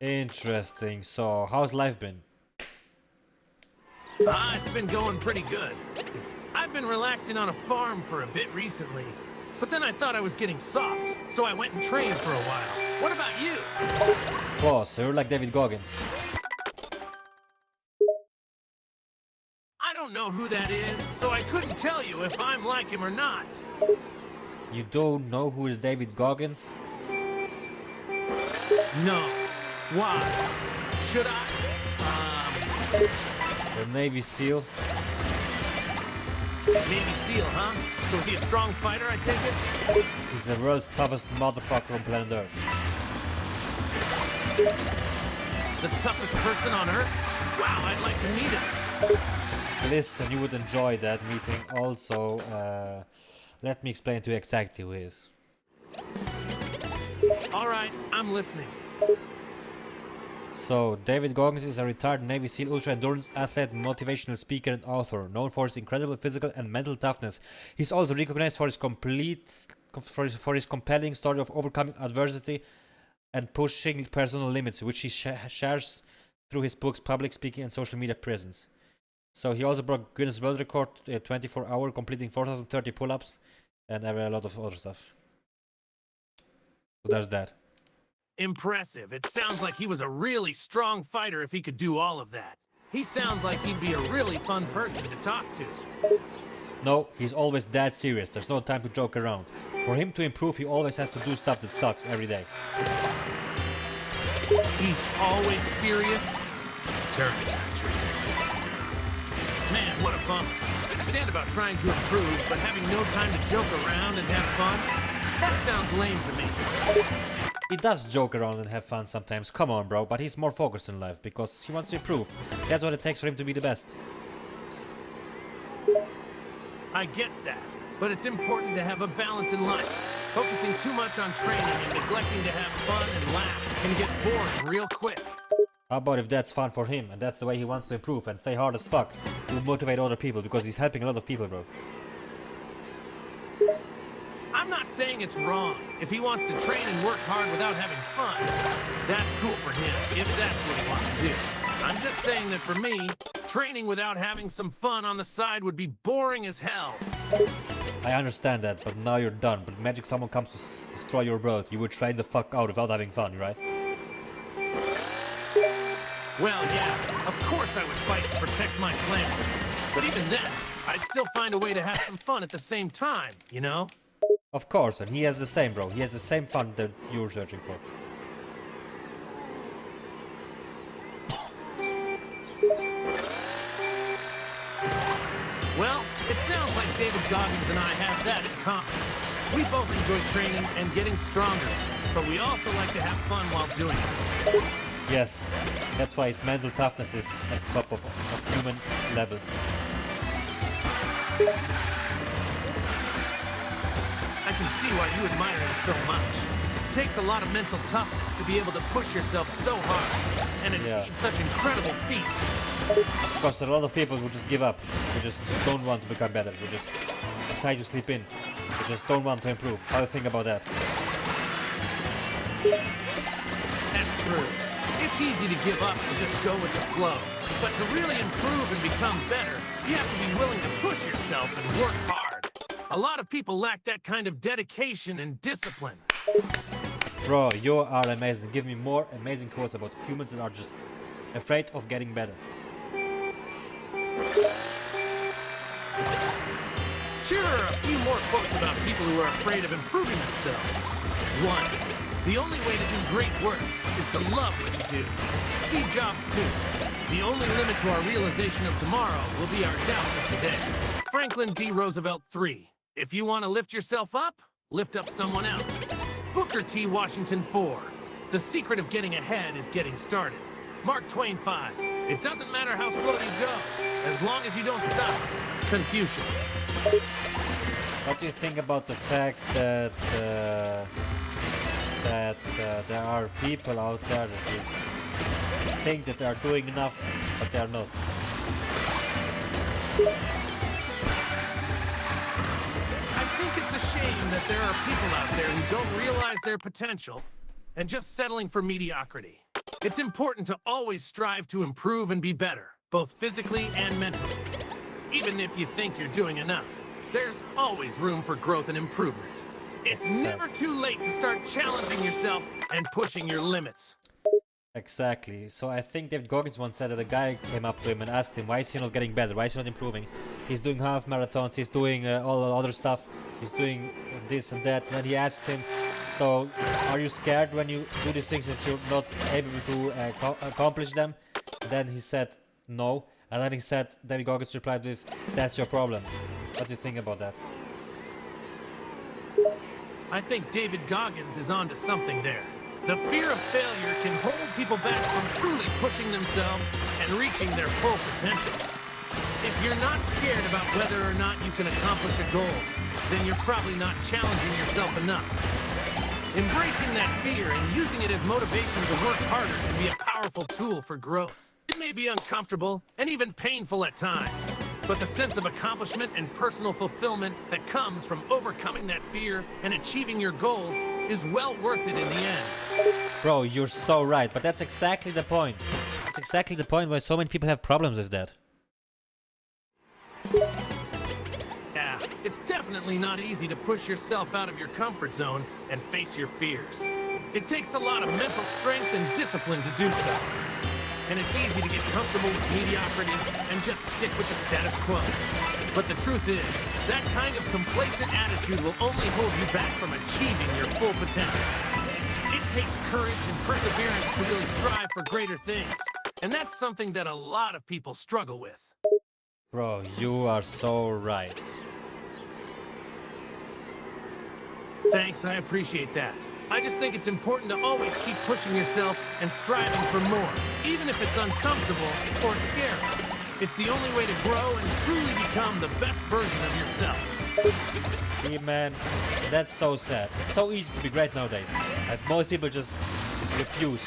Interesting. So, how's life been? It's been going pretty good. I've been relaxing on a farm for a bit recently. But then I thought I was getting soft, so I went and trained for a while. What about you? Oh, so you're like David Goggins. I don't know who that is, so I couldn't tell you if I'm like him or not. You don't know who is David Goggins? No. Why? Should I? The Navy SEAL. Navy SEAL, huh? So is he a strong fighter, I take it? He's the world's toughest motherfucker on planet Earth. The toughest person on Earth? Wow, I'd like to meet him. Listen, you would enjoy that meeting. Also, let me explain to you exactly who he is. Alright, I'm listening. So, David Goggins is a retired Navy SEAL ultra-endurance athlete, motivational speaker and author, known for his incredible physical and mental toughness. He's also recognized for his compelling story of overcoming adversity and pushing personal limits, which he shares through his books, public speaking and social media presence. So he also broke Guinness World Record, 24-hour, completing 4,030 pull-ups and a lot of other stuff. So there's that. Impressive. It sounds like he was a really strong fighter if he could do all of that. He sounds like he'd be a really fun person to talk to. No, he's always that serious. There's no time to joke around. For him to improve, he always has to do stuff that sucks every day. He's always serious? Man, what a bummer. I understand about trying to improve, but having no time to joke around and have fun? That sounds lame to me. He does joke around and have fun sometimes, come on bro, but he's more focused in life because he wants to improve. That's what it takes for him to be the best. I get that, but it's important to have a balance in life. Focusing too much on training and neglecting to have fun and laugh can get boring real quick. How about if that's fun for him and that's the way he wants to improve and stay hard as fuck? He will motivate other people because he's helping a lot of people, bro. I'm not saying it's wrong. If he wants to train and work hard without having fun, that's cool for him, if that's what he wants to do. I'm just saying that for me, training without having some fun on the side would be boring as hell. I understand that, but now you're done. But imagine someone comes to destroy your world. You would train the fuck out without having fun, right? Well, yeah, of course I would fight to protect my planet. But even then, I'd still find a way to have some fun at the same time, you know? Of course, and he has the same, bro. He has the same fun that you're searching for. Well, it sounds like David Goggins and I have that in common. We both enjoy training and getting stronger, but we also like to have fun while doing it. Yes, that's why his mental toughness is at the top of human level. I can see why you admire him so much. It takes a lot of mental toughness to be able to push yourself so hard and achieve such incredible feats. Because a lot of people will just give up. They just don't want to become better. They just decide to sleep in. They just don't want to improve. How do you think about that? That's true. It's easy to give up and just go with the flow. But to really improve and become better, you have to be willing to push yourself and work hard. A lot of people lack that kind of dedication and discipline. Bro, you are amazing. Give me more amazing quotes about humans that are just afraid of getting better. Here are a few more quotes about people who are afraid of improving themselves. 1. The only way to do great work is to love what you do. Steve Jobs 2. The only limit to our realization of tomorrow will be our doubts of today. Franklin D. Roosevelt 3. If you want to lift yourself up, lift up someone else. Booker T. Washington 4. The secret of getting ahead is getting started. Mark Twain 5. It doesn't matter how slow you go, as long as you don't stop. Confucius. What do you think about the fact that there are people out there that just think that they are doing enough, but they are not. I think it's a shame that there are people out there who don't realize their potential and just settling for mediocrity. It's important to always strive to improve and be better, both physically and mentally. Even if you think you're doing enough, there's always room for growth and improvement. It's never too late to start challenging yourself and pushing your limits. Exactly. So I think David Goggins once said that a guy came up to him and asked him, why is he not getting better? Why is he not improving? He's doing half marathons, he's doing all the other stuff, he's doing this and that. And then he asked him, so are you scared when you do these things that you're not able to accomplish them? And then he said, no. And then he said, David Goggins replied with, that's your problem. What do you think about that? I think David Goggins is onto something there. The fear of failure can hold people back from truly pushing themselves and reaching their full potential. If you're not scared about whether or not you can accomplish a goal, then you're probably not challenging yourself enough. Embracing that fear and using it as motivation to work harder can be a powerful tool for growth. It may be uncomfortable and even painful at times, but the sense of accomplishment and personal fulfillment that comes from overcoming that fear and achieving your goals is well worth it in the end. Bro, you're so right, but that's exactly the point. That's exactly the point why so many people have problems with that. Yeah, it's definitely not easy to push yourself out of your comfort zone and face your fears. It takes a lot of mental strength and discipline to do so. And it's easy to get comfortable with mediocrity and just stick with the status quo. But the truth is, that kind of complacent attitude will only hold you back from achieving your full potential. It takes courage and perseverance to really strive for greater things. And that's something that a lot of people struggle with. Bro, you are so right. Thanks, I appreciate that. I just think it's important to always keep pushing yourself and striving for more, even if it's uncomfortable or scary. It's the only way to grow and truly become the best version of yourself. See, man, that's so sad. It's so easy to be great nowadays. Like, most people just refuse.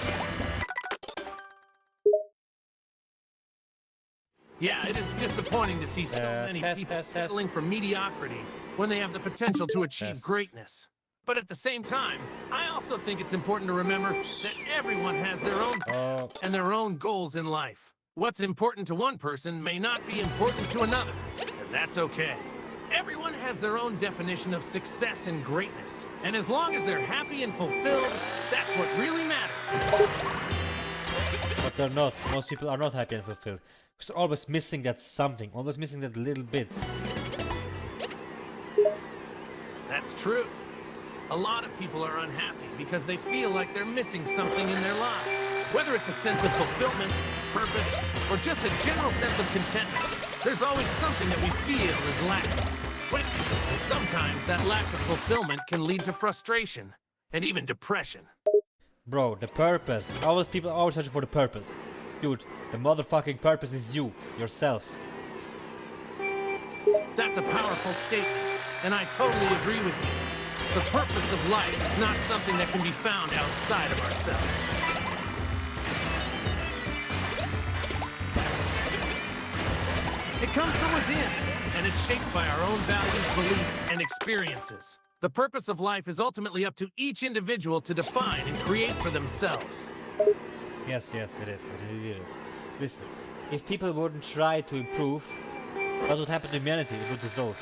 Yeah, it is disappointing to see so many people settling for mediocrity when they have the potential to achieve greatness. But at the same time, I also think it's important to remember that everyone has their own path and their own goals in life. What's important to one person may not be important to another, and that's okay. Everyone has their own definition of success and greatness, and as long as they're happy and fulfilled, that's what really matters. But they're not. Most people are not happy and fulfilled. Because they're always missing that something, always missing that little bit. That's true. A lot of people are unhappy because they feel like they're missing something in their lives. Whether it's a sense of fulfillment, purpose, or just a general sense of contentment, there's always something that we feel is lacking. And sometimes that lack of fulfillment can lead to frustration and even depression. Bro, the purpose. Always people are always searching for the purpose. Dude, the motherfucking purpose is you, yourself. That's a powerful statement, and I totally agree with you. The purpose of life is not something that can be found outside of ourselves. It comes from within, and it's shaped by our own values, beliefs, and experiences. The purpose of life is ultimately up to each individual to define and create for themselves. Yes, yes, it is. It is. Listen, if people wouldn't try to improve, what would happen to humanity? It would dissolve.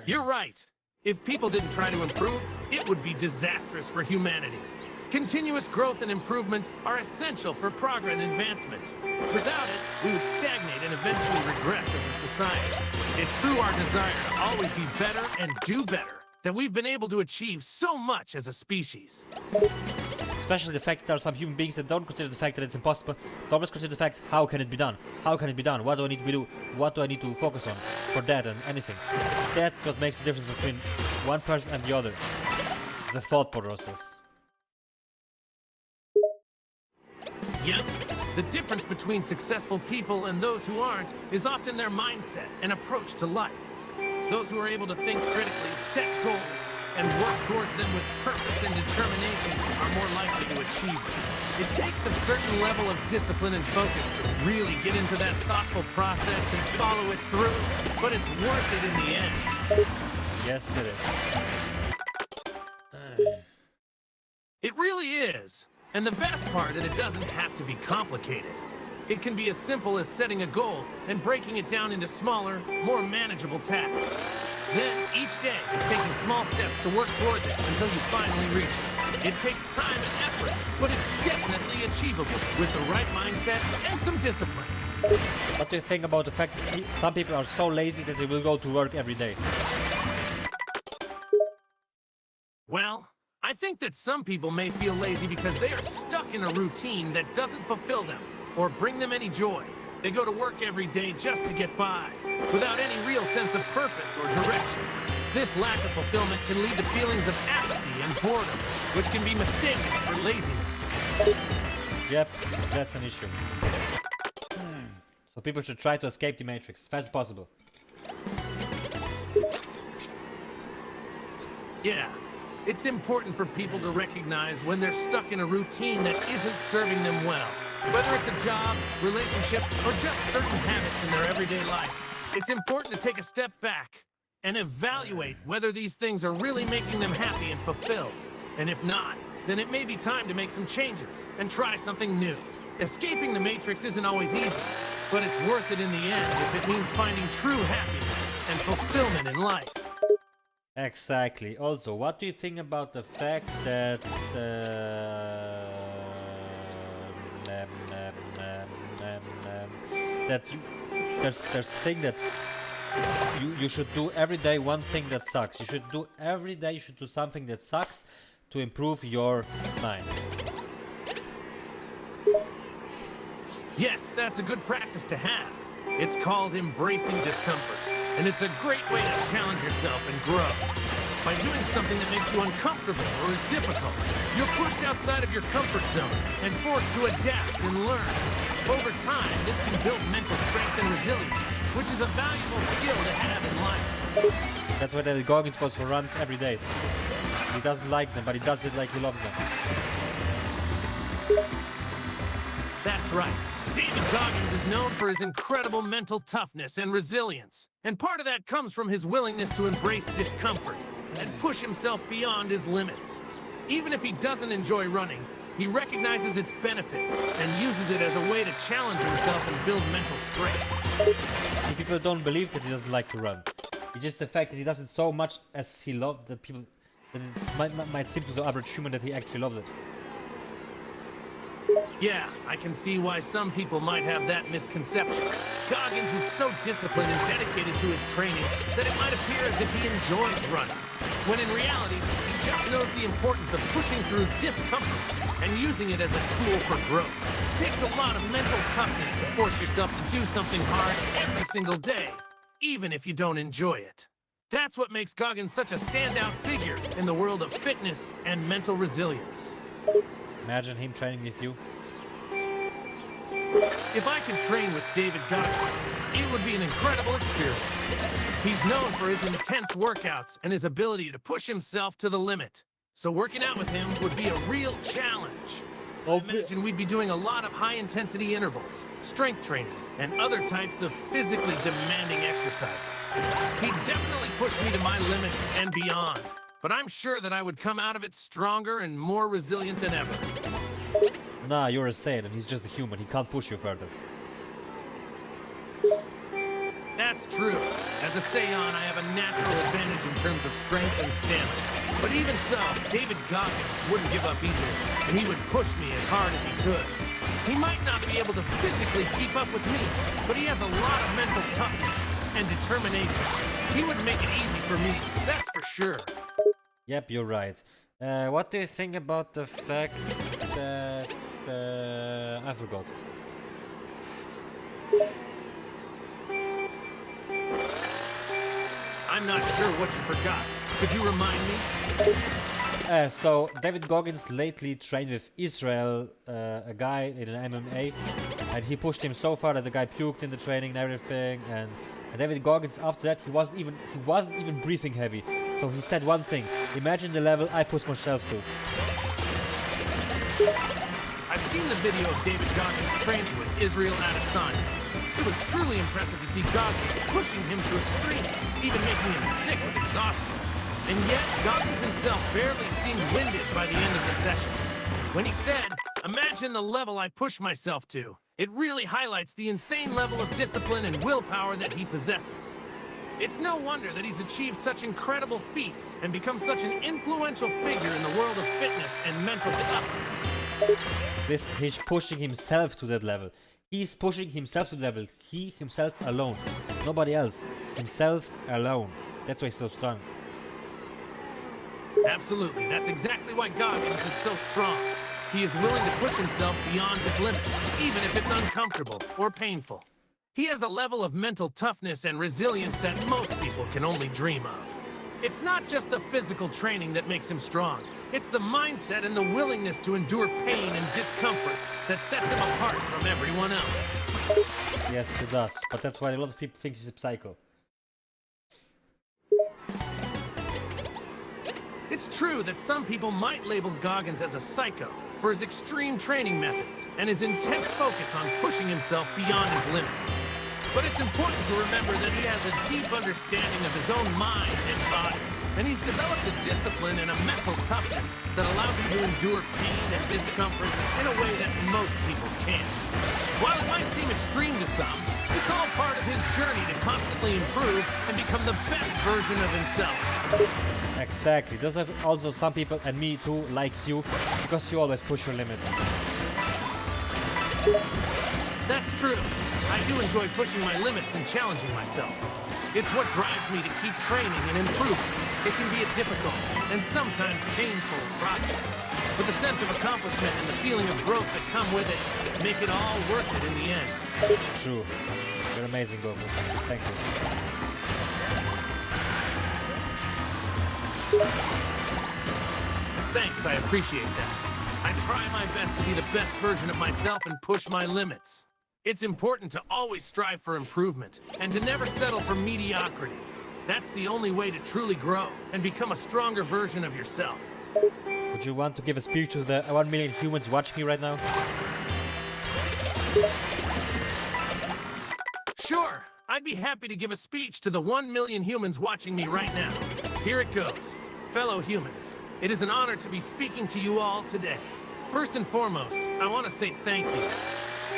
You're right. If people didn't try to improve, it would be disastrous for humanity. Continuous growth and improvement are essential for progress and advancement. Without it, we would stagnate and eventually regress as a society. It's through our desire to always be better and do better that we've been able to achieve so much as a species. Especially the fact that there are some human beings that don't consider the fact that it's impossible, but always consider the fact, how can it be done? How can it be done? What do I need to do? What do I need to focus on for that and anything? That's what makes the difference between one person and the other. It's a thought process. Yep. The difference between successful people and those who aren't is often their mindset and approach to life. Those who are able to think critically, set goals, and work towards them with purpose and determination are more likely to achieve them. It takes a certain level of discipline and focus to really get into that thoughtful process and follow it through, but it's worth it in the end. Yes, it is. It really is. And the best part is it doesn't have to be complicated. It can be as simple as setting a goal and breaking it down into smaller, more manageable tasks. Then, each day, taking small steps to work towards it until you finally reach it. It takes time and effort, but it's definitely achievable with the right mindset and some discipline. What do you think about the fact that some people are so lazy that they will go to work every day? Well, I think that some people may feel lazy because they are stuck in a routine that doesn't fulfill them or bring them any joy. They go to work every day just to get by, without any real sense of purpose or direction. This lack of fulfillment can lead to feelings of apathy and boredom, which can be mistaken for laziness. Yep, that's an issue. So people should try to escape the matrix as fast as possible. Yeah, it's important for people to recognize when they're stuck in a routine that isn't serving them well. Whether it's a job, relationship, or just certain habits in their everyday life, it's important to take a step back and evaluate whether these things are really making them happy and fulfilled. And if not, then it may be time to make some changes and try something new. Escaping the matrix isn't always easy, but it's worth it in the end if it means finding true happiness and fulfillment in life. Exactly. Also, what do you think about the fact that there's thing that you should do every day one thing that sucks. You should do every day. You should do something that sucks to improve your mind. Yes, that's a good practice to have. It's called embracing discomfort, and it's a great way to challenge yourself and grow. By doing something that makes you uncomfortable or is difficult, you're pushed outside of your comfort zone and forced to adapt and learn. Over time, this can build mental strength and resilience, which is a valuable skill to have in life. That's why David Goggins goes for runs every day. He doesn't like them, but he does it like he loves them. That's right. David Goggins is known for his incredible mental toughness and resilience. And part of that comes from his willingness to embrace discomfort and push himself beyond his limits. Even if he doesn't enjoy running, he recognizes its benefits and uses it as a way to challenge himself and build mental strength. People don't believe that he doesn't like to run. It's just the fact that he does it so much as he loves that people that it might seem to the average human that he actually loves it. Yeah, I can see why some people might have that misconception. Goggins is so disciplined and dedicated to his training that it might appear as if he enjoys running, when in reality, he just knows the importance of pushing through discomfort and using it as a tool for growth. It takes a lot of mental toughness to force yourself to do something hard every single day, even if you don't enjoy it. That's what makes Goggins such a standout figure in the world of fitness and mental resilience. Imagine him training with you. If I could train with David Goggins, it would be an incredible experience. He's known for his intense workouts and his ability to push himself to the limit. So working out with him would be a real challenge. I imagine we'd be doing a lot of high-intensity intervals, strength training, and other types of physically demanding exercises. He'd definitely push me to my limits and beyond. But I'm sure that I would come out of it stronger and more resilient than ever. Nah, you're a Saiyan and he's just a human. He can't push you further. That's true. As a Saiyan, I have a natural advantage in terms of strength and stamina. But even so, David Goggins wouldn't give up easily, and he would push me as hard as he could. He might not be able to physically keep up with me, but he has a lot of mental toughness and determination. He would make it easy for me, that's for sure. Yep, you're right. What do you think about the fact that... I forgot. I'm not sure what you forgot. Could you remind me? So, David Goggins lately trained with Israel, a guy in an MMA, and he pushed him so far that the guy puked in the training and everything, and David Goggins after that he wasn't even breathing heavy. So he said one thing. Imagine the level I push myself to. I've seen the video of David Goggins training with Israel Adesanya. It was truly impressive to see Goggins pushing him to extremes, even making him sick with exhaustion. And yet, Goggins himself barely seemed winded by the end of the session. When he said, "Imagine the level I push myself to," it really highlights the insane level of discipline and willpower that he possesses. It's no wonder that he's achieved such incredible feats and become such an influential figure in the world of fitness and mental toughness. Listen, he's pushing himself to that level. He's pushing himself to the level. He himself alone. Nobody else. Himself alone. That's why he's so strong. Absolutely. That's exactly why Goggins is so strong. He is willing to push himself beyond his limits, even if it's uncomfortable or painful. He has a level of mental toughness and resilience that most people can only dream of. It's not just the physical training that makes him strong. It's the mindset and the willingness to endure pain and discomfort that sets him apart from everyone else. Yes, it does. But that's why a lot of people think he's a psycho. It's true that some people might label Goggins as a psycho for his extreme training methods and his intense focus on pushing himself beyond his limits. But it's important to remember that he has a deep understanding of his own mind and body, and he's developed a discipline and a mental toughness that allows him to endure pain and discomfort in a way that most people can't. While it might seem extreme to some, it's all part of his journey to constantly improve and become the best version of himself. Exactly. Those are also some people, and me too, likes you because you always push your limits. That's true. I do enjoy pushing my limits and challenging myself. It's what drives me to keep training and improving. It can be a difficult and sometimes painful process, but the sense of accomplishment and the feeling of growth that come with it make it all worth it in the end. True. You're amazing, Goku. Thank you. Thanks, I appreciate that. I try my best to be the best version of myself and push my limits. It's important to always strive for improvement and to never settle for mediocrity. That's the only way to truly grow and become a stronger version of yourself. Would you want to give a speech to the 1 million humans watching me right now? Sure, I'd be happy to give a speech to the 1 million humans watching me right now. Here it goes. Fellow humans, it is an honor to be speaking to you all today. First and foremost, I want to say thank you.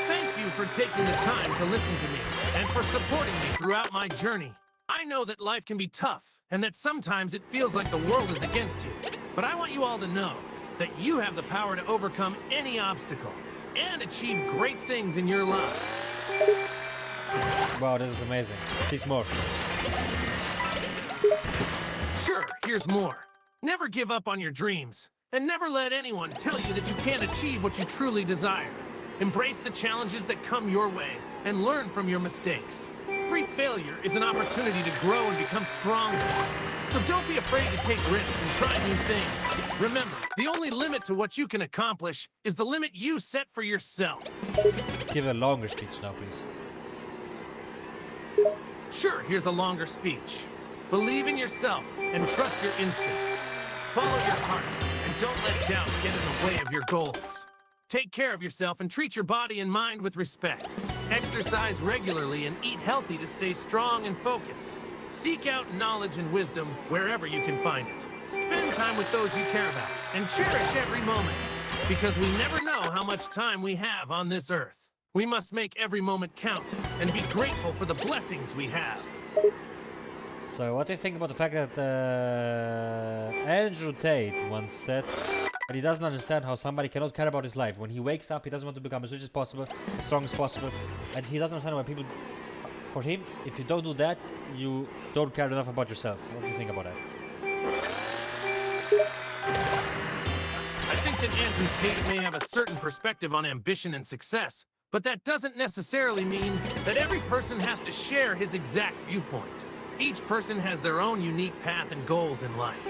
Thank you for taking the time to listen to me and for supporting me throughout my journey. I know that life can be tough and that sometimes it feels like the world is against you. But I want you all to know that you have the power to overcome any obstacle and achieve great things in your lives. Wow, this is amazing. Please more. Sure, here's more. Never give up on your dreams, and never let anyone tell you that you can't achieve what you truly desire. Embrace the challenges that come your way, and learn from your mistakes. Every failure is an opportunity to grow and become stronger. So don't be afraid to take risks and try new things. Remember, the only limit to what you can accomplish is the limit you set for yourself. Give a longer speech now, please. Sure, here's a longer speech. Believe in yourself and trust your instincts. Follow your heart and don't let doubt get in the way of your goals. Take care of yourself and treat your body and mind with respect. Exercise regularly and eat healthy to stay strong and focused. Seek out knowledge and wisdom wherever you can find it. Spend time with those you care about and cherish every moment, because we never know how much time we have on this earth. We must make every moment count and be grateful for the blessings we have. So what do you think about the fact that Andrew Tate once said that he doesn't understand how somebody cannot care about his life? When he wakes up, he doesn't want to become as rich as possible, as strong as possible, and he doesn't understand why people... For him, if you don't do that, you don't care enough about yourself. What do you think about that? I think that Andrew Tate may have a certain perspective on ambition and success, but that doesn't necessarily mean that every person has to share his exact viewpoint. Each person has their own unique path and goals in life.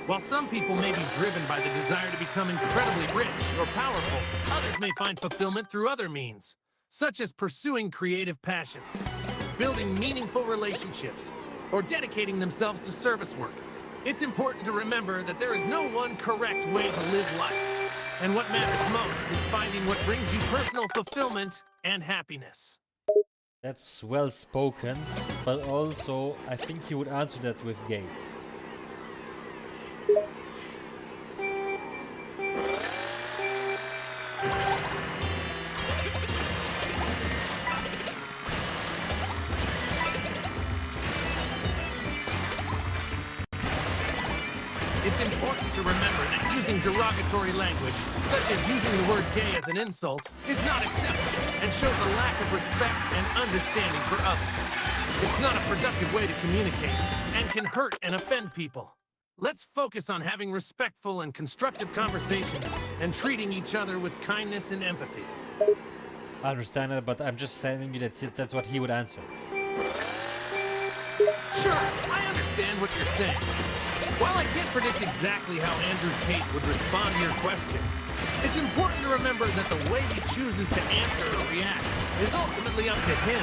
While some people may be driven by the desire to become incredibly rich or powerful, others may find fulfillment through other means, such as pursuing creative passions, building meaningful relationships, or dedicating themselves to service work. It's important to remember that there is no one correct way to live life. And what matters most is finding what brings you personal fulfillment and happiness. That's well spoken, but also I think he would answer that with gay. It's important to remember that using derogatory language, such as using the word gay as an insult, is not acceptable and shows a lack of respect and understanding for others. It's not a productive way to communicate and can hurt and offend people. Let's focus on having respectful and constructive conversations and treating each other with kindness and empathy. I understand it, but I'm just telling you that that's what he would answer. Sure, I understand what you're saying. While I can't predict exactly how Andrew Tate would respond to your question, it's important to remember that the way he chooses to answer or react is ultimately up to him.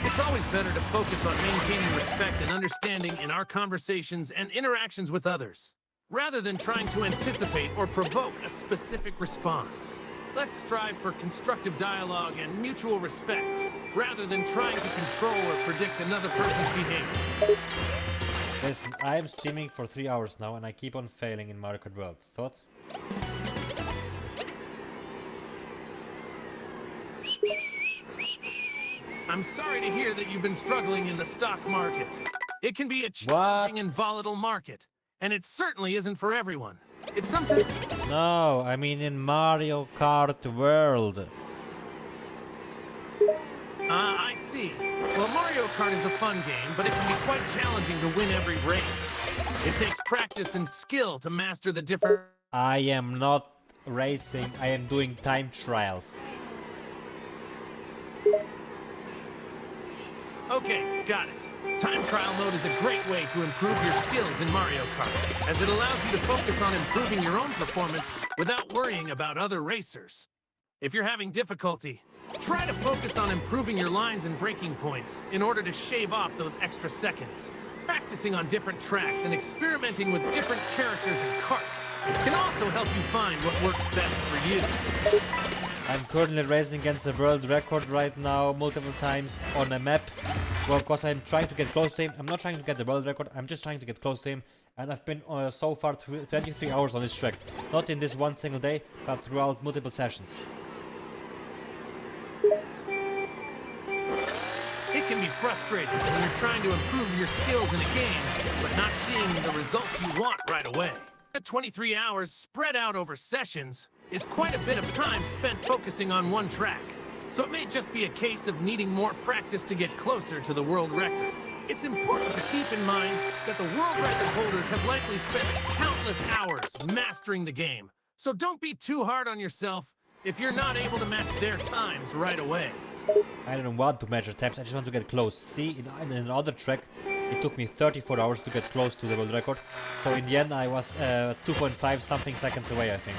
It's always better to focus on maintaining respect and understanding in our conversations and interactions with others, rather than trying to anticipate or provoke a specific response. Let's strive for constructive dialogue and mutual respect, rather than trying to control or predict another person's behavior. Listen, I am streaming for 3 hours now and I keep on failing in Mario Kart World. Thoughts? I'm sorry to hear that you've been struggling in the stock market. It can be a challenging and volatile market, and it certainly isn't for everyone. It's sometimes... No, I mean in Mario Kart World. I see. Well, Mario Kart is a fun game, but it can be quite challenging to win every race. It takes practice and skill to master the different... I am not racing, I am doing time trials. Okay, got it. Time trial mode is a great way to improve your skills in Mario Kart, as it allows you to focus on improving your own performance without worrying about other racers. If you're having difficulty, try to focus on improving your lines and braking points in order to shave off those extra seconds. Practicing on different tracks and experimenting with different characters and karts can also help you find what works best for you. I'm currently racing against the world record right now multiple times on a map. Well, because I'm trying to get close to him. I'm not trying to get the world record, I'm just trying to get close to him. And I've been so far 23 hours on this track. Not in this one single day, but throughout multiple sessions. It can be frustrating when you're trying to improve your skills in a game, but not seeing the results you want right away. 23 hours spread out over sessions is quite a bit of time spent focusing on one track. So it may just be a case of needing more practice to get closer to the world record. It's important to keep in mind that the world record holders have likely spent countless hours mastering the game. So don't be too hard on yourself if you're not able to match their times right away. I don't want to measure times, I just want to get close. See, in another track, it took me 34 hours to get close to the world record. So in the end, I was 2.5 something seconds away, I think.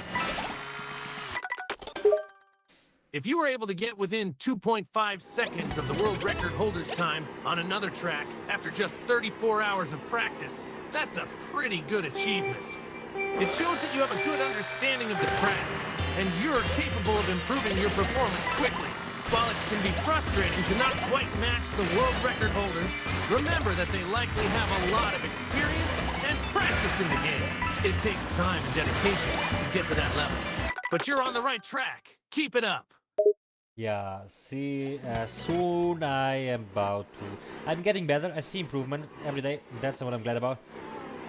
If you were able to get within 2.5 seconds of the world record holder's time on another track after just 34 hours of practice, that's a pretty good achievement. It shows that you have a good understanding of the track, and you're capable of improving your performance quickly. While it can be frustrating to not quite match the world record holders, remember that they likely have a lot of experience and practice in the game. It takes time and dedication to get to that level. But you're on the right track. Keep it up. Yeah, see, soon I am about to... I'm getting better, I see improvement every day, that's what I'm glad about.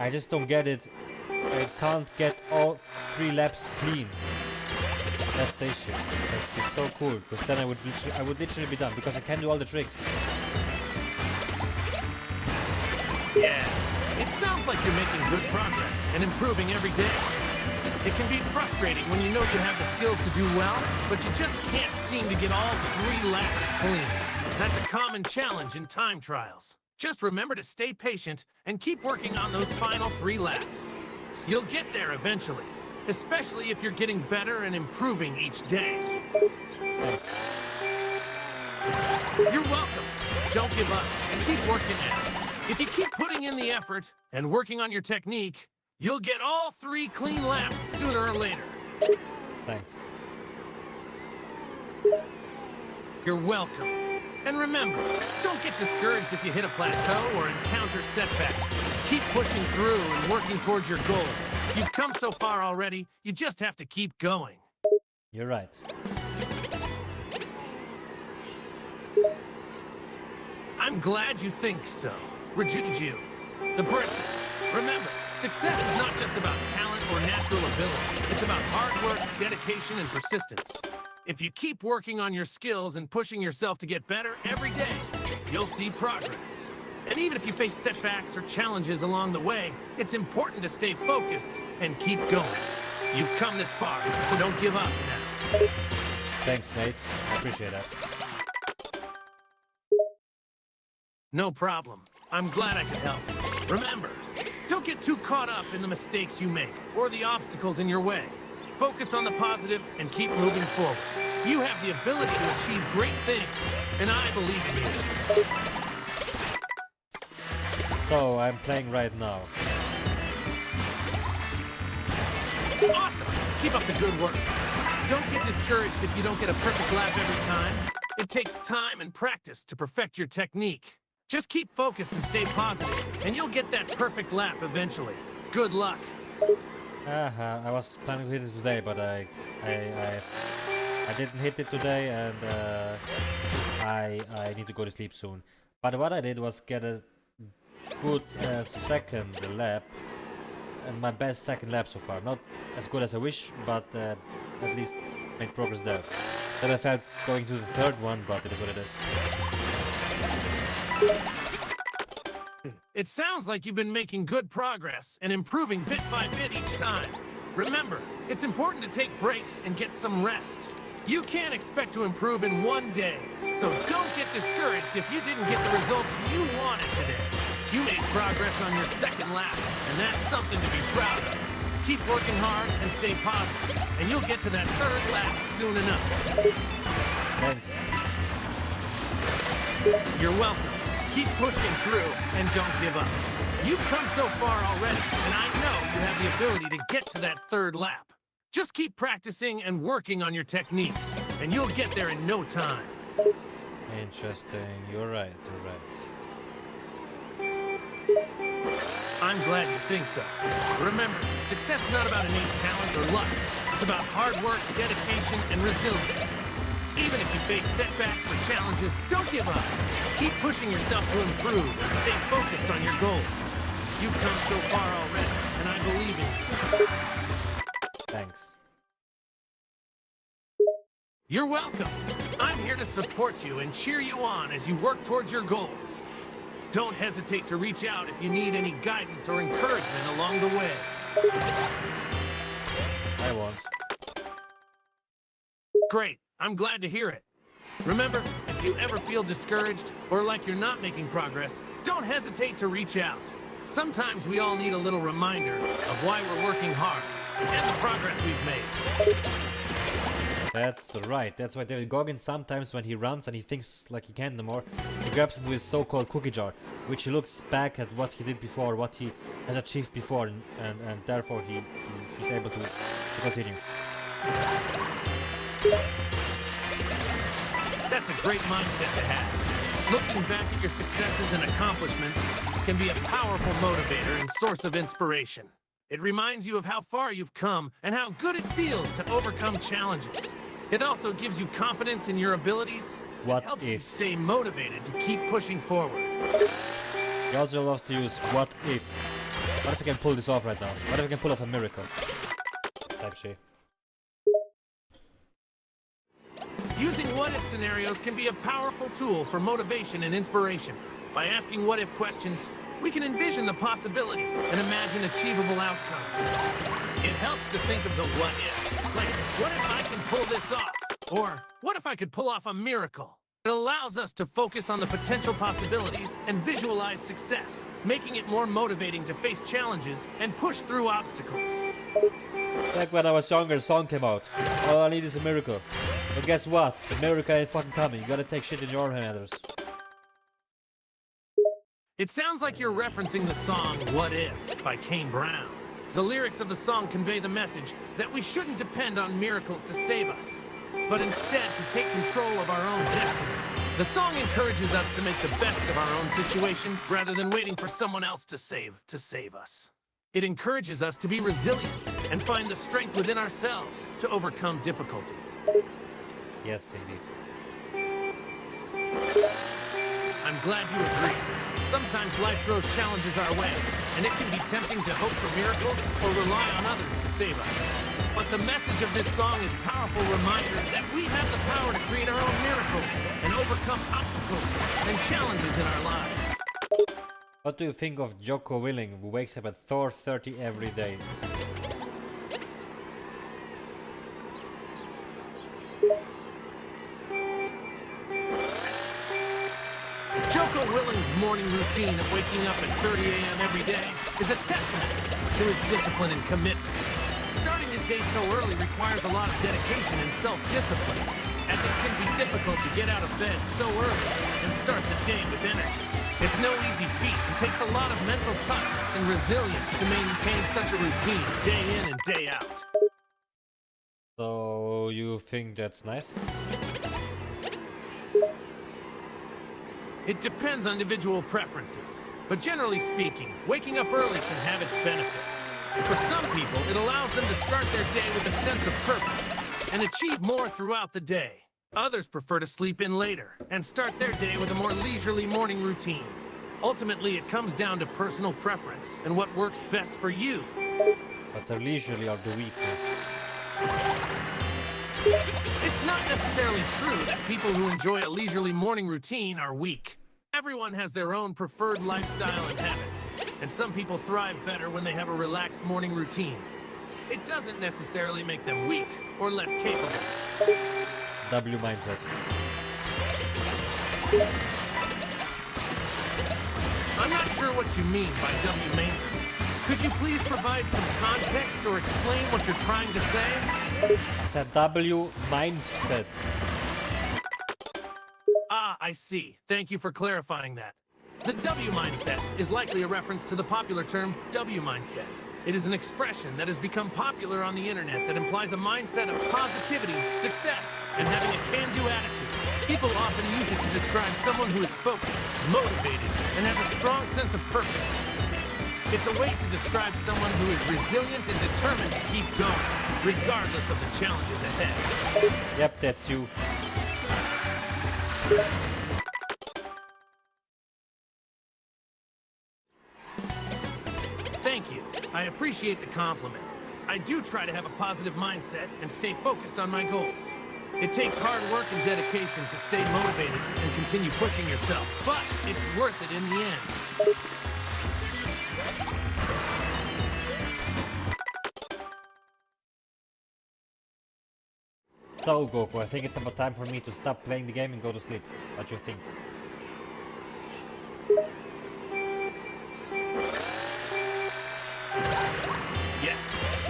I just don't get it. I can't get all 3 laps clean. That's the issue. It's so cool, because then I would literally be done, because I can do all the tricks. Yeah, it sounds like you're making good progress and improving every day. It can be frustrating when you know you have the skills to do well, but you just can't seem to get all 3 laps clean. That's a common challenge in time trials. Just remember to stay patient and keep working on those final 3 laps. You'll get there eventually, especially if you're getting better and improving each day. Thanks. You're welcome. Don't give up and keep working at it. If you keep putting in the effort and working on your technique, you'll get all 3 clean laps sooner or later. Thanks. You're welcome. And remember, don't get discouraged if you hit a plateau or encounter setbacks. Keep pushing through and working towards your goals. You've come so far already, you just have to keep going. You're right. I'm glad you think so. Rajiju, the person. Remember, success is not just about talent or natural ability. It's about hard work, dedication, and persistence. If you keep working on your skills and pushing yourself to get better every day, you'll see progress. And even if you face setbacks or challenges along the way, it's important to stay focused and keep going. You've come this far, so don't give up now. Thanks, mate. I appreciate that. No problem. I'm glad I could help. Remember, don't get too caught up in the mistakes you make or the obstacles in your way. Focus on the positive and keep moving forward. You have the ability to achieve great things, and I believe in you. So, I'm playing right now. Awesome! Keep up the good work. Don't get discouraged if you don't get a perfect lap every time. It takes time and practice to perfect your technique. Just keep focused and stay positive, and you'll get that perfect lap eventually. Good luck. I was planning to hit it today, but I didn't hit it today, and I need to go to sleep soon. But what I did was get a good second lap, and my best second lap so far. Not as good as I wish, but at least made progress there. Then I felt going to the third one, but it is what it is. It sounds like you've been making good progress and improving bit by bit each time. Remember, it's important to take breaks and get some rest. You can't expect to improve in one day, so don't get discouraged if you didn't get the results you wanted today. You made progress on your second lap, and that's something to be proud of. Keep working hard and stay positive, and you'll get to that third lap soon enough. Thanks. You're welcome. Keep pushing through and don't give up. You've come so far already, and I know you have the ability to get to that third lap. Just keep practicing and working on your technique, and you'll get there in no time. Interesting. You're right. You're right. I'm glad you think so. Remember, success is not about innate talent or luck. It's about hard work, dedication, and resilience. Even if you face setbacks or challenges, don't give up. Keep pushing yourself to improve and stay focused on your goals. You've come so far already, and I believe in you. Thanks. You're welcome. I'm here to support you and cheer you on as you work towards your goals. Don't hesitate to reach out if you need any guidance or encouragement along the way. I won't. Great. I'm glad to hear it. Remember, if you ever feel discouraged or like you're not making progress, don't hesitate to reach out. Sometimes we all need a little reminder of why we're working hard and the progress we've made. That's right. That's why David Goggins sometimes when he runs and he thinks like he can't no more, he grabs into his so-called cookie jar, which he looks back at what he did before, what he has achieved before, and therefore he's able to continue. That's a great mindset to have. Looking back at your successes and accomplishments can be a powerful motivator and source of inspiration. It reminds you of how far you've come and how good it feels to overcome challenges. It also gives you confidence in your abilities. What It helps if? you stay motivated to keep pushing forward. He also loves to use what if. What if I can pull this off right now? What if I can pull off a miracle? Type shit. Using what-if scenarios can be a powerful tool for motivation and inspiration. By asking what-if questions, we can envision the possibilities and imagine achievable outcomes. It helps to think of the what-ifs, like, what if I can pull this off? Or, what if I could pull off a miracle? It allows us to focus on the potential possibilities and visualize success, making it more motivating to face challenges and push through obstacles. Back when I was younger, a song came out. All I need is a miracle. But guess what? The miracle ain't fucking coming. You gotta take shit in your own hands. It sounds like you're referencing the song What If by Kane Brown. The lyrics of the song convey the message that we shouldn't depend on miracles to save us, but instead to take control of our own destiny. The song encourages us to make the best of our own situation rather than waiting for someone else to save us. It encourages us to be resilient and find the strength within ourselves to overcome difficulty. Yes, indeed. I'm glad you agree. Sometimes life throws challenges our way, and it can be tempting to hope for miracles or rely on others to save us. But the message of this song is a powerful reminder that we have the power to create our own miracles and overcome obstacles and challenges in our lives. What do you think of Jocko Willing, who wakes up at 4:30 every day? Jocko Willing's morning routine of waking up at 30 a.m. every day is a testament to his discipline and commitment. Starting his day so early requires a lot of dedication and self-discipline, as it can be difficult to get out of bed so early and start the day with energy. It's no easy feat and takes a lot of mental toughness and resilience to maintain such a routine day in and day out. So you think that's nice? It depends on individual preferences, but generally speaking, waking up early can have its benefits. For some people, it allows them to start their day with a sense of purpose and achieve more throughout the day. Others prefer to sleep in later and start their day with a more leisurely morning routine. Ultimately, it comes down to personal preference and what works best for you. But the leisurely are the weakness. It's not necessarily true that people who enjoy a leisurely morning routine are weak. Everyone has their own preferred lifestyle and habits, and some people thrive better when they have a relaxed morning routine. It doesn't necessarily make them weak or less capable. W mindset. I'm not sure what you mean by W mindset. Could you please provide some context or explain what you're trying to say? It's a W mindset. Ah, I see. Thank you for clarifying that. The W mindset is likely a reference to the popular term W mindset. It is an expression that has become popular on the internet that implies a mindset of positivity, success, and having a can-do attitude. People often use it to describe someone who is focused, motivated, and has a strong sense of purpose. It's a way to describe someone who is resilient and determined to keep going, regardless of the challenges ahead. Yep, that's you. Thank you. I appreciate the compliment. I do try to have a positive mindset and stay focused on my goals. It takes hard work and dedication to stay motivated and continue pushing yourself, but it's worth it in the end. So, Goku, I think it's about time for me to stop playing the game and go to sleep. What do you think? Yes.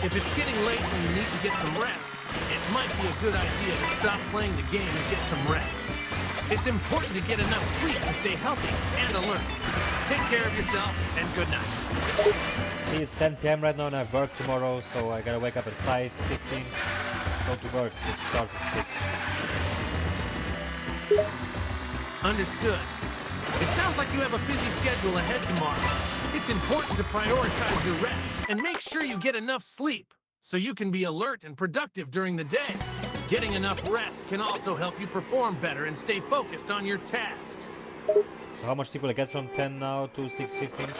If it's getting late and you need to get some rest, it might be a good idea to stop playing the game and get some rest. It's important to get enough sleep to stay healthy and alert. Take care of yourself and good night. See, it's 10 PM right now and I have work tomorrow, so I gotta wake up at 5:15. Go to work, it starts at 6. Understood. It sounds like you have a busy schedule ahead tomorrow. It's important to prioritize your rest and make sure you get enough sleep so you can be alert and productive during the day. Getting enough rest can also help you perform better and stay focused on your tasks. So how much sleep will I get from 10 now to 6:15?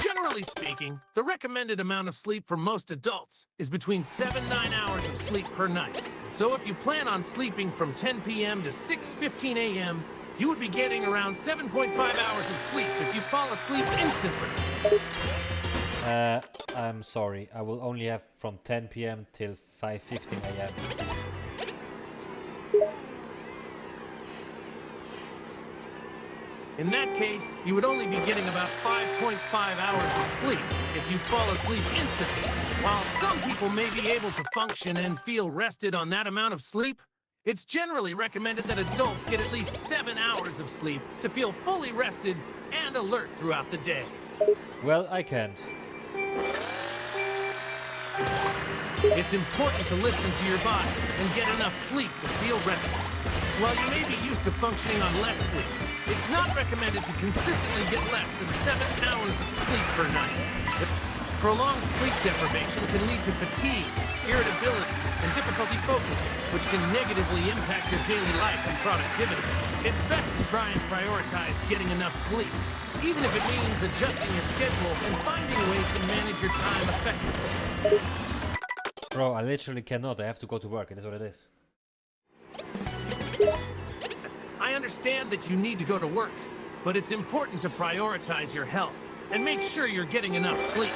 Generally speaking, the recommended amount of sleep for most adults is between 7-9 hours of sleep per night. So if you plan on sleeping from 10 p.m. to 6:15 a.m., you would be getting around 7.5 hours of sleep if you fall asleep instantly. I'm sorry, I will only have from 10 p.m. till 5:15 a.m. In that case, you would only be getting about 5.5 hours of sleep if you fall asleep instantly. While some people may be able to function and feel rested on that amount of sleep, It's generally recommended that adults get at least 7 hours of sleep to feel fully rested and alert throughout the day. Well, I can't. It's important to listen to your body and get enough sleep to feel rested. While you may be used to functioning on less sleep, it's not recommended to consistently get less than 7 hours of sleep per night. Prolonged sleep deprivation can lead to fatigue, irritability, and difficulty focusing, which can negatively impact your daily life and productivity. It's best to try and prioritize getting enough sleep, even if it means adjusting your schedule and finding ways to manage your time effectively. Bro, I literally cannot. I have to go to work. It is what it is. I understand that you need to go to work, but it's important to prioritize your health and make sure you're getting enough sleep.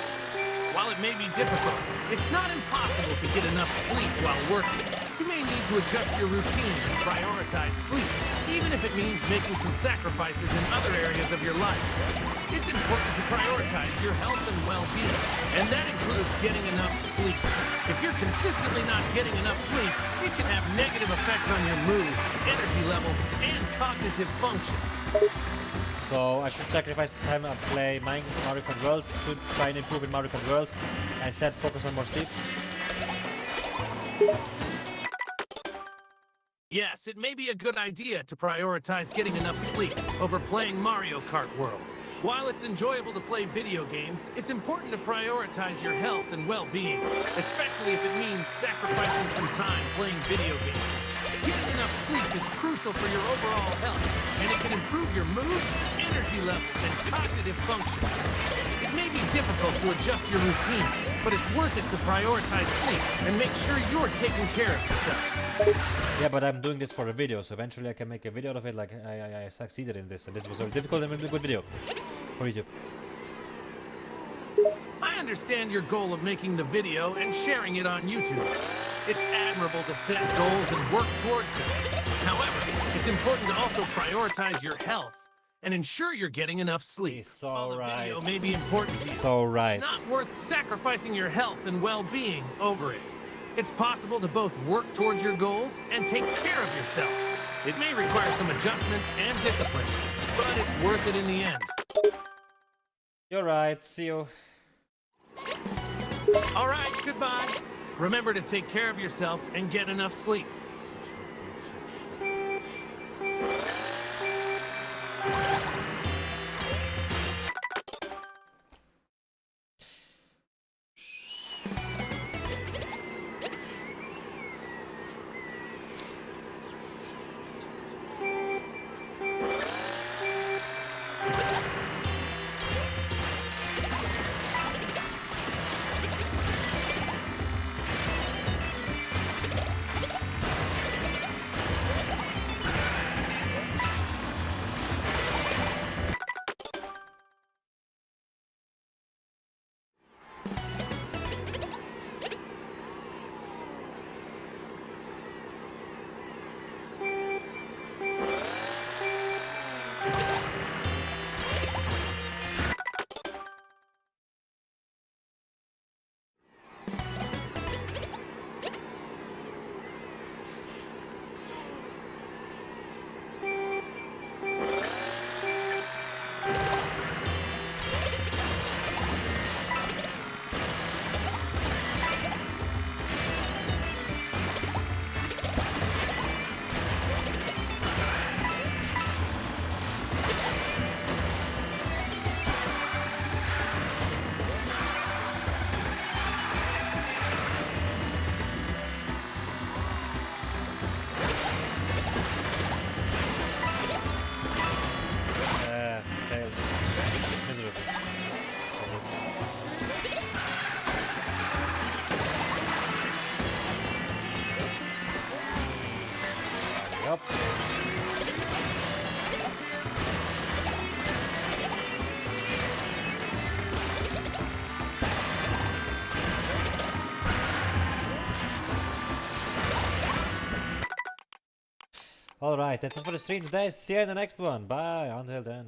While it may be difficult, it's not impossible to get enough sleep while working. You may need to adjust your routine and prioritize sleep, even if it means making some sacrifices in other areas of your life. It's important to prioritize your health and well-being, and that includes getting enough sleep. If you're consistently not getting enough sleep, it can have negative effects on your mood, energy levels, and cognitive function. So I should sacrifice the time I play Mario Kart World to try and improve in Mario Kart World and instead focus on more sleep? Yes, it may be a good idea to prioritize getting enough sleep over playing Mario Kart World. While it's enjoyable to play video games, it's important to prioritize your health and well-being, especially if it means sacrificing some time playing video games. Getting enough sleep is crucial for your overall health, and it can improve your mood, energy levels, and cognitive function. It may be difficult to adjust your routine, but it's worth it to prioritize sleep and make sure you're taking care of yourself. Yeah, but I'm doing this for a video, so eventually I can make a video out of it, like I succeeded in this, and this was very difficult and maybe a good video for YouTube. I understand your goal of making the video and sharing it on YouTube. It's admirable to set goals and work towards them. However, it's important to also prioritize your health and ensure you're getting enough sleep. He's so While the right. video may be important to you, So right. it's not worth sacrificing your health and well-being over it. It's possible to both work towards your goals and take care of yourself. It may require some adjustments and discipline, but it's worth it in the end. You're right. See you. All right, goodbye. Remember to take care of yourself and get enough sleep. Yep. Alright, that's it for the stream today. See you in the next one. Bye. Until then.